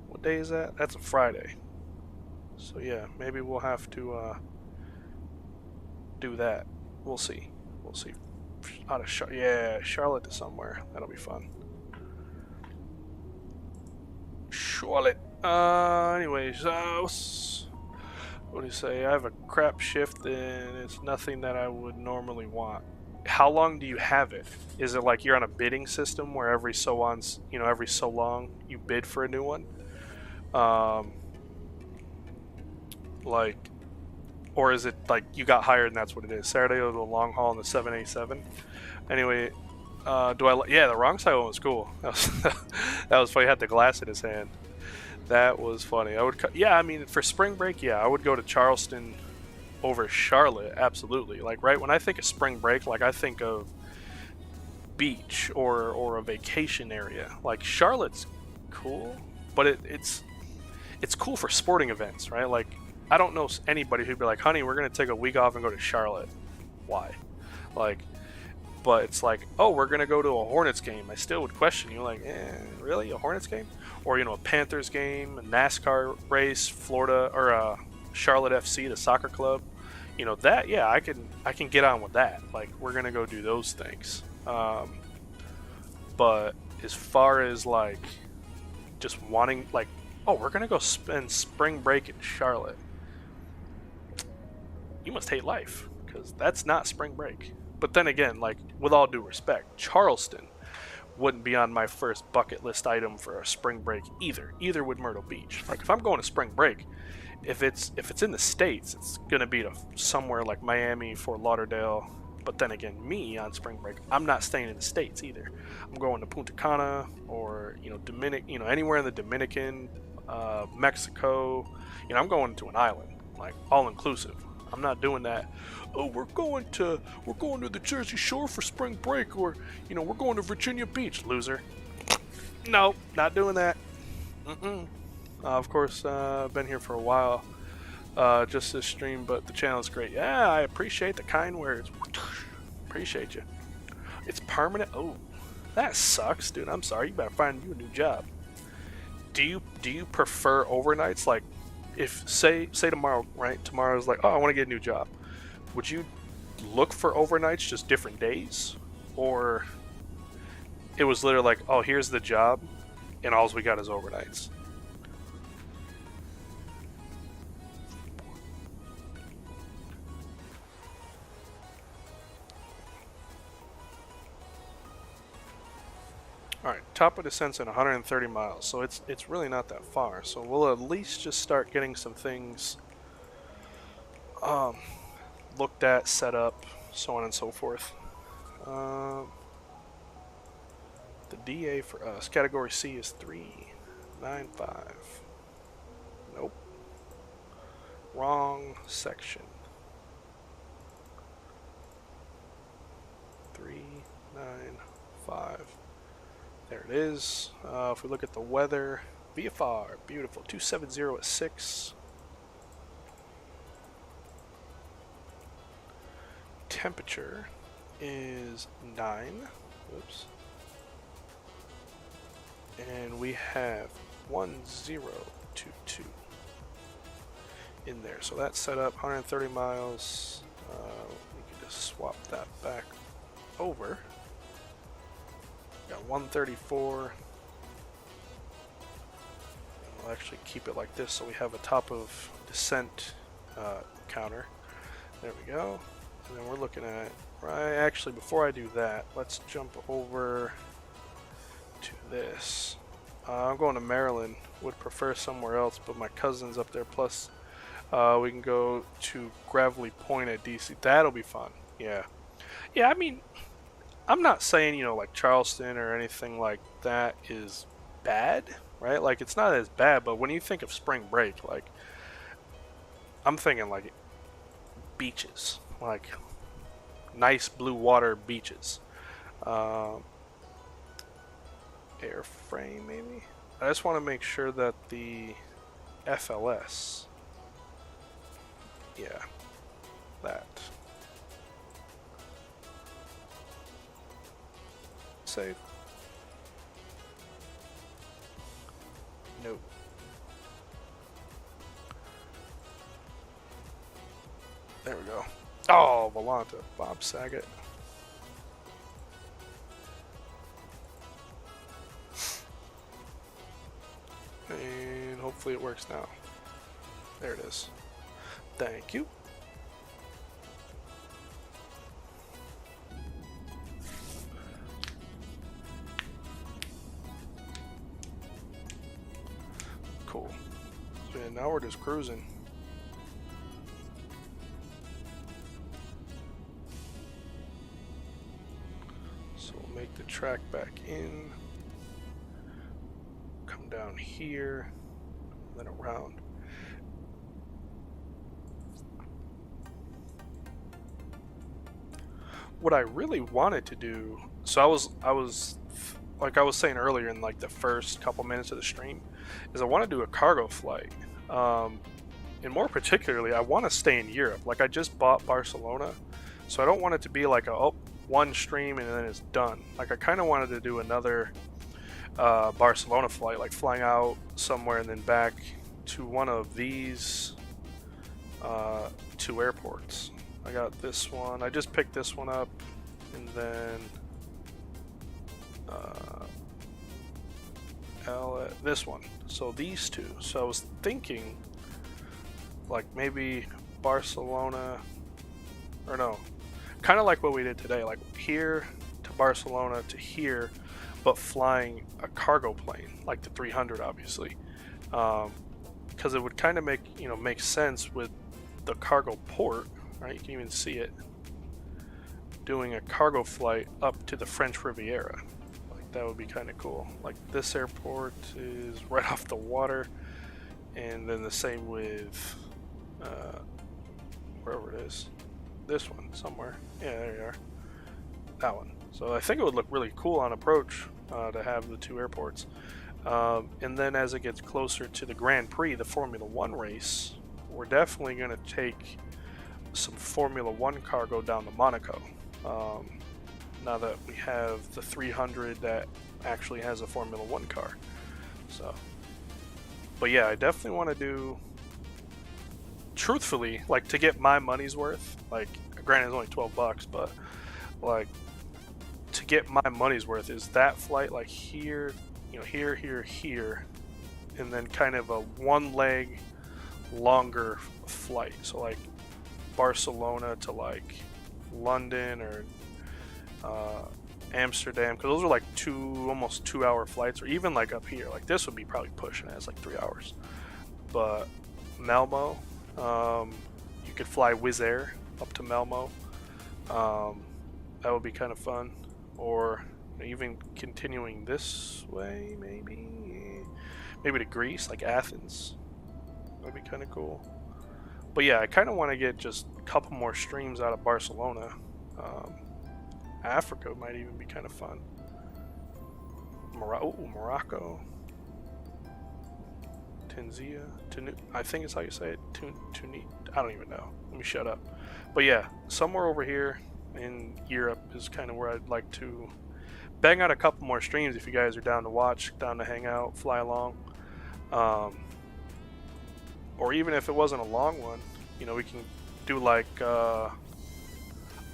What day is that? That's a Friday. So yeah, maybe we'll have to do that. We'll see. Out of Charlotte to somewhere. That'll be fun. Charlotte. Anyways, what do you say? I have a crap shift and it's nothing that I would normally want. How long do you have it? Is it like you're on a bidding system where every so long you bid for a new one? Um, like, or is it like you got hired and that's what it is? Saturday was a long haul in the 787. Anyway, yeah, the wrong side one was cool. That was funny. He had the glass in his hand. That was funny. Yeah, I mean, for spring break, yeah, I would go to Charleston over Charlotte, absolutely. Like, right when I think of spring break, like I think of beach or a vacation area. Like Charlotte's cool, but it's cool for sporting events, right? Like I don't know anybody who'd be like, "Honey, we're gonna take a week off and go to Charlotte." Why? Like, but it's like, "Oh, we're gonna go to a Hornets game." I still would question you, like, really, a Hornets game? Or a Panthers game, a NASCAR race, Florida or Charlotte FC, the soccer club. That, yeah, I can get on with that. Like, we're gonna go do those things. But as far as like just wanting, like, oh, we're gonna go spend spring break in Charlotte, you must hate life, because that's not spring break. But then again, like, with all due respect, Charleston wouldn't be on my first bucket list item for a spring break either. Either would Myrtle Beach. Like, if I'm going to spring break, if it's in the States, it's gonna be to somewhere like Miami, Fort Lauderdale. But then again, me on spring break, I'm not staying in the States either. I'm going to Punta Cana or anywhere in the Dominican, Mexico. I'm going to an island, like all inclusive. I'm not doing that. Oh, we're going to the Jersey Shore for spring break, or we're going to Virginia Beach, loser. No, not doing that. Of course, I've been here for a while. Just this stream, but the channel is great. Yeah, I appreciate the kind words. Appreciate you. It's permanent. Oh, that sucks, dude. I'm sorry. You better find you a new job. Do you prefer overnights? Like, if say tomorrow, right? Tomorrow's like, oh, I want to get a new job. Would you look for overnights, just different days, or it was literally like, oh, here's the job, and all we got is overnights? Alright, top of descent's in 130 miles, so it's really not that far. So we'll at least just start getting some things looked at, set up, so on and so forth. The DA for us, category C is 395. Nope. Wrong section. 395. There it is. If we look at the weather, VFR, beautiful, 270 at 6. Temperature is 9. Oops. And we have 1022 in there. So that's set up 130 miles. We can just swap that back over. Got 134. We'll actually keep it like this so we have a top of descent counter. There we go. And then we're looking at, right, actually before I do that, let's jump over to this. I'm going to Maryland. Would prefer somewhere else, but my cousin's up there. Plus, we can go to Gravelly Point at DC. That'll be fun. Yeah. Yeah, I mean, I'm not saying, like Charleston or anything like that is bad, right? Like, it's not as bad, but when you think of spring break, like, I'm thinking, like, beaches. Like, nice blue water beaches. Airframe, maybe? I just want to make sure that the FLS, yeah, that. Save. Nope. There we go. Oh, Volanta, Bob Saget. And hopefully it works now. There it is. Thank you. Cool. now we're just cruising. So we'll make the track back in. Come down here, then around. What I really wanted to do, so I was like I was saying earlier in like the first couple minutes of the stream, is I want to do a cargo flight. And more particularly, I want to stay in Europe. Like I just bought Barcelona, so I don't want it to be like a one stream and then it's done. Like I kind of wanted to do another Barcelona flight, like flying out somewhere and then back to one of these two airports. I got this one. I just picked this one up, and then this one. So these two. So I was thinking, like maybe Barcelona, or no, kind of like what we did today, like here to Barcelona to here, but flying a cargo plane, like the 300, obviously, because it would kind of make sense with the cargo port. Right, you can even see it doing a cargo flight up to the French Riviera. Like that would be kind of cool. Like this airport is right off the water, and then the same with wherever it is. This one somewhere. Yeah, there you are. That one. So I think it would look really cool on approach to have the two airports. And then as it gets closer to the Grand Prix, the Formula One race, we're definitely going to take some Formula One cargo down to Monaco. Now that we have the 300 that actually has a Formula One car. So, but yeah, I definitely want to do, truthfully, like to get my money's worth, like granted it's only $12, but like to get my money's worth is that flight like here, here, and then kind of a one leg longer flight. So like Barcelona to like London or Amsterdam, because those are like almost 2 hour flights, or even like up here, like this would be probably pushing it as like 3 hours. But Malmo, you could fly Wizz Air up to Malmo. That would be kind of fun. Or even continuing this way, maybe to Greece, like Athens. That'd be kind of cool. But yeah, I kind of want to get just a couple more streams out of Barcelona. Africa might even be kind of fun. Morocco. Tunisia. I think it's how you say it. I don't even know. Let me shut up. But yeah, somewhere over here in Europe is kind of where I'd like to bang out a couple more streams if you guys are down to watch, down to hang out, fly along. Or even if it wasn't a long one, we can do like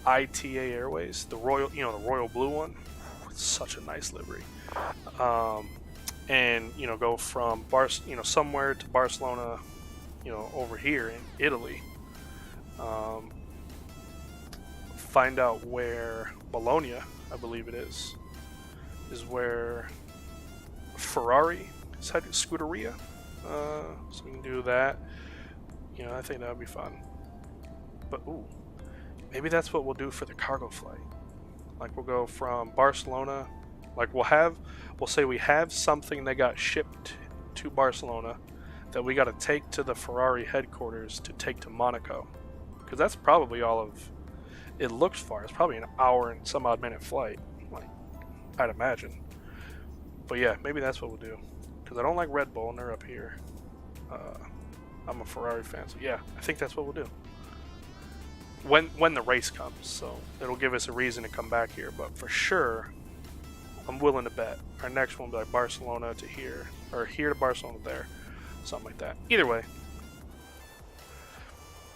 ITA Airways, the royal blue one. It's such a nice livery. And go from somewhere to Barcelona, over here in Italy. Find out where Bologna, I believe it is where Ferrari is headed, Scuderia. So we can do that. I think that would be fun. But maybe that's what we'll do for the cargo flight. Like we'll go from Barcelona, like we'll say we have something that got shipped to Barcelona that we got to take to the Ferrari headquarters to take to Monaco, because that's probably all of it. Looks far. It's probably an hour and some odd minute flight, like I'd imagine. But yeah, maybe that's what we'll do, because I don't like Red Bull and they're up here. I'm a Ferrari fan, so yeah, I think that's what we'll do when the race comes. So it'll give us a reason to come back here. But for sure, I'm willing to bet our next one will be like Barcelona to here, or here to Barcelona there, something like that. Either way,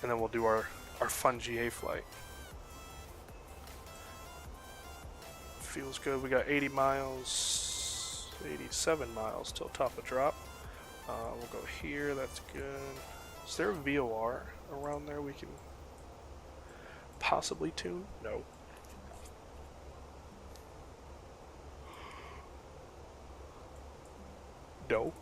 and then we'll do our fun GA flight. Feels good. We got 80 miles, 87 miles till top of drop. We'll go here. That's good. Is there a VOR around there we can possibly tune? No. No.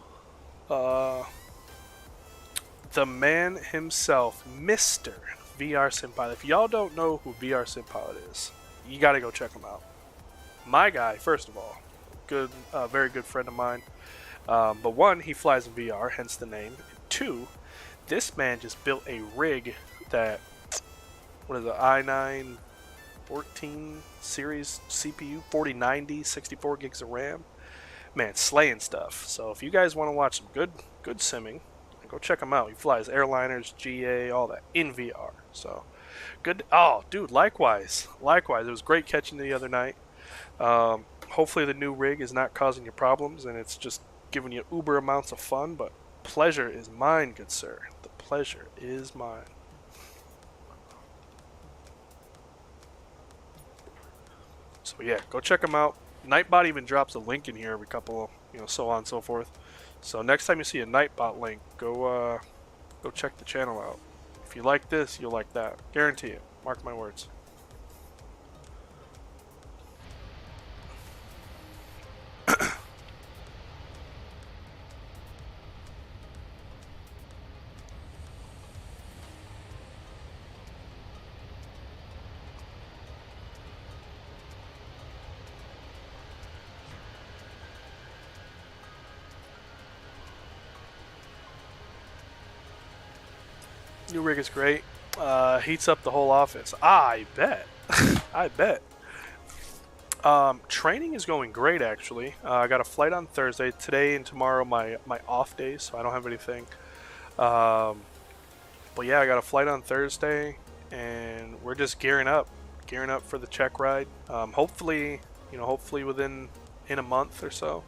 the man himself, Mr. VR Sim Pilot. If y'all don't know who VR Sim Pilot is, you got to go check him out. My guy, first of all, good, very good friend of mine. But one, he flies in VR, hence the name. And two, this man just built a rig that, what is it, i9 14 series CPU, 4090, 64 gigs of RAM. Man, slaying stuff. So if you guys want to watch some good simming, go check him out. He flies airliners, GA, all that in VR. So good. Oh, dude, likewise. It was great catching the other night. Hopefully the new rig is not causing you problems and it's just giving you uber amounts of fun. But pleasure is mine, good sir. The pleasure is mine. So yeah, go check him out. Nightbot even drops a link in here every couple, so on and so forth. So next time you see a Nightbot link, go check the channel out. If you like this, you'll like that. Guarantee it. Mark my words. New rig is great. Heats up the whole office. I bet. I bet. Training is going great, actually. I got a flight on Thursday. Today and tomorrow my off days, so I don't have anything. But yeah, I got a flight on Thursday, and we're just gearing up for the check ride. Hopefully within a month or so.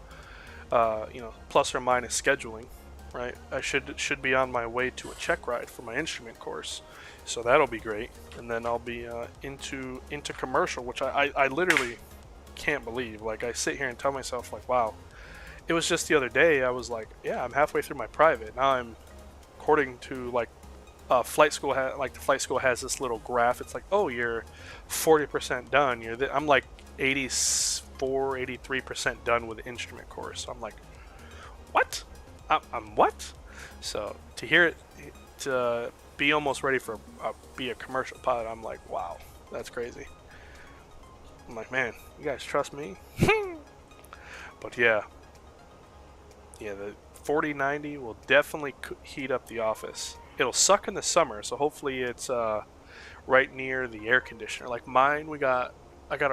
Plus or minus scheduling. Right, I should be on my way to a check ride for my instrument course, so that'll be great. And then I'll be into commercial, which I literally can't believe. Like, I sit here and tell myself, like, wow, it was just the other day I was like, yeah, I'm halfway through my private. Now I'm, according to like the flight school has this little graph. It's like, oh, you're 40% done. I'm like 83% done with the instrument course. So I'm like, what? I'm what? So to hear it, to be almost ready for be a commercial pilot, I'm like, wow, that's crazy. I'm like, man, you guys trust me? But yeah, the 4090 will definitely heat up the office. It'll suck in the summer, so hopefully it's right near the air conditioner. Like mine, I got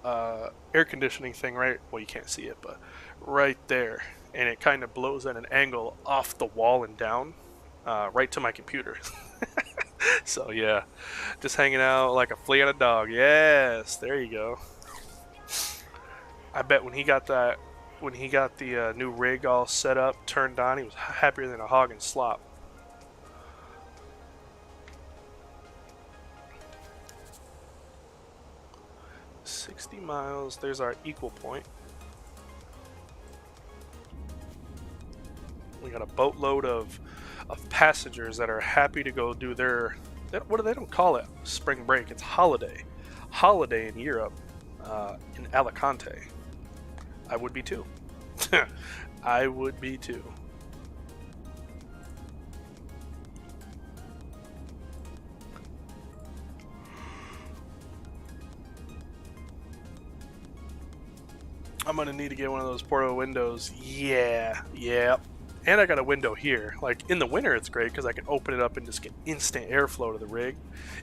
a air conditioning thing right. Well, you can't see it, but right there. And it kind of blows at an angle off the wall and down, right to my computer. So yeah, just hanging out like a flea on a dog. Yes, there you go. I bet when he got the new rig all set up, turned on, he was happier than a hog in slop. $60 miles. There's our equal point. We got a boatload of passengers that are happy to go do their, what do they don't call it, spring break. It's holiday in Europe, in Alicante. I would be too. I would be too. I'm gonna need to get one of those portable windows. Yeah. And I got a window here. Like, in the winter it's great because I can open it up and just get instant airflow to the rig.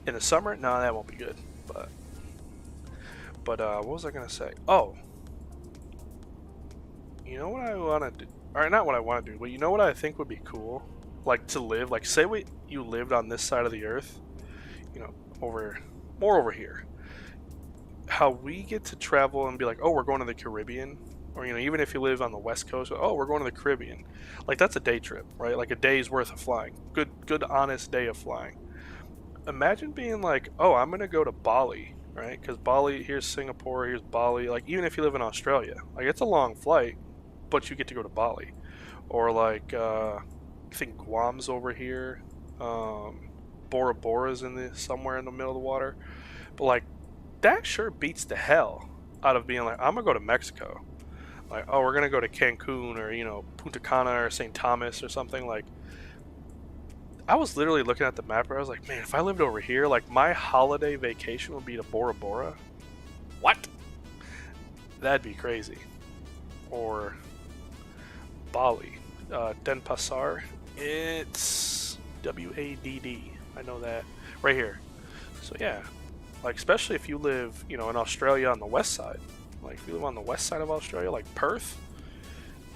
In the summer, no, that won't be good. But what was I gonna say? Oh, you know what I want to do? Or not what I want to do, but you know what I think would be cool? Like, to live. Like, say you lived on this side of the earth. More over here. How we get to travel and be like, oh, we're going to the Caribbean. Or, even if you live on the West Coast, oh, we're going to the Caribbean. Like, that's a day trip, right? Like a day's worth of flying. Good, honest day of flying. Imagine being like, oh, I'm going to go to Bali, right? Because Bali, here's Singapore, here's Bali. Like, even if you live in Australia, like, it's a long flight, but you get to go to Bali. Or, like, I think Guam's over here. Bora Bora's somewhere in the middle of the water. But, like, that sure beats the hell out of being like, I'm going to go to Mexico. Like, oh, we're going to go to Cancun or, Punta Cana or St. Thomas or something. Like, I was literally looking at the map where I was like, man, if I lived over here, like my holiday vacation would be to Bora Bora. What? That'd be crazy. Or Bali. Denpasar. It's WADD. I know that. Right here. So yeah. Like, especially if you live, you know, in Australia on the west side. Like, if you live on the west side of Australia, like Perth,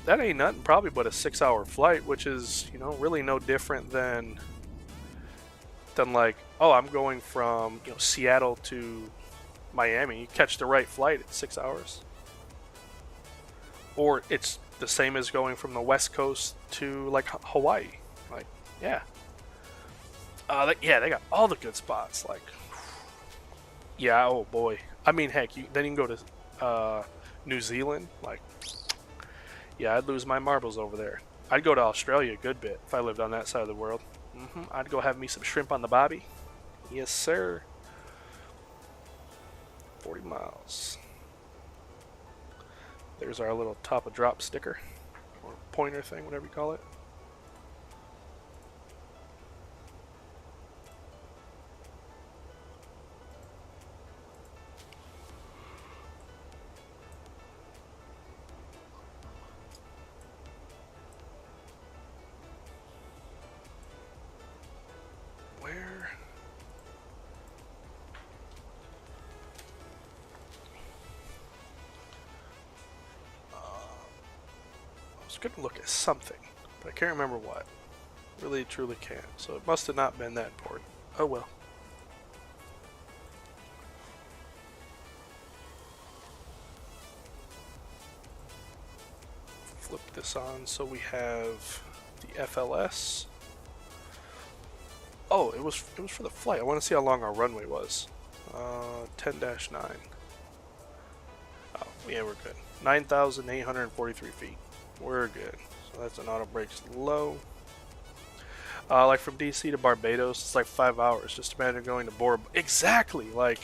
that ain't nothing probably but a 6-hour flight, which is, you know, really no different than like, oh, I'm going from, you know, Seattle to Miami. You catch the right flight, it's 6 hours. Or it's the same as going from the west coast to like Hawaii. Like, yeah. Yeah, they got all the good spots. Like, yeah, oh boy. I mean, heck, then you can go to New Zealand. Like, yeah, I'd lose my marbles over there. I'd go to Australia a good bit if I lived on that side of the world. I'd go have me some shrimp on the bobby. Yes, sir. 40 miles. There's our little top of drop sticker. Or pointer thing, whatever you call it. I was gonna look at something, but I can't remember what. Really, truly can't. So it must have not been that important. Oh well. Flip this on so we have the FLS. Oh, it was for the flight. I want to see how long our runway was. 10-9. Oh, yeah, we're good. 9,843 feet. We're good. So that's an auto brakes low. Like from DC to Barbados, it's like 5 hours. Just imagine going to Bora. Exactly. Like,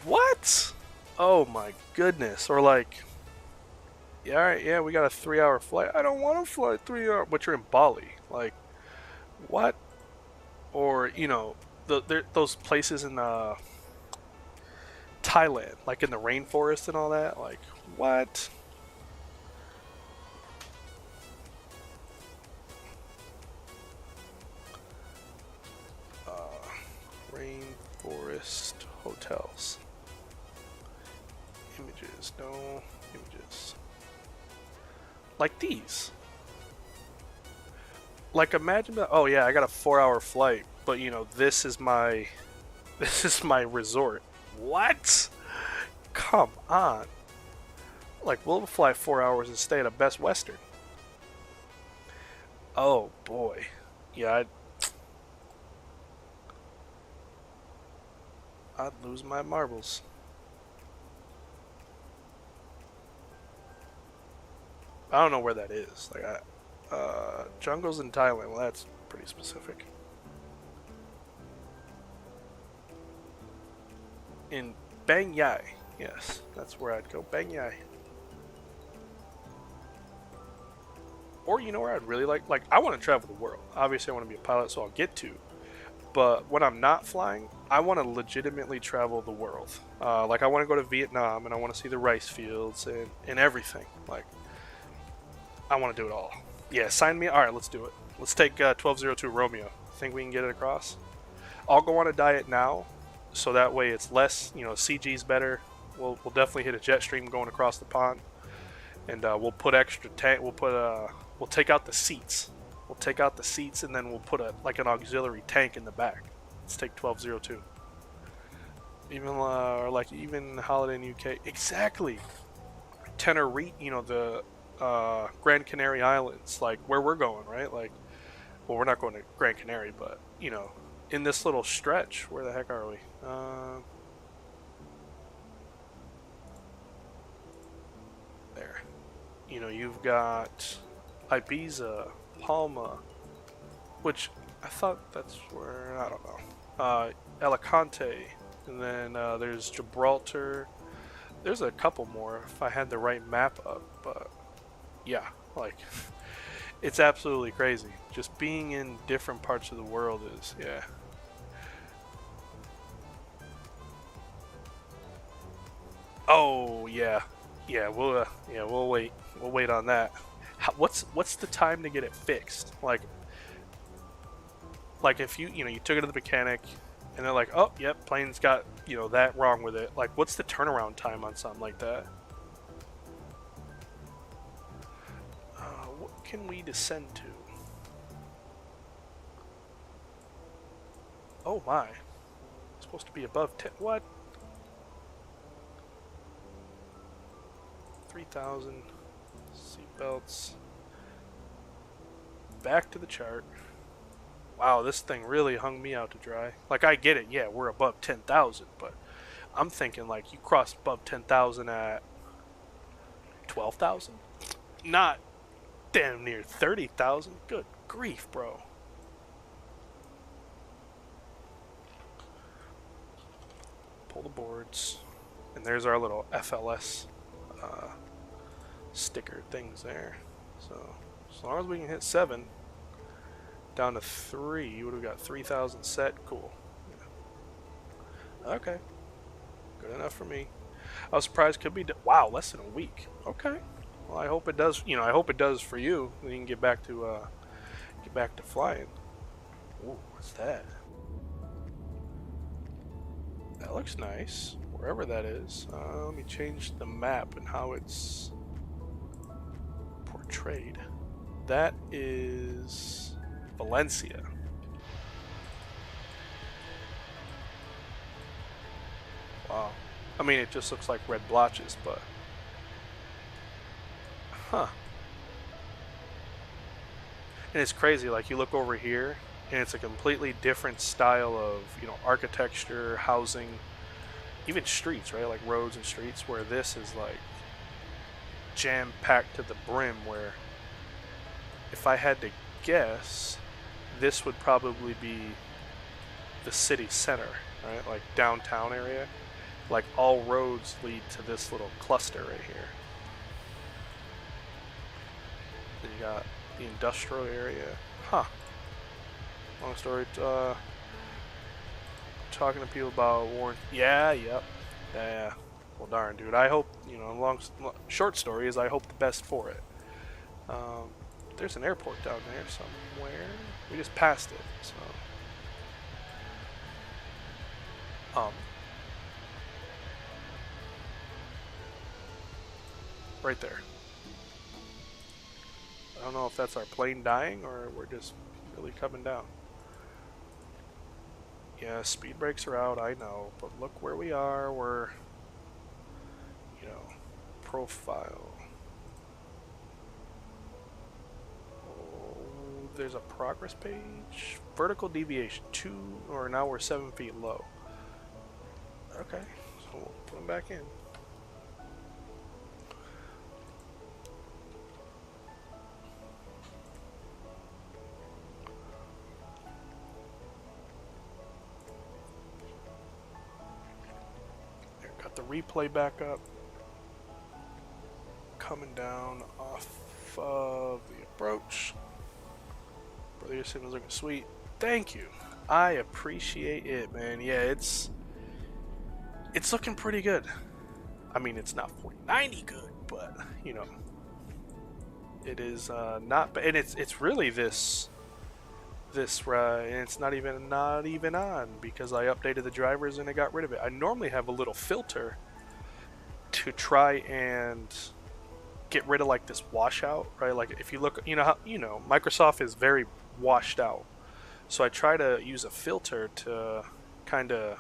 what? Oh my goodness. Or like, yeah, all right, yeah, we got a 3-hour flight. I don't want to fly 3 hours. But you're in Bali. Like, what? Or, you know, those places in Thailand, like in the rainforest and all that. Like, what? Rainforest hotels. Images, no images. Like these. Like imagine that. Oh yeah, I got a 4-hour flight, but you know this is my resort. What? Come on. Like we'll fly 4 hours and stay at a Best Western. Oh boy. Yeah, I'd lose my marbles. I don't know where that is. Like, jungles in Thailand. Well, that's pretty specific. In Bang Yai, yes, that's where I'd go. Bang Yai. Or you know where I'd really like I want to travel the world. Obviously, I want to be a pilot, so I'll get to. But when I'm not flying, I want to legitimately travel the world. Like I want to go to Vietnam and I want to see the rice fields and everything. Like I want to do it all. Yeah, sign me. All right, let's do it. Let's take 1202 Romeo. Think we can get it across? I'll go on a diet now, so that way it's less. You know, CG's better. We'll definitely hit a jet stream going across the pond, and we'll put extra tank. We'll take out the seats. We'll take out the seats and then we'll put an auxiliary tank in the back. Let's take 1202. Even Holiday in UK. Exactly. Tenerife, you know, the Gran Canary Islands, like where we're going, right? Like, well, we're not going to Gran Canary, but you know, in this little stretch, where the heck are we? There. You know, you've got Ibiza, Palma, which I thought that's where, I don't know, Alicante, and then there's Gibraltar. There's a couple more if I had the right map up, but yeah, like It's absolutely crazy. Just being in different parts of the world is, yeah. Oh yeah, yeah we'll wait. We'll wait on that. What's the time to get it fixed? Like if you took it to the mechanic, and they're like, oh yep, plane's got that wrong with it. Like what's the turnaround time on something like that? What can we descend to? Oh my, it's supposed to be above 10. What? 3,000 seatbelts. Back to the chart. Wow, this thing really hung me out to dry. Like, I get it, yeah, we're above 10,000, but I'm thinking, like, you crossed above 10,000 at 12,000? Not damn near 30,000. Good grief, bro. Pull the boards. And there's our little FLS sticker things there. So, as long as we can hit 7, down to 3, what do we got? 3,000 set. Cool. Yeah. Okay. Good enough for me. I was surprised it could be. Wow, less than a week. Okay. Well, I hope it does. I hope it does for you. Then you can get back to flying. Ooh, what's that? That looks nice. Wherever that is. Let me change the map and how it's portrayed. That is Valencia. Wow. I mean, it just looks like red blotches, but... Huh. And it's crazy, like, you look over here, and it's a completely different style of, architecture, housing, even streets, right? Like, roads and streets, where this is, like, jam-packed to the brim, where if I had to guess, this would probably be the city center, right? Like, downtown area. Like, all roads lead to this little cluster right here. Then you got the industrial area. Huh. Long story. Talking to people about warrant. Yeah, yep. Yeah. Well, darn, dude. I hope, short story is I hope the best for it. There's an airport down there somewhere. We just passed it, so. Right there. I don't know if that's our plane dying or we're just really coming down. Yeah, speed brakes are out, I know, but look where we are. We're, profile. Oh, there's a progress page. Vertical deviation, now we're 7 feet low. Okay, so we'll put them back in. There, got the replay back up. Coming down off of the approach. Brother, your signal's looking sweet. Thank you. I appreciate it, man. Yeah, it's looking pretty good. I mean, it's not 4090 good, but it is not. And it's really this. And it's not even on because I updated the drivers and I got rid of it. I normally have a little filter to try and get rid of like this washout, right? Like if you look, Microsoft is very washed out. So I try to use a filter to kind of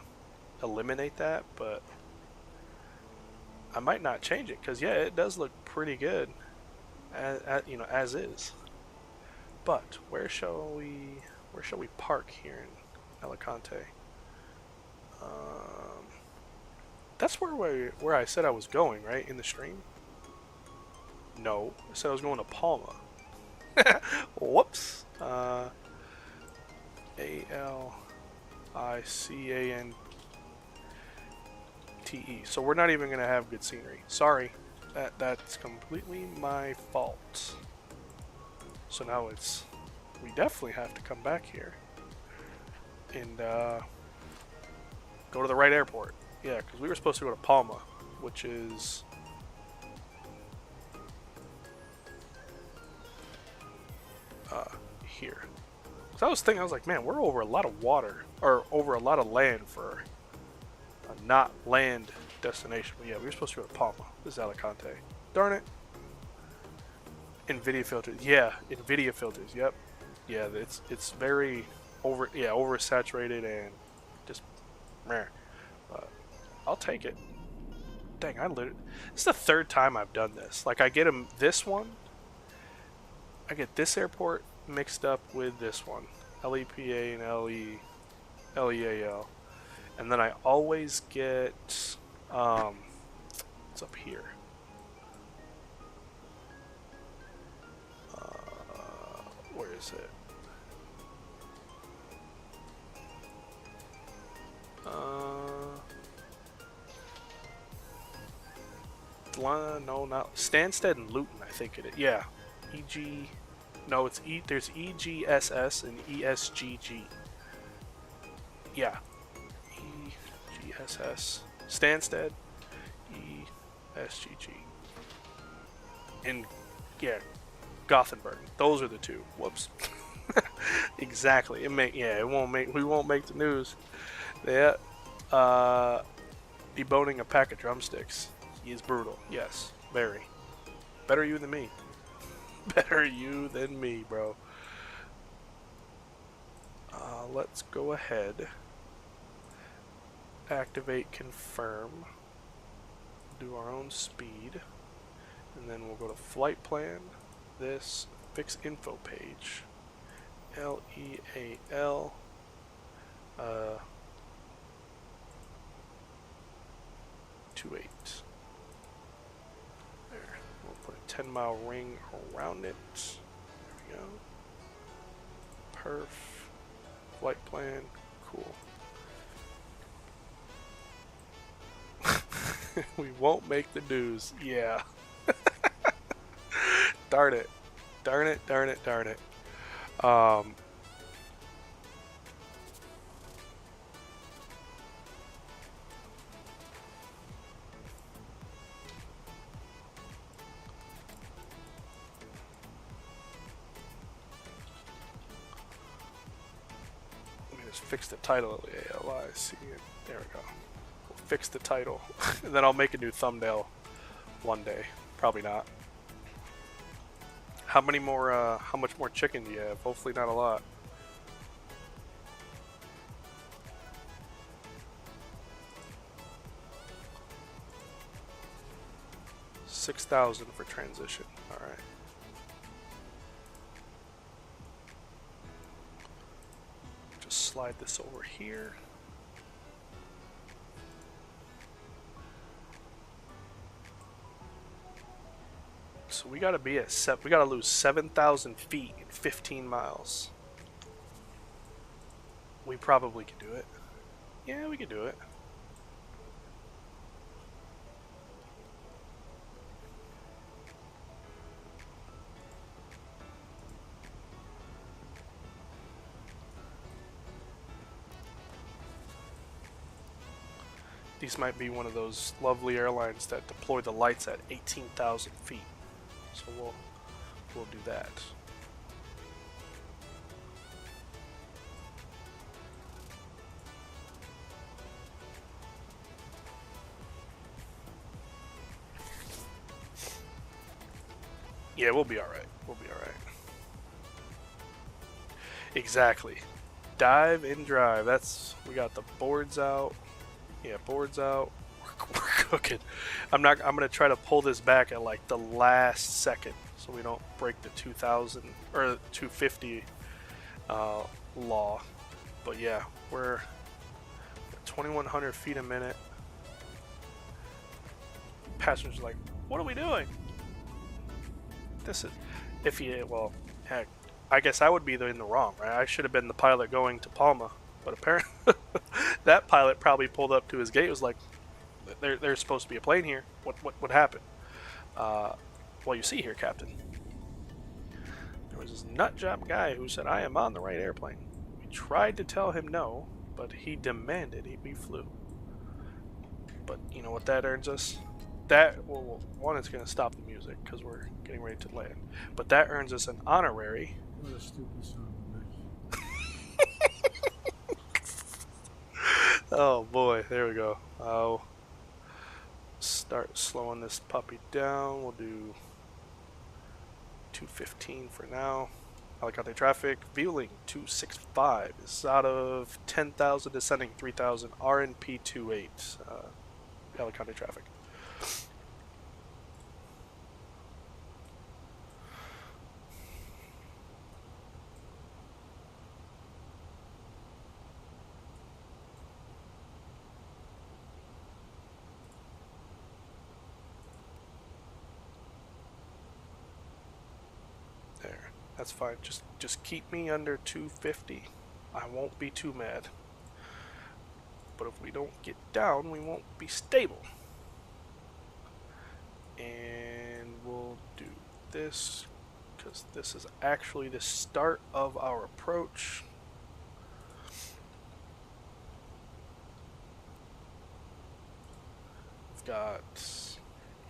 eliminate that, but I might not change it because yeah, it does look pretty good, as is. But where shall we park here in Alicante? That's where I said I was going, right? In the stream. No, I said I was going to Palma. Whoops. ALICANTE. So we're not even gonna have good scenery. Sorry, that's completely my fault. So now we definitely have to come back here and go to the right airport. Yeah, because we were supposed to go to Palma, which is here. So I was thinking, I was like, man, we're over a lot of water, or over a lot of land for a not land destination. But yeah, we were supposed to go to Palma. This is Alicante. Darn it. NVIDIA filters. Yeah, NVIDIA filters. Yep. Yeah, it's very oversaturated and just meh. But I'll take it. Dang, it's the third time I've done this. Like, I get this one. I get this airport mixed up with this one. LEPA and LEAL. And then I always get what's up here? Where is it? No, not Stansted and Luton, I think it is. Yeah. No, there's EGSS and ESGG. Yeah. EGSS. Stansted, ESGG. And yeah, Gothenburg. Those are the two. Whoops. Exactly. We won't make the news. Yeah. Deboning a pack of drumsticks is brutal. Yes, very. Better you than me. Better you than me, bro. Let's go ahead. Activate confirm. Do our own speed. And then we'll go to flight plan. This fix info page. LEAL. 28. There. We'll put a 10-mile ring around it. There we go. Perf. Flight plan. Cool. We won't make the news. Yeah. Darn it. Darn it, darn it, darn it. Let me just fix the title of the ALI. There we go. We'll fix the title. And then I'll make a new thumbnail one day. Probably not. How much more chicken do you have? Hopefully not a lot. $6,000 for transition. All right. Just slide this over here. So we gotta be at we gotta lose 7,000 feet in 15 miles. We probably could do it. Yeah, we could do it. These might be one of those lovely airlines that deploy the lights at 18,000 feet. So we'll do that. Yeah, we'll be all right. We'll be all right. Exactly. Dive and drive. We got the boards out. Yeah, boards out. We're cooking. I'm gonna try to pull this back at like the last second so we don't break the 2,000 or 250 law. But yeah, we're 2,100 feet a minute. Passengers are like, what are we doing? This is well, heck, I guess I would be in the wrong, right? I should have been the pilot going to Palma, but apparently that pilot probably pulled up to his gate. Was like, there's supposed to be a plane here. What happened? Well, you see here, Captain. There was this nut job guy who said, I am on the right airplane. We tried to tell him no, but he demanded we flew. But you know what that earns us? That, well, one, it's going to stop the music because we're getting ready to land. But that earns us an honorary. What a stupid son of a bitch. Oh boy, there we go. I'll start slowing this puppy down. We'll do 215 for now. Alicante traffic, Vueling 265 is out of 10,000 descending 3,000 RNP 28. Alicante traffic. There, that's fine. Just keep me under 250. I won't be too mad. But if we don't get down, we won't be stable. And we'll do this because this is actually the start of our approach. We've got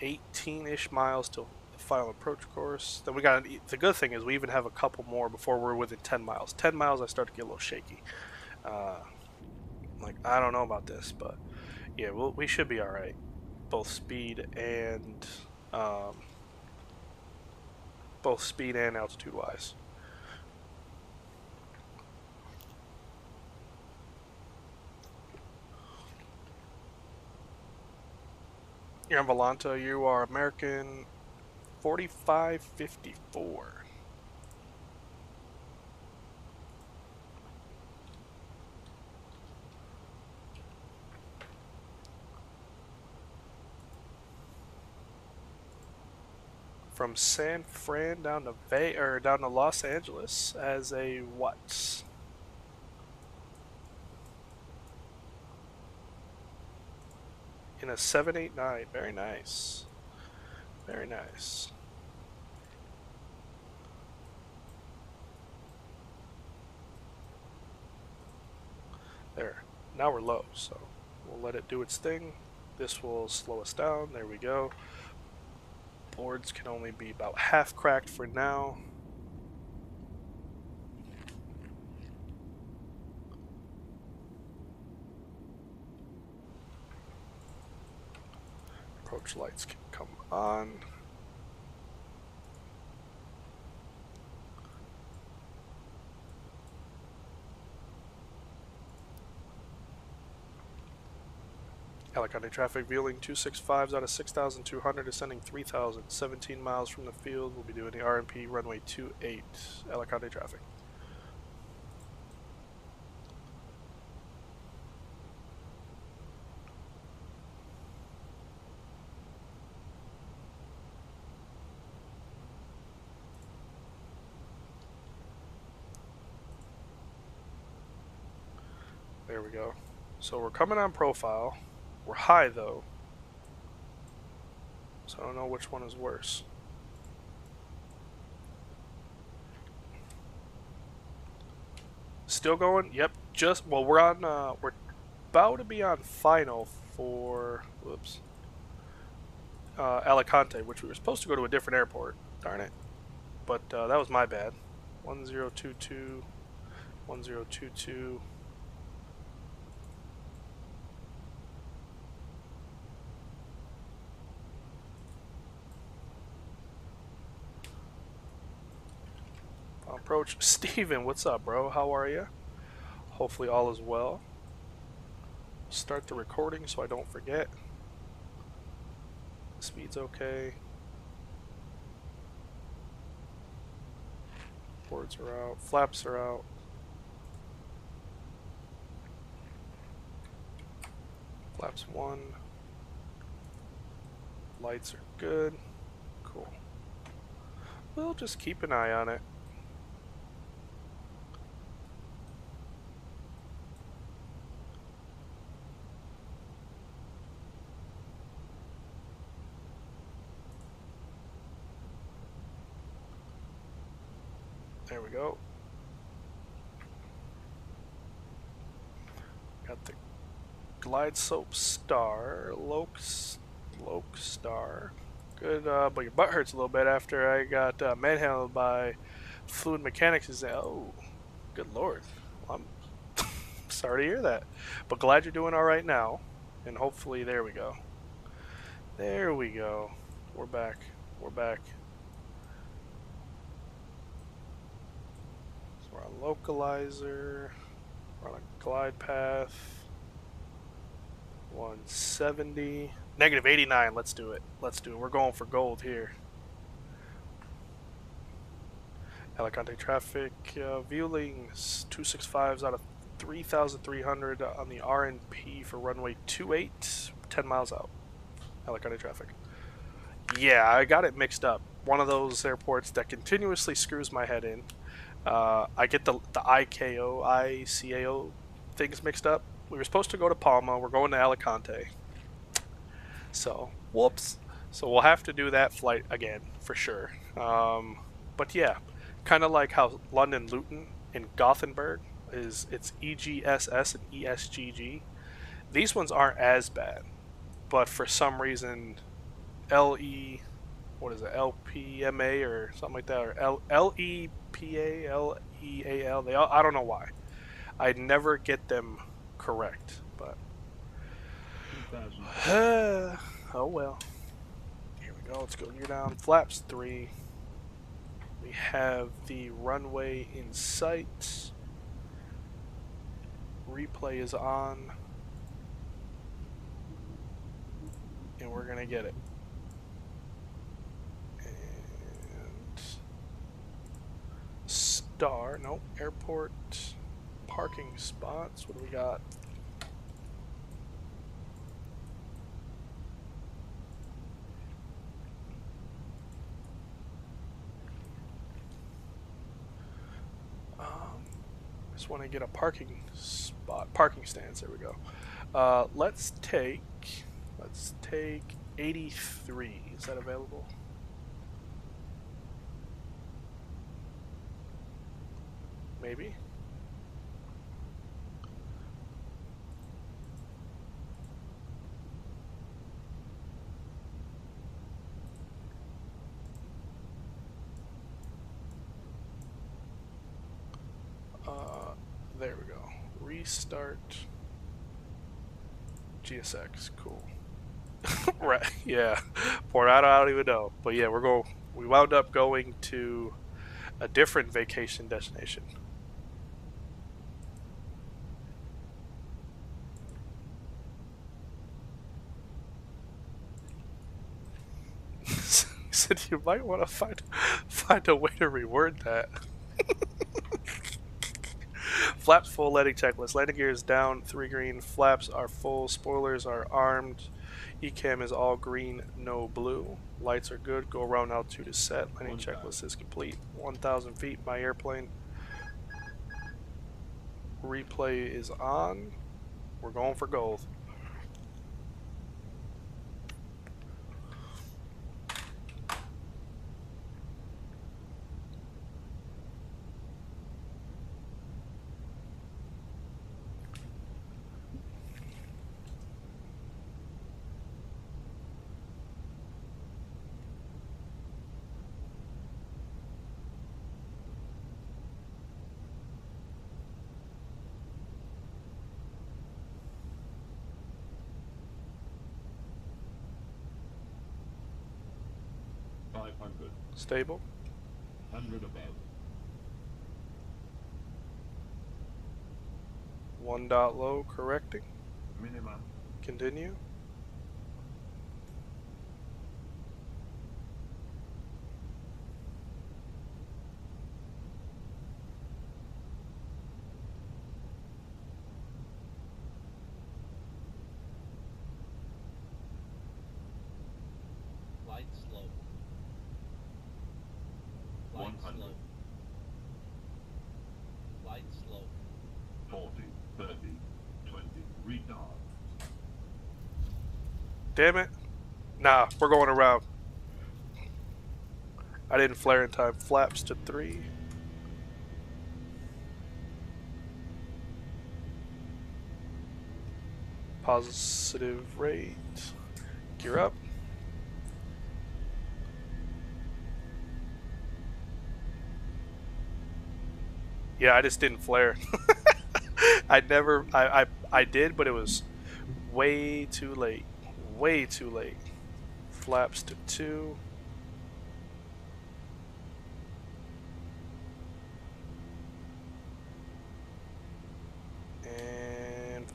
18-ish miles till the final approach course. Then we got, the good thing is we even have a couple more before we're within 10 miles. 10 miles I start to get a little shaky. Like, I don't know about this, but yeah, we should be alright. Both speed and altitude wise. You're on Volanta, you are American 4554. From San Fran down to Los Angeles as a what? In a 789. Very nice. Very nice. There. Now we're low, so we'll let it do its thing. This will slow us down. There we go. Boards can only be about half cracked for now. Approach lights can come on. Alicante traffic, Vueling 265s out of 6,200, descending 3,000, 17 miles from the field. We'll be doing the RMP runway 28, Alicante traffic. There we go. So we're coming on profile. We're high though, so I don't know which one is worse. Still going? Yep. Well, we're on. We're about to be on final for. Whoops. Alicante, which we were supposed to go to a different airport. Darn it. But that was my bad. 1022. 1022. Approach. Steven, what's up, bro? How are you? Hopefully all is well. Start the recording so I don't forget. Speed's okay. Boards are out. Flaps are out. Flaps 1. Lights are good. Cool. We'll just keep an eye on it. There we go. Got the glide soap star, Loke star. Good, but your butt hurts a little bit after I got manhandled by fluid mechanics. Oh, good lord. Well, I'm sorry to hear that, but glad you're doing all right now, and hopefully, there we go. There we go. We're back. We're back. So we're on localizer. We're on a glide path. 170. Negative 89. Let's do it. Let's do it. We're going for gold here. Alicante traffic. Vueling 265s out of 3,300 on the RNP for runway 28. 10 miles out. Alicante traffic. Yeah, I got it mixed up. One of those airports that continuously screws my head in. I get the ICAO things mixed up. We were supposed to go to Palma. We're going to Alicante. So, whoops. So we'll have to do that flight again, for sure. But yeah, kind of like how London Luton in Gothenburg it's EGSS and ESGG. These ones aren't as bad, but for some reason, what is it, LPMA or something like that, or LEPA, LEAL. I don't know why. I never get them correct, but 2000. oh well. Here we go. Let's go gear down. Flaps 3. We have the runway in sight. Replay is on, and we're gonna get it. And star, nope, airport parking spots. What do we got? Just want to get a parking spot, parking stands. There we go. Let's take 83. Is that available? Maybe. There we go. Restart GSX. Cool. Right. Yeah. Port out. I don't even know. But yeah, we wound up going to a different vacation destination. He said you might want to find a way to reword that. Flaps full, landing checklist. Landing gear is down, 3 green. Flaps are full, spoilers are armed. ECAM is all green, no blue. Lights are good. Go around altitude is set. Landing checklist is complete. 1,000 feet, my airplane. Replay is on. We're going for gold. Stable. 100 above. 1 dot low, correcting. Minimum. Continue. Light slow. Light 100. slow. Light slow. 40, 30, 20. Retard. Damn it. Nah, we're going around. I didn't flare in time. Flaps to 3. Positive rate. Gear up. Yeah, I just didn't flare. I did, but it was way too late. Way too late. Flaps to 2. And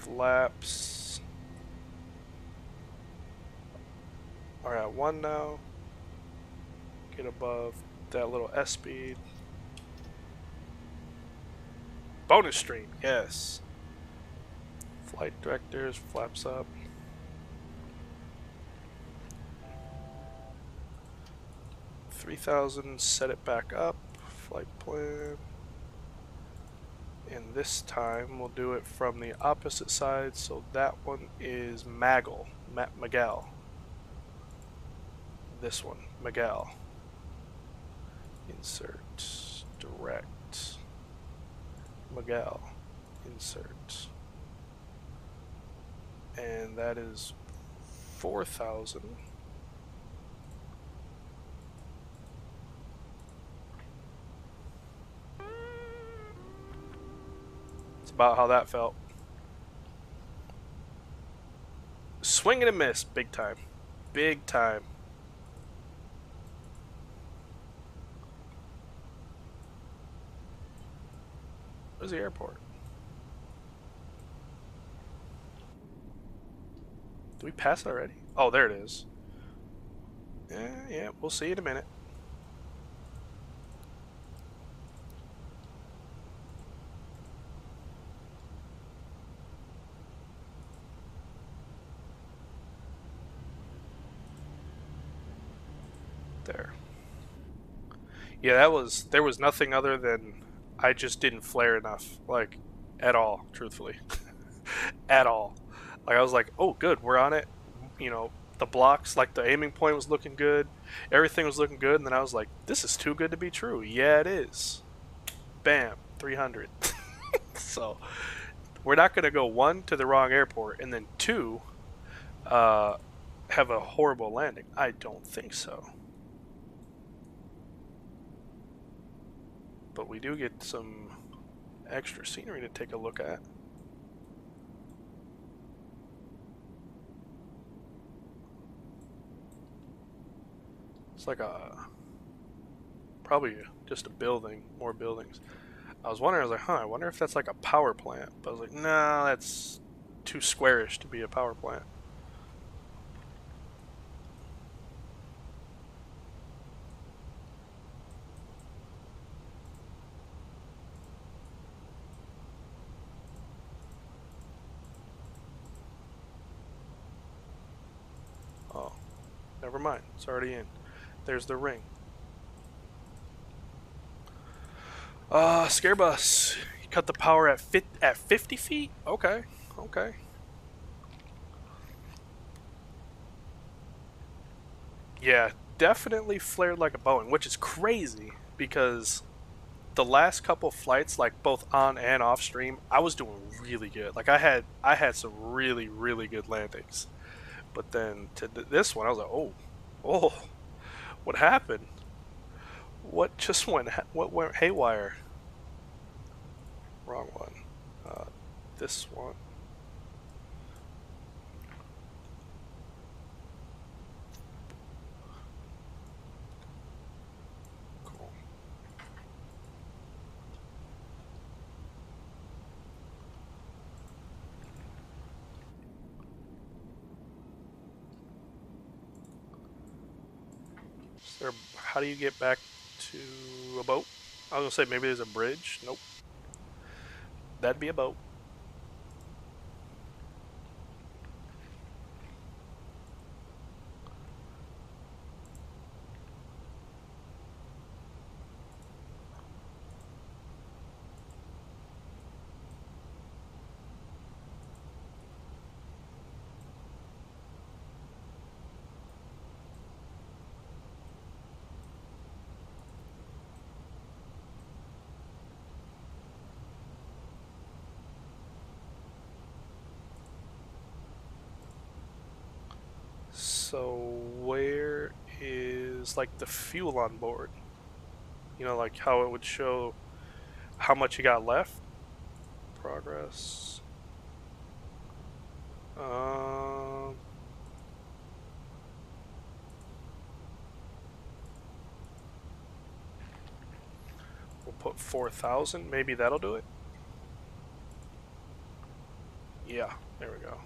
flaps are at 1 now. Get above that little S speed. Bonus stream, yes. Flight directors, flaps up. $3,000, set it back up. Flight plan. And this time we'll do it from the opposite side, so that one is Magal. This one, Magal. Insert, direct. Magal, insert. And that is 4,000. It's about how that felt. Swing and a miss, big time. Big time. Where's the airport? Did we pass it already? Oh, there it is. Yeah, we'll see in a minute. There. Yeah, there was nothing other than I just didn't flare enough, like, at all, truthfully. At all. Like, I was like, oh, good, we're on it. You know, the blocks, like, the aiming point was looking good. Everything was looking good, and then I was like, this is too good to be true. Yeah, it is. Bam, 300. So, we're not going to go, 1, to the wrong airport, and then 2, have a horrible landing. I don't think so. But we do get some extra scenery to take a look at. It's like probably just a building, more buildings. I was wondering, I was like, I wonder if that's like a power plant. But I was like, nah, that's too squarish to be a power plant. Oh, never mind. It's already in. There's the ring. Scarebus. You cut the power at 50 feet? Okay. Okay. Yeah, definitely flared like a Boeing, which is crazy because the last couple flights, like both on and off stream, I was doing really good. Like I had some really good landings, but then to this one, I was like, oh, what happened? What went haywire? Wrong one. This one. Cool. How do you get back to a boat? I was gonna say maybe there's a bridge. Nope. That'd be a boat. So where is like the fuel on board? You know, like how it would show how much you got left. Progress. Um, we'll put 4,000. Maybe that'll do it. Yeah, there we go.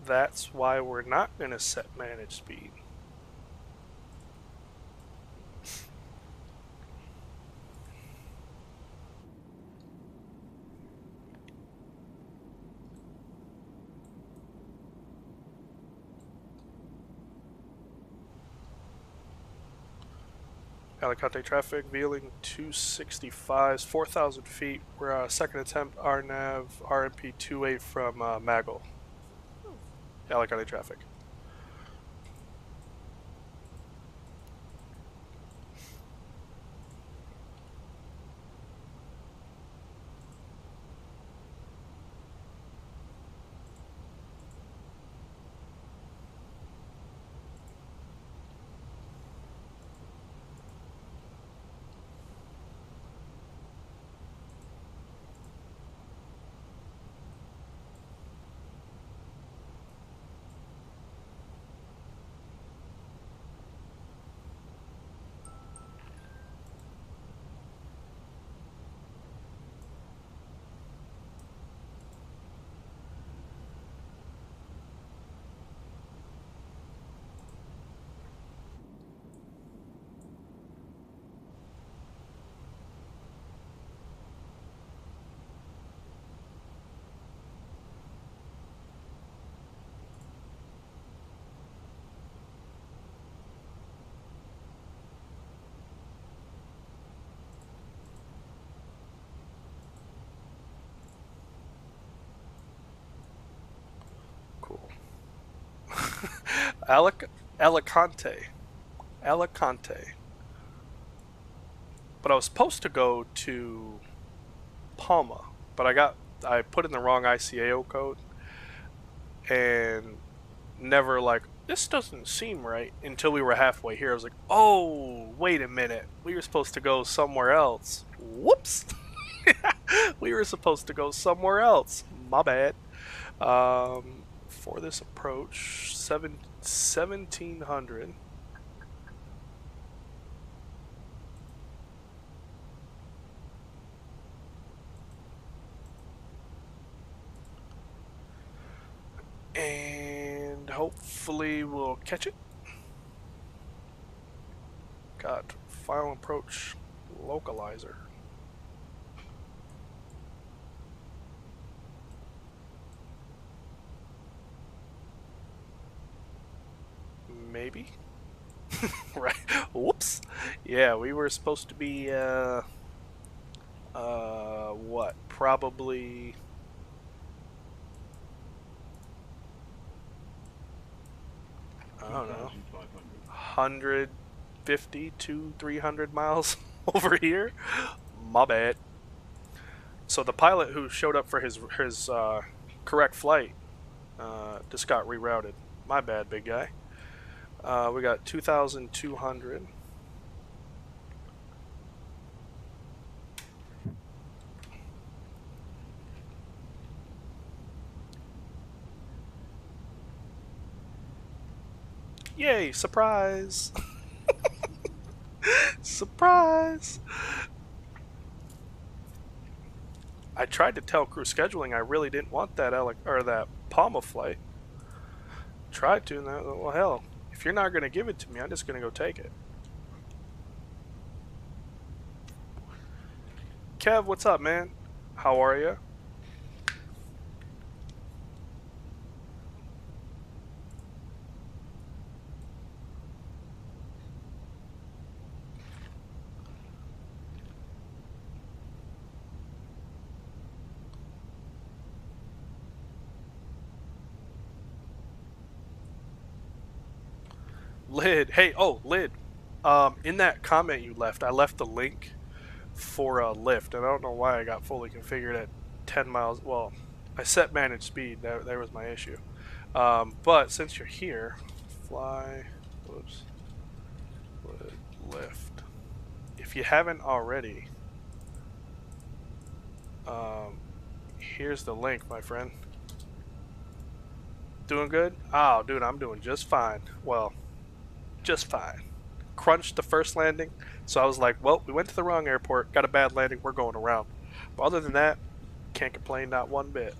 That's why we're not going to set manage speed. Alicante traffic, Vueling 265s, 4,000 feet. We're second attempt, RNAV, RMP 28 from Maggle. Alicante traffic. Cool. Alicante. Alicante. But I was supposed to go to Palma, but I put in the wrong ICAO code and never like this doesn't seem right until we were halfway here. I was like, oh, wait a minute. We were supposed to go somewhere else. Whoops. We were supposed to go somewhere else. My bad. For this approach, 1700. And hopefully we'll catch it. Got final approach localizer. Maybe. Right. Whoops. Yeah, we were supposed to be what? Probably I don't know. 2,500. 150 to 300 miles over here. My bad. So the pilot who showed up for his correct flight just got rerouted. My bad, big guy. We got 2,200. Yay, surprise! Surprise! I tried to tell crew scheduling I really didn't want that that Palma flight. Tried to, and well, hell, if you're not gonna give it to me, I'm just gonna go take it. Kev, what's up, man? How are you? Lid. Hey, oh, Lid. In that comment you left, I left the link for a lift, and I don't know why I got fully configured at 10 miles. Well, I set managed speed. That was my issue. But since you're here, fly. Whoops. Lift. If you haven't already, here's the link, my friend. Doing good? Oh, dude, I'm doing just fine. Well, just fine. Crunched the first landing, so I was like, well, we went to the wrong airport, got a bad landing, we're going around. But other than that, can't complain not one bit.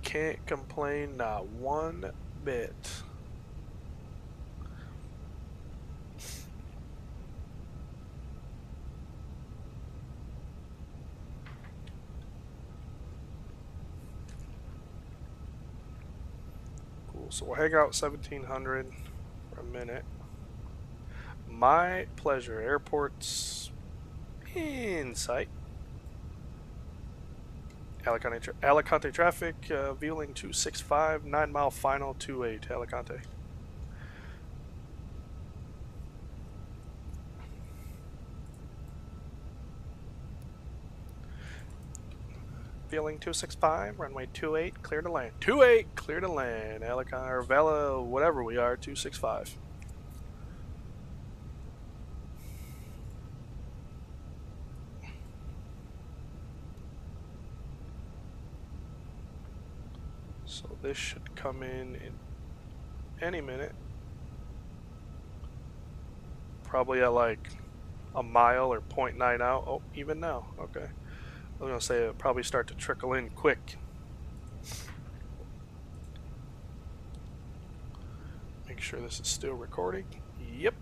Can't complain not one bit. Cool, so we'll hang out 1700 for a minute. My pleasure. Airports in sight. Alicante traffic, Vueling 265, 9 mile final 28, Alicante. Vueling 265, runway 28, clear to land. 28, clear to land. Alicante, or Vela, whatever we are, 265. So this should come in any minute. Probably at like a mile or 0.9 out. Oh, even now. Okay. I was going to say it'll probably start to trickle in quick. Make sure this is still recording. Yep.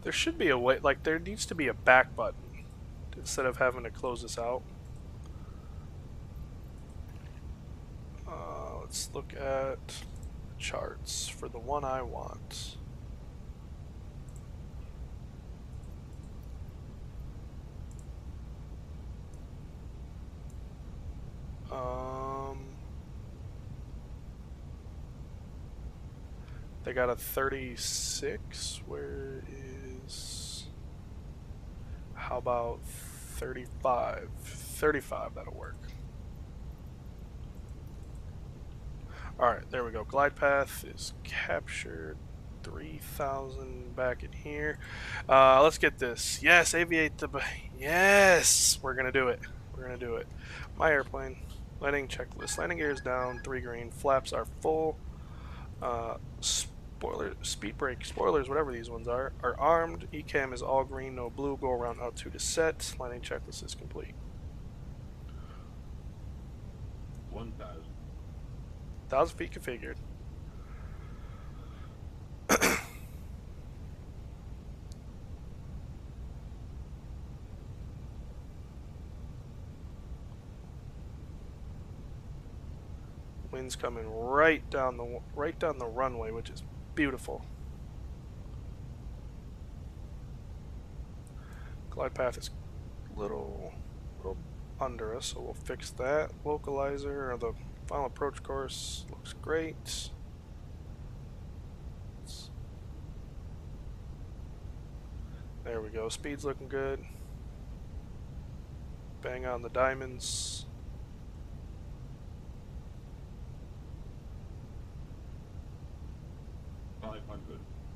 There should be a way, like there needs to be a back button instead of having to close this out. Let's look at charts for the one I want. They got a 36. Where is... How about 35? 35, that'll work. Alright, there we go. Glide path is captured. 3,000 back in here. Let's get this. Yes, aviate the... Yes! We're gonna do it. We're gonna do it. My airplane. Landing checklist. Landing gear is down. 3 green. Flaps are full. Spoiler, speed brake, spoilers, whatever these ones are armed. ECAM is all green, no blue. Go around out 2 to set. Landing checklist is complete. 1,000. 1,000 feet configured. Wind's coming right down the runway, which is beautiful. Glide path is a little under us, so we'll fix that. Localizer, or the final approach course, looks great. There we go. Speed's looking good. Bang on the diamonds.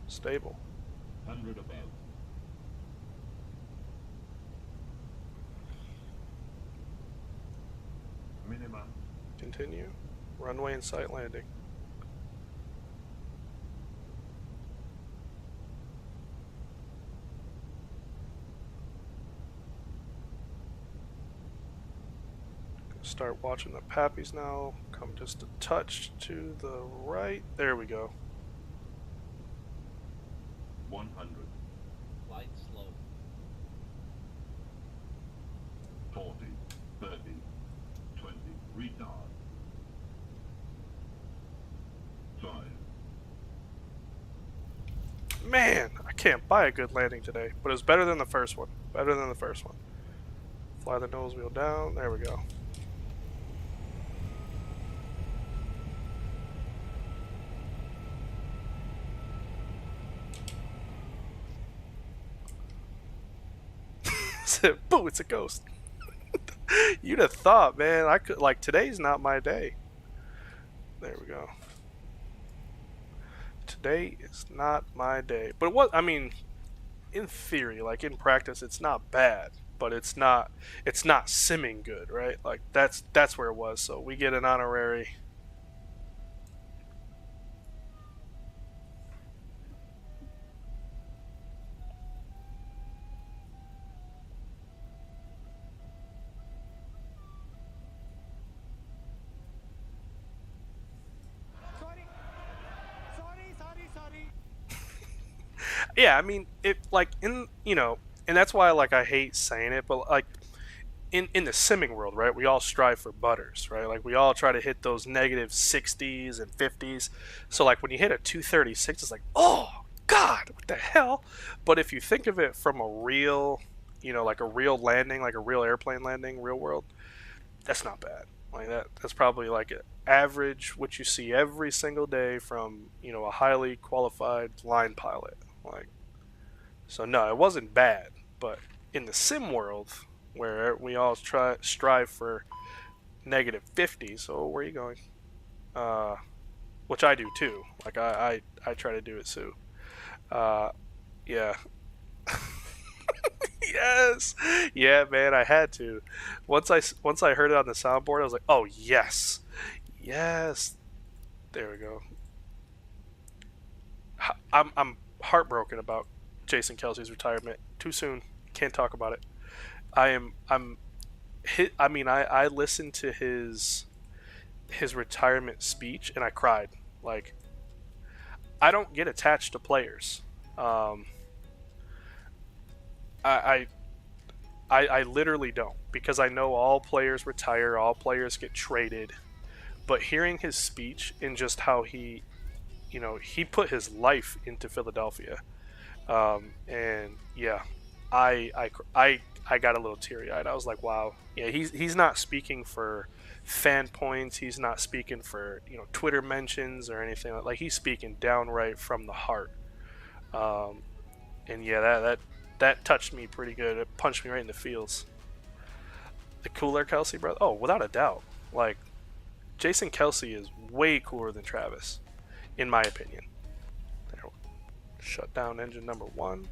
Stable. 100 above. Minimum. Continue. Runway in sight landing. Start watching the pappies now. Come just a touch to the right. There we go. 100. Flight slow. Man, I can't buy a good landing today, but it's better than the first one. Better than the first one. Fly the nose wheel down. There we go. Boo, it's a ghost. You'd have thought, man. I could, like, today's not my day. There we go. Today is not my day. But what, I mean, in theory, like in practice, it's not bad, but it's not simming good, right? Like that's where it was. So we get an honorary. Sorry. Yeah, I mean, it like in and that's why like I hate saying it, but like in the simming world, right? We all strive for butters, right? Like we all try to hit those negative 60s and 50s. So like when you hit a 236, it's like, oh God, what the hell? But if you think of it from a real, like a real landing, like a real airplane landing, real world, that's not bad. Like that's probably like an average what you see every single day from a highly qualified line pilot. Like so, no, it wasn't bad, but in the sim world, where we all strive for negative 50, so where are you going? Uh, which I do too. Like I try to do it too. Uh, yeah. Yes, yeah, man, I had to. Once I heard it on the soundboard, I was like, oh yes, yes. There we go. I'm heartbroken about Jason Kelsey's retirement. Too soon. Can't talk about it. I'm I mean, I listened to his retirement speech and I cried. Like I don't get attached to players. Um, I, I literally don't because I know all players retire, all players get traded. But hearing his speech and just how he put his life into Philadelphia, and yeah, I I I got a little teary eyed. I was like, wow, yeah, he's not speaking for fan points. He's not speaking for Twitter mentions or anything like he's speaking downright from the heart. Um, and yeah, that touched me pretty good. It punched me right in the feels. The cooler Kelsey brother, oh, without a doubt. Like Jason Kelsey is way cooler than Travis, in my opinion. There, shut down engine number one.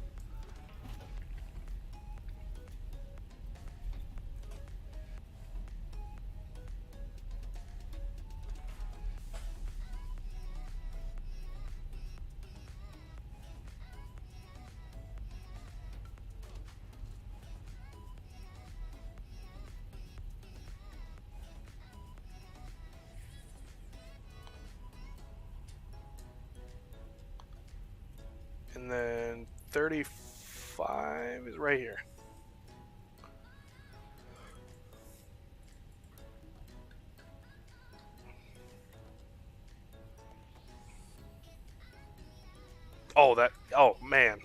And then 35 is right here. Oh man.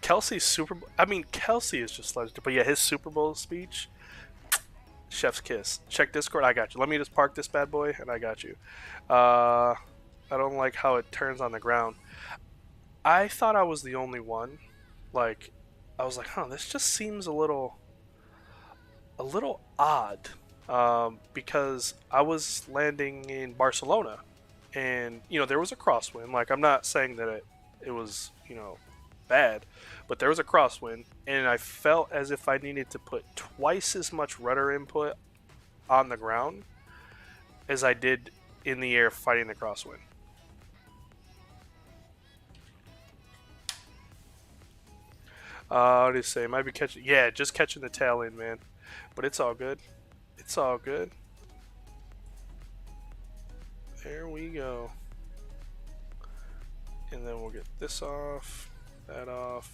Kelsey's Super Bowl. I mean, Kelsey is just legendary. But yeah, his Super Bowl speech, chef's kiss. Check Discord. I got you. Let me just park this bad boy, and I got you. I don't like how it turns on the ground. I thought I was the only one. Like, I was like, huh, this just seems a little odd. Because I was landing in Barcelona, and there was a crosswind. Like, I'm not saying that it was bad, but there was a crosswind, and I felt as if I needed to put twice as much rudder input on the ground as I did in the air fighting the crosswind. What do you say? Might be catching. Yeah, just catching the tail end, man. But it's all good. It's all good. There we go. And then we'll get this off, that off,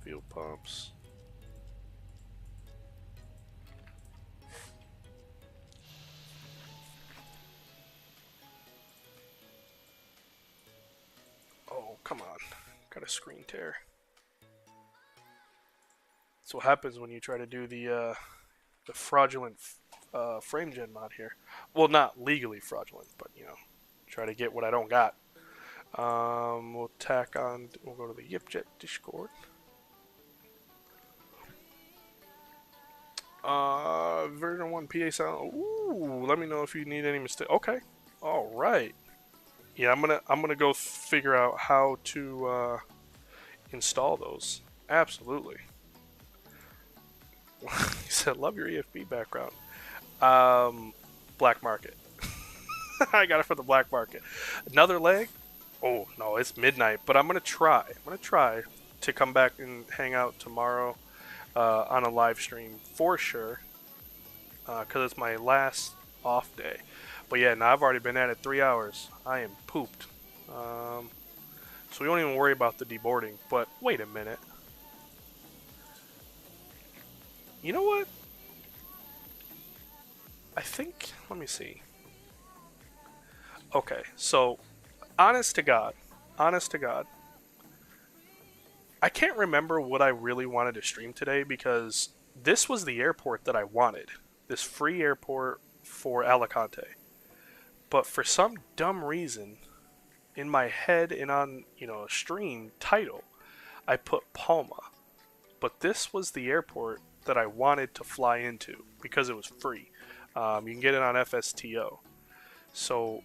fuel pumps. Oh, come on. got a screen tear. That's what happens when you try to do the fraudulent frame gen mod here. Well, not legally fraudulent, but you know, try to get what I don't got. We'll tack on. We'll go to the YipJet Discord. Version 1 PA sound. Ooh, let me know if you need any mistake. Okay, all right. Yeah, I'm gonna go figure out how to install those. Absolutely. He said, "Love your EFB background." Black market. I got it for the black market. Another leg. Oh no, it's midnight, but I'm gonna try. I'm gonna try to come back and hang out tomorrow on a live stream for sure, because it's my last off day. But yeah, now I've already been at it 3 hours. I am pooped. So we won't even worry about the deboarding. But wait a minute. You know what? I think, let me see. Okay, so honest to God, I can't remember what I really wanted to stream today because this was the airport that I wanted. This free airport for Alicante. But for some dumb reason, in my head and on, you know, a stream title, I put Palma. But this was the airport that I wanted to fly into because it was free. You can get it on FSDO. So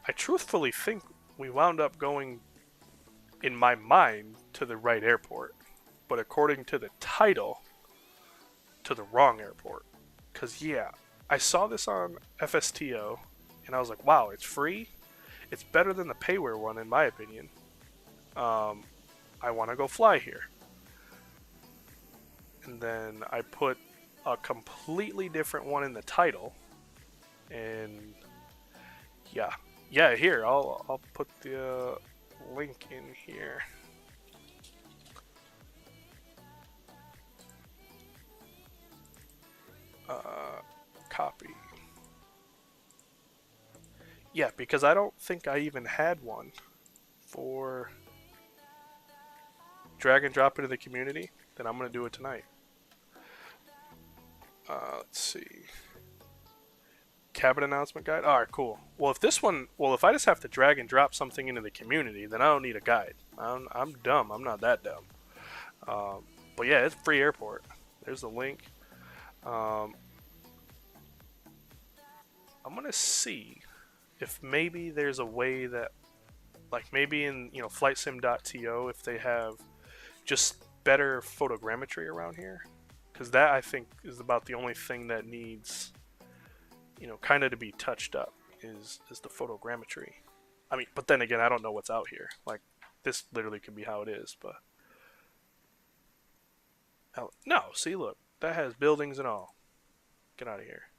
I truthfully think we wound up going, in my mind, to the right airport. But according to the title, to the wrong airport. Because, yeah, I saw this on FSDO, and I was like, wow, it's free? It's better than the payware one, in my opinion. I want to go fly here. And then I put a completely different one in the title. And, yeah. Yeah, here, I'll put the link in here. Copy. Yeah, because I don't think I even had one for drag and drop into the community. Then I'm going to do it tonight. Let's see. Cabin announcement guide. Alright, cool. Well, if I just have to drag and drop something into the community, then I don't need a guide. I'm dumb. I'm not that dumb. But yeah, it's free airport. There's the link. I'm gonna see if maybe there's a way that, like maybe in flightsim.to, if they have just better photogrammetry around here, because that I think is about the only thing that needs, kind of to be touched up is the photogrammetry. I mean, but then again, I don't know what's out here. Like, this literally could be how it is, but no, see, look, that has buildings and all. Get out of here.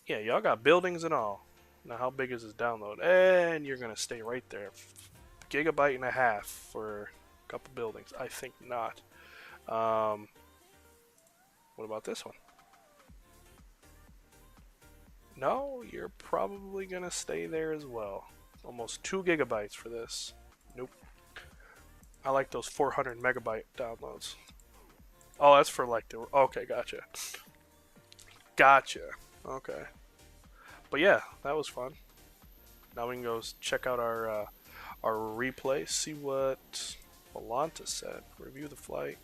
Yeah, y'all got buildings and all. Now, how big is this download? And you're gonna stay right there. 1.5 GB for a couple buildings. I think not. What about this one? No, you're probably gonna stay there as well. Almost 2 GB for this. Nope. I like those 400 megabyte downloads. Oh, that's for like the... Okay, gotcha. Gotcha. Okay. But yeah, that was fun. Now we can go check out our replay, see what Volanta said. Review the flight.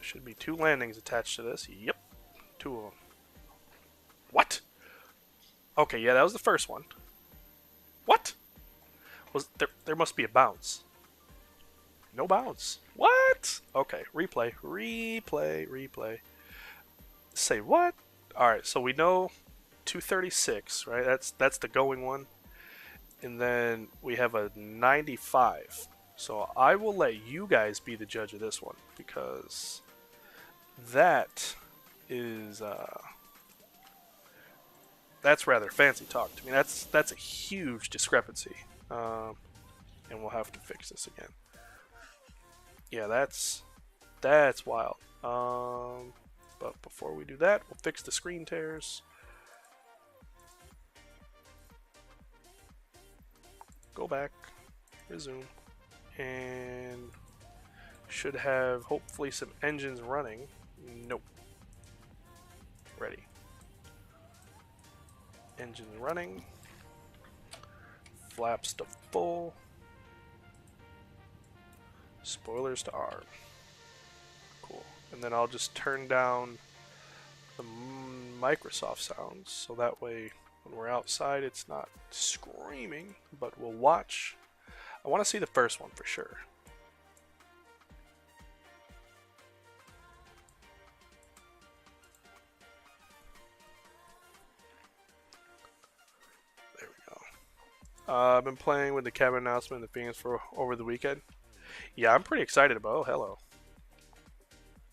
Should be 2 landings attached to this. Yep. 2 of them. What? Okay, yeah, that was the first one. What? Was there must be a bounce. No bounce. What? Okay, replay. Say what? Alright, so we know 236, right? That's the going one. And then we have a 95. So I will let you guys be the judge of this one, because that is that's rather fancy talk to me. That's a huge discrepancy. And we'll have to fix this again. Yeah, that's wild. But before we do that, we'll fix the screen tears. Go back. Resume. And should have hopefully some engines running. Nope. Ready. Engines running. Flaps to full. Spoilers to arm. Cool. And then I'll just turn down the Microsoft sounds so that way when we're outside it's not screaming, but we'll watch. I want to see the first one for sure. There we go. I've been playing with the cabin announcement in the Phoenix for over the weekend. Yeah, I'm pretty excited about. Oh, hello.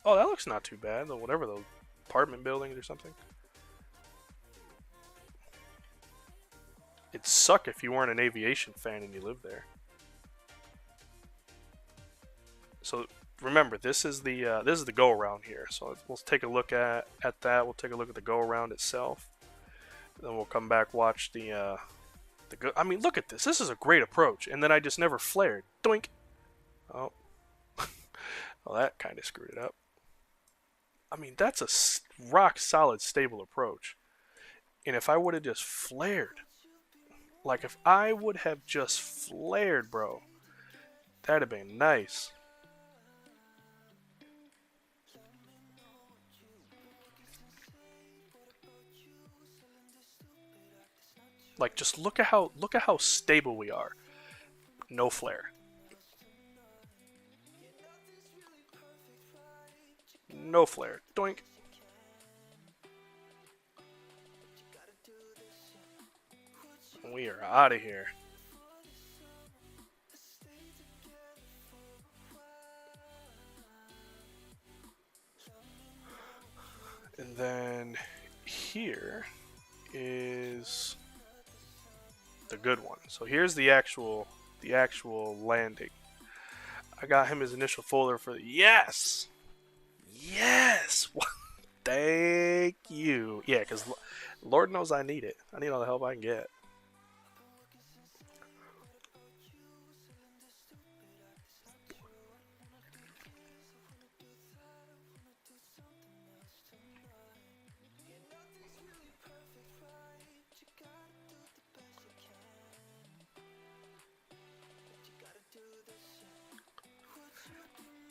Oh, that looks not too bad. Whatever those apartment buildings or something. It'd suck if you weren't an aviation fan and you lived there. So remember, this is the go around here. So we'll take a look at that. We'll take a look at the go around itself. Then we'll come back, watch the go. I mean, look at this. This is a great approach. And then I just never flared. Doink. Oh. Well, that kind of screwed it up. I mean, that's a rock solid, stable approach. And if I would have just flared, like if I would have just flared, bro, that'd have been nice. Like, just look at how stable we are. No flare. No flare. Doink. We are out of here. And then here is the good one. So here's the actual landing. I got him his initial folder for the yes. Yes. Thank you. Yeah, because Lord knows I need it. I need all the help I can get.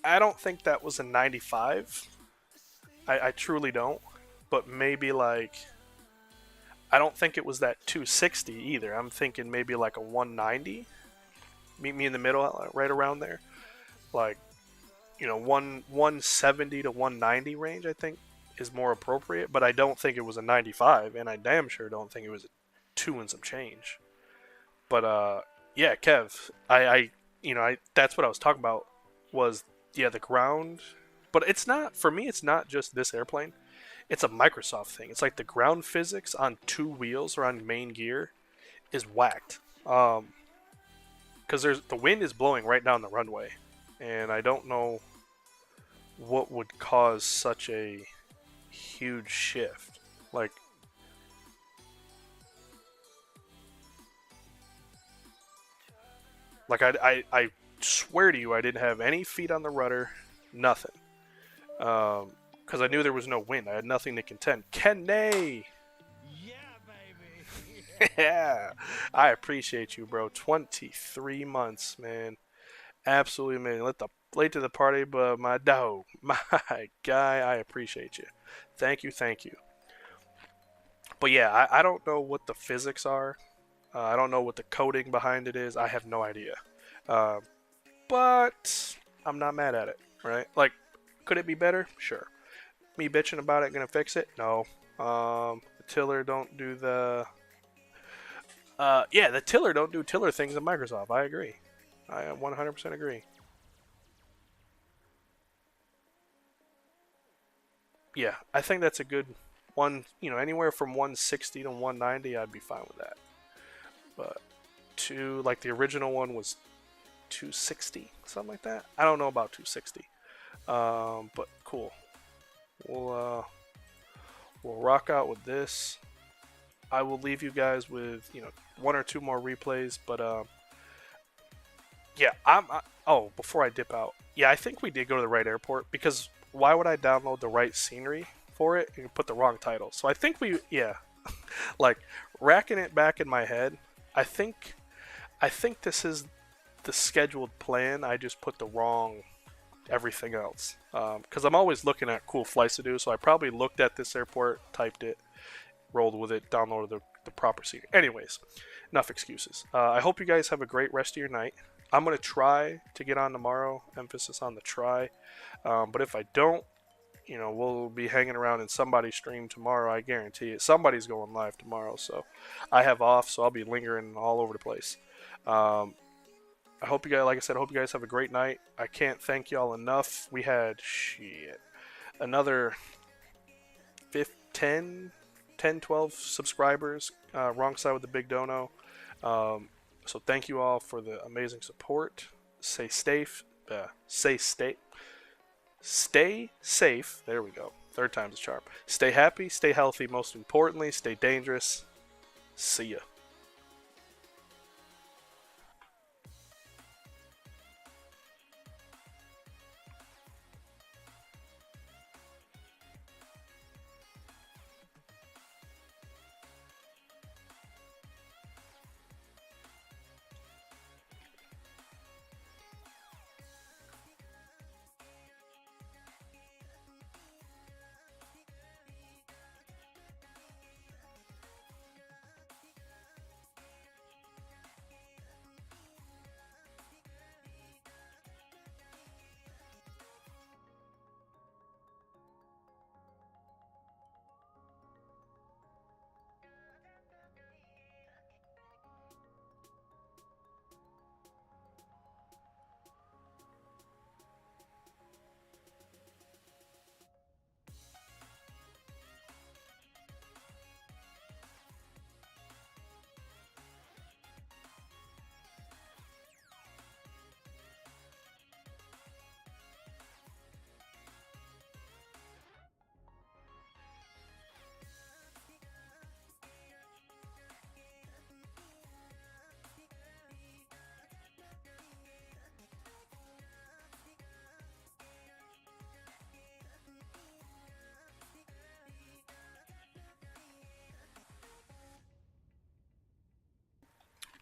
I don't think that was a 95. I truly don't. But maybe like, I don't think it was that 260 either. I'm thinking maybe like a 190. Meet me in the middle, right around there. Like, you know, 170 to 190 range, I think, is more appropriate. But I don't think it was a 95, and I damn sure don't think it was a 2 and some change. But yeah, Kev, I that's what I was talking about. Was the ground. But it's not, for me, it's not just this airplane. It's a Microsoft thing. It's like the ground physics on 2 wheels or on main gear is whacked. Because the wind is blowing right down the runway. And I don't know what would cause such a huge shift. Like, I swear to you, I didn't have any feet on the rudder. Nothing. Because I knew there was no wind. I had nothing to contend. Kenny! Yeah, baby. Yeah! I appreciate you, bro. 23 months, man. Absolutely amazing. Late to the party, but my dog, my guy, I appreciate you. Thank you, thank you. But yeah, I don't know what the physics are. I don't know what the coding behind it is. I have no idea. But I'm not mad at it, right? Like, could it be better? Sure. Me bitching about it gonna fix it? No. The tiller don't do the... yeah, the tiller don't do tiller things in Microsoft. I agree. I 100% agree. Yeah, I think that's a good one. You know, anywhere from 160 to 190, I'd be fine with that. But like the original one was 260, something like that. I don't know about 260. But cool. We'll rock out with this. I will leave you guys with 1 or 2 more replays, but Yeah, oh, before I dip out, yeah, I think we did go to the right airport because why would I download the right scenery for it and put the wrong title? So I think yeah, like racking it back in my head. I think, I think this is the scheduled plan. I just put the wrong everything else because I'm always looking at cool flights to do. So I probably looked at this airport, typed it, rolled with it, downloaded the proper scenery. Anyways, enough excuses. I hope you guys have a great rest of your night. I'm going to try to get on tomorrow. Emphasis on the try. But if I don't, we'll be hanging around in somebody's stream tomorrow. I guarantee it. Somebody's going live tomorrow. So I have off, so I'll be lingering all over the place. I hope you guys, like I said, I hope you guys have a great night. I can't thank y'all enough. We had, another 12 subscribers. Wrong side with the big dono. So thank you all for the amazing support. Stay safe. Stay safe. There we go. Third time's a charm. Stay happy. Stay healthy. Most importantly, stay dangerous. See ya.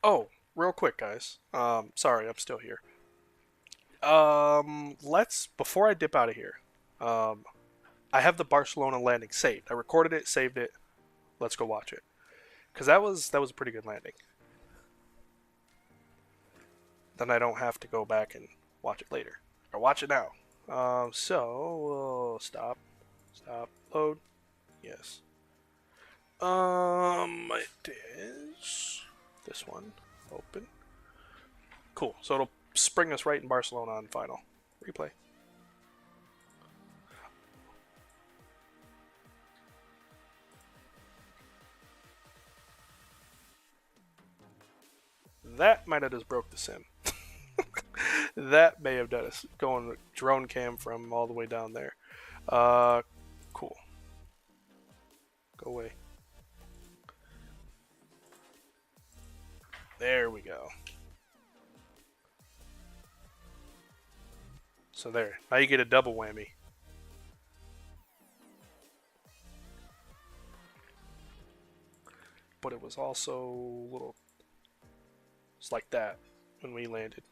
Oh, real quick, guys. Sorry, I'm still here. Let's before I dip out of here. I have the Barcelona landing saved. I recorded it, saved it. Let's go watch it because that was a pretty good landing. Then I don't have to go back and watch it later or watch it now. So we'll stop, load. Yes. It is this one. Open. Cool. So it'll spring us right in Barcelona on final. Replay. That might have just broke the sim. That may have done us going drone cam from all the way down there. Cool. Go away. There we go. So there. Now you get a double whammy. But it was also a little... It's like that when we landed.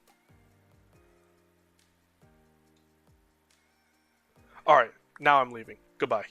Alright, now I'm leaving. Goodbye.